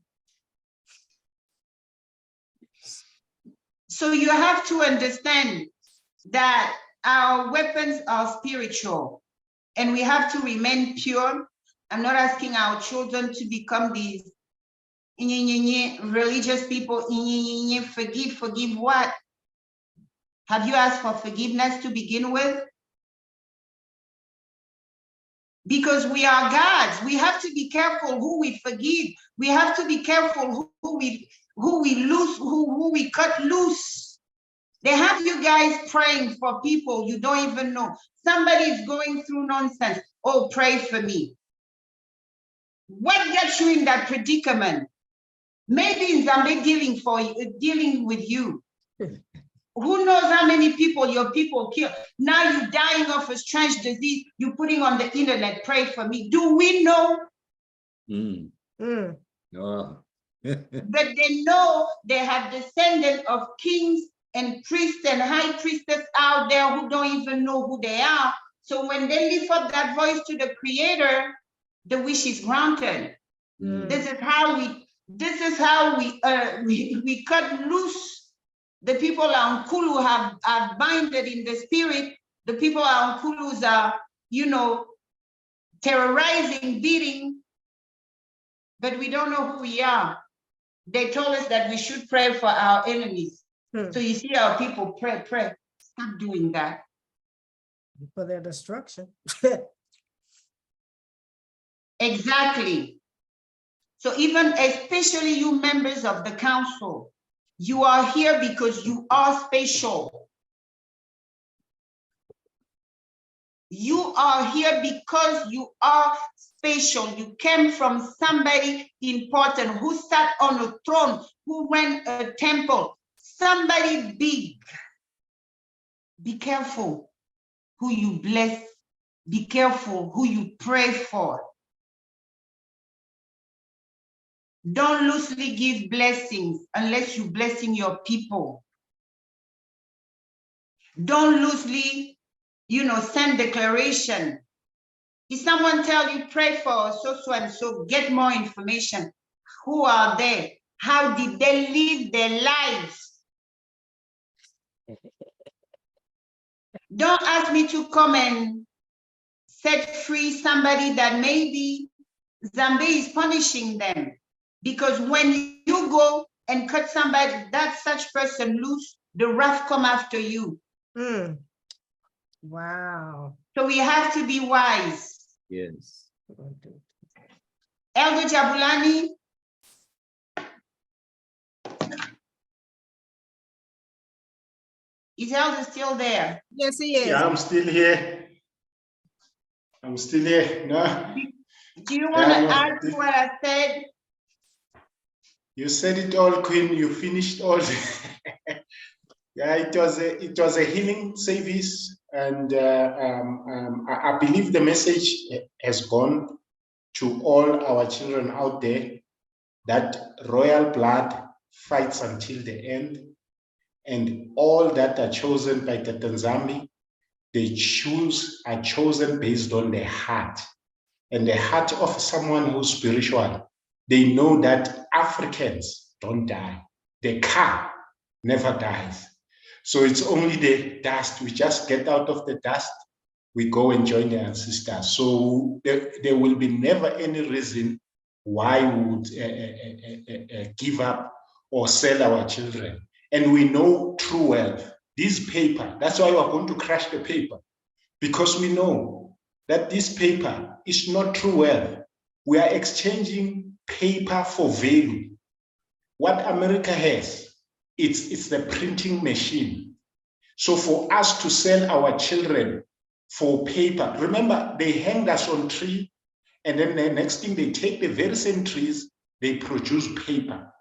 So you have to understand that our weapons are spiritual and we have to remain pure. I'm not asking our children to become these religious people. Forgive what? Have you asked for forgiveness to begin with? Because we are gods. We have to be careful who we forgive. We have to be careful who we cut loose. They have you guys praying for people you don't even know. Somebody is going through nonsense. Oh, pray for me. What gets you in that predicament? Maybe Zambia dealing with you. Who knows how many people your people kill? Now you're dying of a strange disease, you're putting on the internet, pray for me. Do we know? Mm. Mm. Oh. But they know they have descendants of kings and priests and high priestess out there who don't even know who they are. So when they lift up that voice to the Creator, the wish is granted. Mm. This is how we cut loose. The people on Kulu are binded in the spirit. The people on Kulus are, terrorizing, beating, but we don't know who we are. They told us that we should pray for our enemies. So you see our people pray. Stop doing that. For their destruction. Exactly. So even especially you members of the council, you are here because you are special. You are here because you are special. You came from somebody important who sat on a throne, who ran a temple, somebody big. Be careful who you bless. Be careful who you pray for. Don't loosely give blessings unless you're blessing your people. Don't loosely, send declaration. If someone tell you pray for so and so, get more information. Who are they? How did they live their lives? Don't ask me to come and set free somebody that maybe Zambia is punishing them. Because when you go and cut somebody, that such person loose, the wrath come after you. Mm. Wow. So we have to be wise. Yes. Elder Jabulani. Is Elder still there? Yes, he is. Yeah, I'm still here. I'm still here. No. Do you want to add to what I said? You said it all, Queen. You finished all. Yeah, it was a healing service, and I believe the message has gone to all our children out there that royal blood fights until the end, And all that are chosen by the Tanzania, are chosen based on the heart. And the heart of someone who's spiritual, they know that Africans don't die. The car never dies. So it's only the dust. We just get out of the dust, we go and join the ancestors. So there will be never any reason why we would give up or sell our children. And we know true wealth. This paper, that's why we're going to crash the paper, because we know that this paper is not true wealth. We are exchanging paper for value. What America has, it's the printing machine. So for us to sell our children for paper, remember, they hanged us on tree, and then the next thing, they take the very same trees, they produce paper.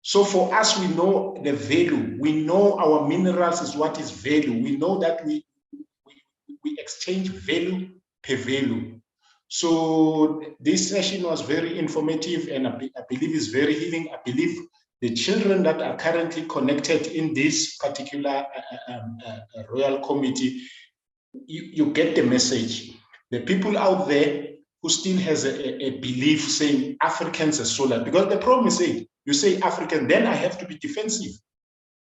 So for us, we know the value. We know our minerals is what is value. We know that we exchange value per value. So this session was very informative, and I believe it's very healing. I believe the children that are currently connected in this particular royal committee, you get the message. The people out there who still has a belief saying Africans are solar, because the problem is you say African, then I have to be defensive.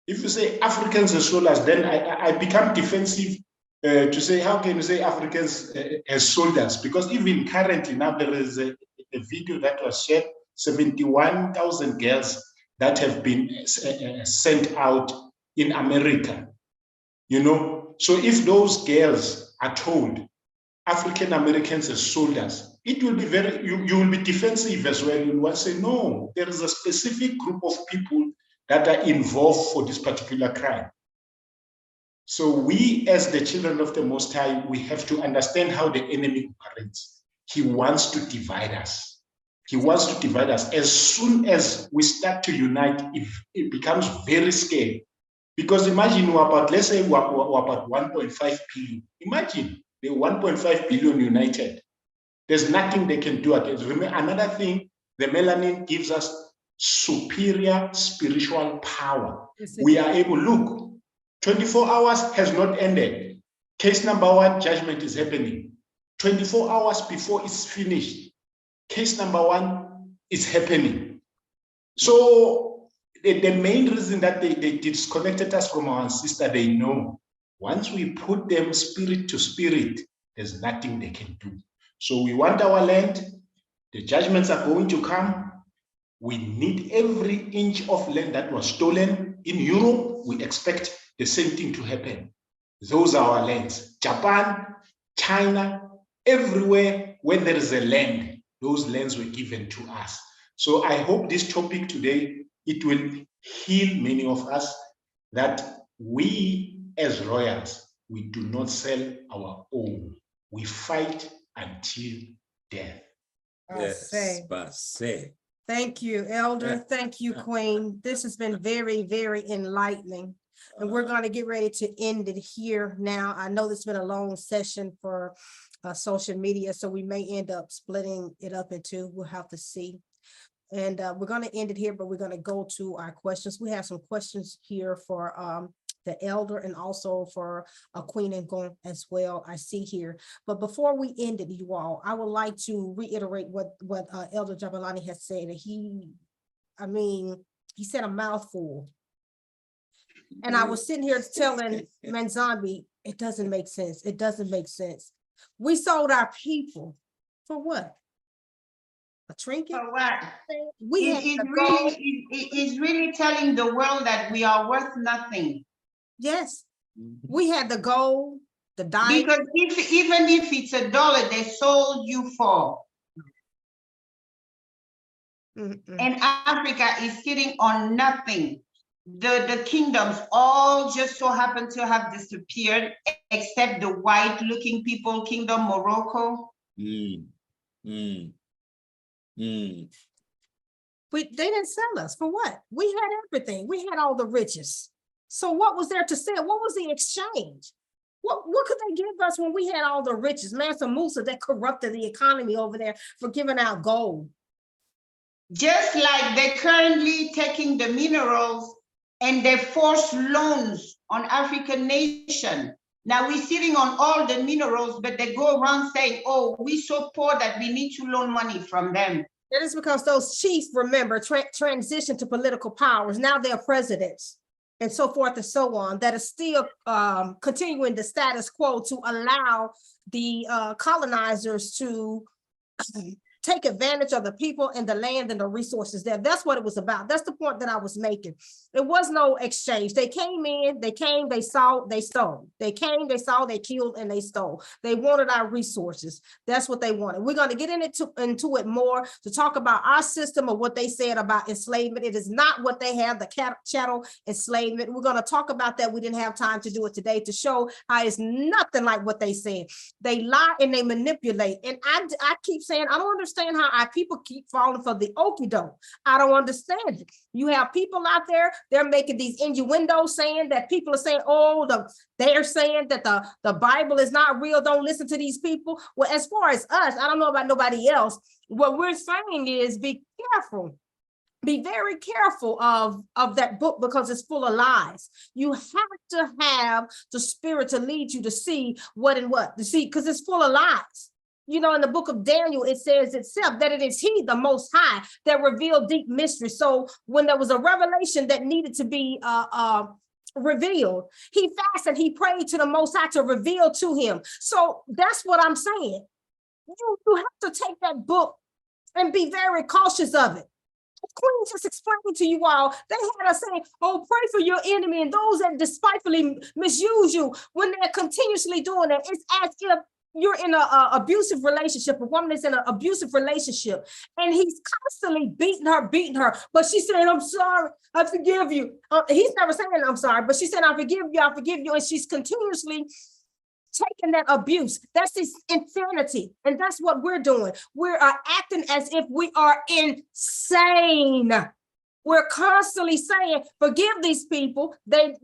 If you say Africans are soldiers, then I become defensive to say, how can you say Africans as soldiers? Because even currently now there is a video that was shared, 71,000 girls that have been sent out in America, you know? So if those girls are told African Americans as soldiers, it will be very, you will be defensive as well. You will say, no, there is a specific group of people that are involved for this particular crime. So we, as the children of the Most High, we have to understand how the enemy operates. He wants to divide us. He wants to divide us. As soon as we start to unite, it becomes very scary. Because imagine we're about, let's say we're about 1.5 billion. Imagine the 1.5 billion united. There's nothing they can do against. Remember, another thing, the melanin gives us superior spiritual power. We are able, look, 24 hours has not ended. Case number 1, judgment is happening. 24 hours before it's finished, case number 1 is happening. So the main reason that they disconnected us from our ancestor, they know once we put them spirit to spirit, there's nothing they can do. So we want our land. The judgments are going to come. We need every inch of land that was stolen. In Europe, we expect the same thing to happen. Those are our lands. Japan, China, everywhere where there is a land, those lands were given to us. So I hope this topic today, it will heal many of us, that we as royals, we do not sell our own. We fight until death. Yes, Basseh. Thank you, Elder. Thank you, Queen. This has been very, very enlightening. And we're going to get ready to end it here now. I know this has been a long session for social media, so we may end up splitting it up in two. We'll have to see. And we're going to end it here, but we're going to go to our questions. We have some questions here for the elder and also for Queen Ngningone as well, I see here. But before we end it, you all, I would like to reiterate what Elder Jabulani has said. He said a mouthful. And I was sitting here telling Manzambi, it doesn't make sense. It doesn't make sense. We sold our people for what? A trinket? For what? It's really telling the world that we are worth nothing. Yes, we had the gold, the diamond. Because even if it's $1, they sold you for. And Africa is sitting on nothing. The kingdoms all just so happen to have disappeared, except the white-looking people, Kingdom Morocco. They didn't sell us for what? We had everything. We had all the riches. So what was there to sell? What was the exchange? What could they give us when we had all the riches? Mansa Musa that corrupted the economy over there for giving out gold. Just like they're currently taking the minerals and they force loans on African nation. Now we're sitting on all the minerals, but they go around saying, oh, we're so poor that we need to loan money from them. It is because those chiefs, remember, transition to political powers. Now they're presidents and so forth and so on, that is still continuing the status quo to allow the colonizers to take advantage of the people and the land and the resources there. That's what it was about. That's the point that I was making. There was no exchange. They came in, they came, they saw, they stole. They came, they saw, they killed, and they stole. They wanted our resources. That's what they wanted. We're going to get into it more to talk about our system of what they said about enslavement. It is not what they have, the chattel enslavement. We're going to talk about that. We didn't have time to do it today to show how it's nothing like what they said. They lie and they manipulate. And I keep saying, I don't understand how our people keep falling for the okie doke. I don't understand it. You have people out there, they're making these innuendos saying that people are saying, oh, they're saying that the Bible is not real. Don't listen to these people. Well, as far as us, I don't know about nobody else. What we're saying is be careful. Be very careful of that book because it's full of lies. You have to have the Spirit to lead you to see what and what to see, because it's full of lies. You know, in the book of Daniel, it says itself that it is he, the Most High, that revealed deep mysteries. So when there was a revelation that needed to be revealed, he fasted, he prayed to the Most High to reveal to him. So that's what I'm saying. You have to take that book and be very cautious of it. Queen just explained to you all, they had us saying, oh, pray for your enemy and those that despitefully misuse you. When they're continuously doing it, it's as if you're in an abusive relationship, a woman is in an abusive relationship, and he's constantly beating her, but she's saying, I'm sorry, I forgive you. He's never saying, I'm sorry, but she said, I forgive you, and she's continuously taking that abuse. That's this insanity, and that's what we're doing. We're acting as if we are insane. We're constantly saying, forgive these people. They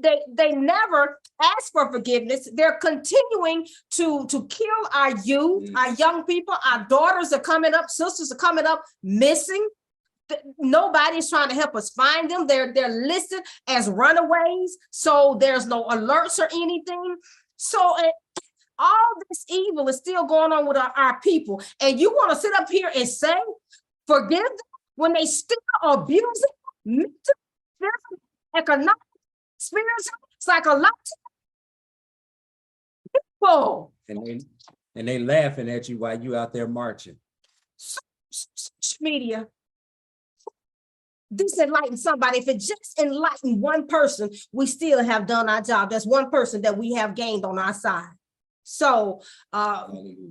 never ask for forgiveness. They're continuing to kill our youth, our young people. Our daughters are coming up, sisters are coming up missing. Nobody's trying to help us find them. They're listed as runaways, so there's no alerts or anything. So all this evil is still going on with our people. And you want to sit up here and say, forgive them when they still abuse it? Mental, physical, economic, spiritual, psychological. People. And they laughing at you while you out there marching. Social media. This enlightens somebody. If it just enlightened one person, we still have done our job. That's one person that we have gained on our side. So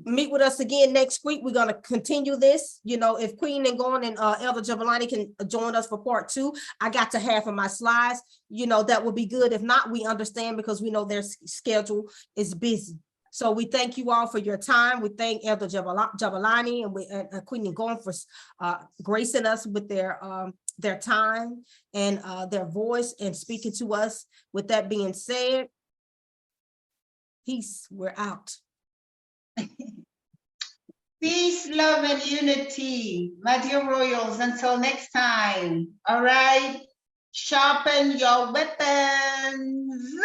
meet with us again next week. We're going to continue this. You know, if Queen Ngningone and Elder Jabulani can join us for part 2, I got to half of my slides. You know, that would be good. If not, we understand because we know their schedule is busy. So we thank you all for your time. We thank Elder Jabulani and Queen Ngningone for gracing us with their time and their voice and speaking to us. With that being said, peace, we're out. Peace, love, and unity, my dear royals, until next time. All right, sharpen your weapons.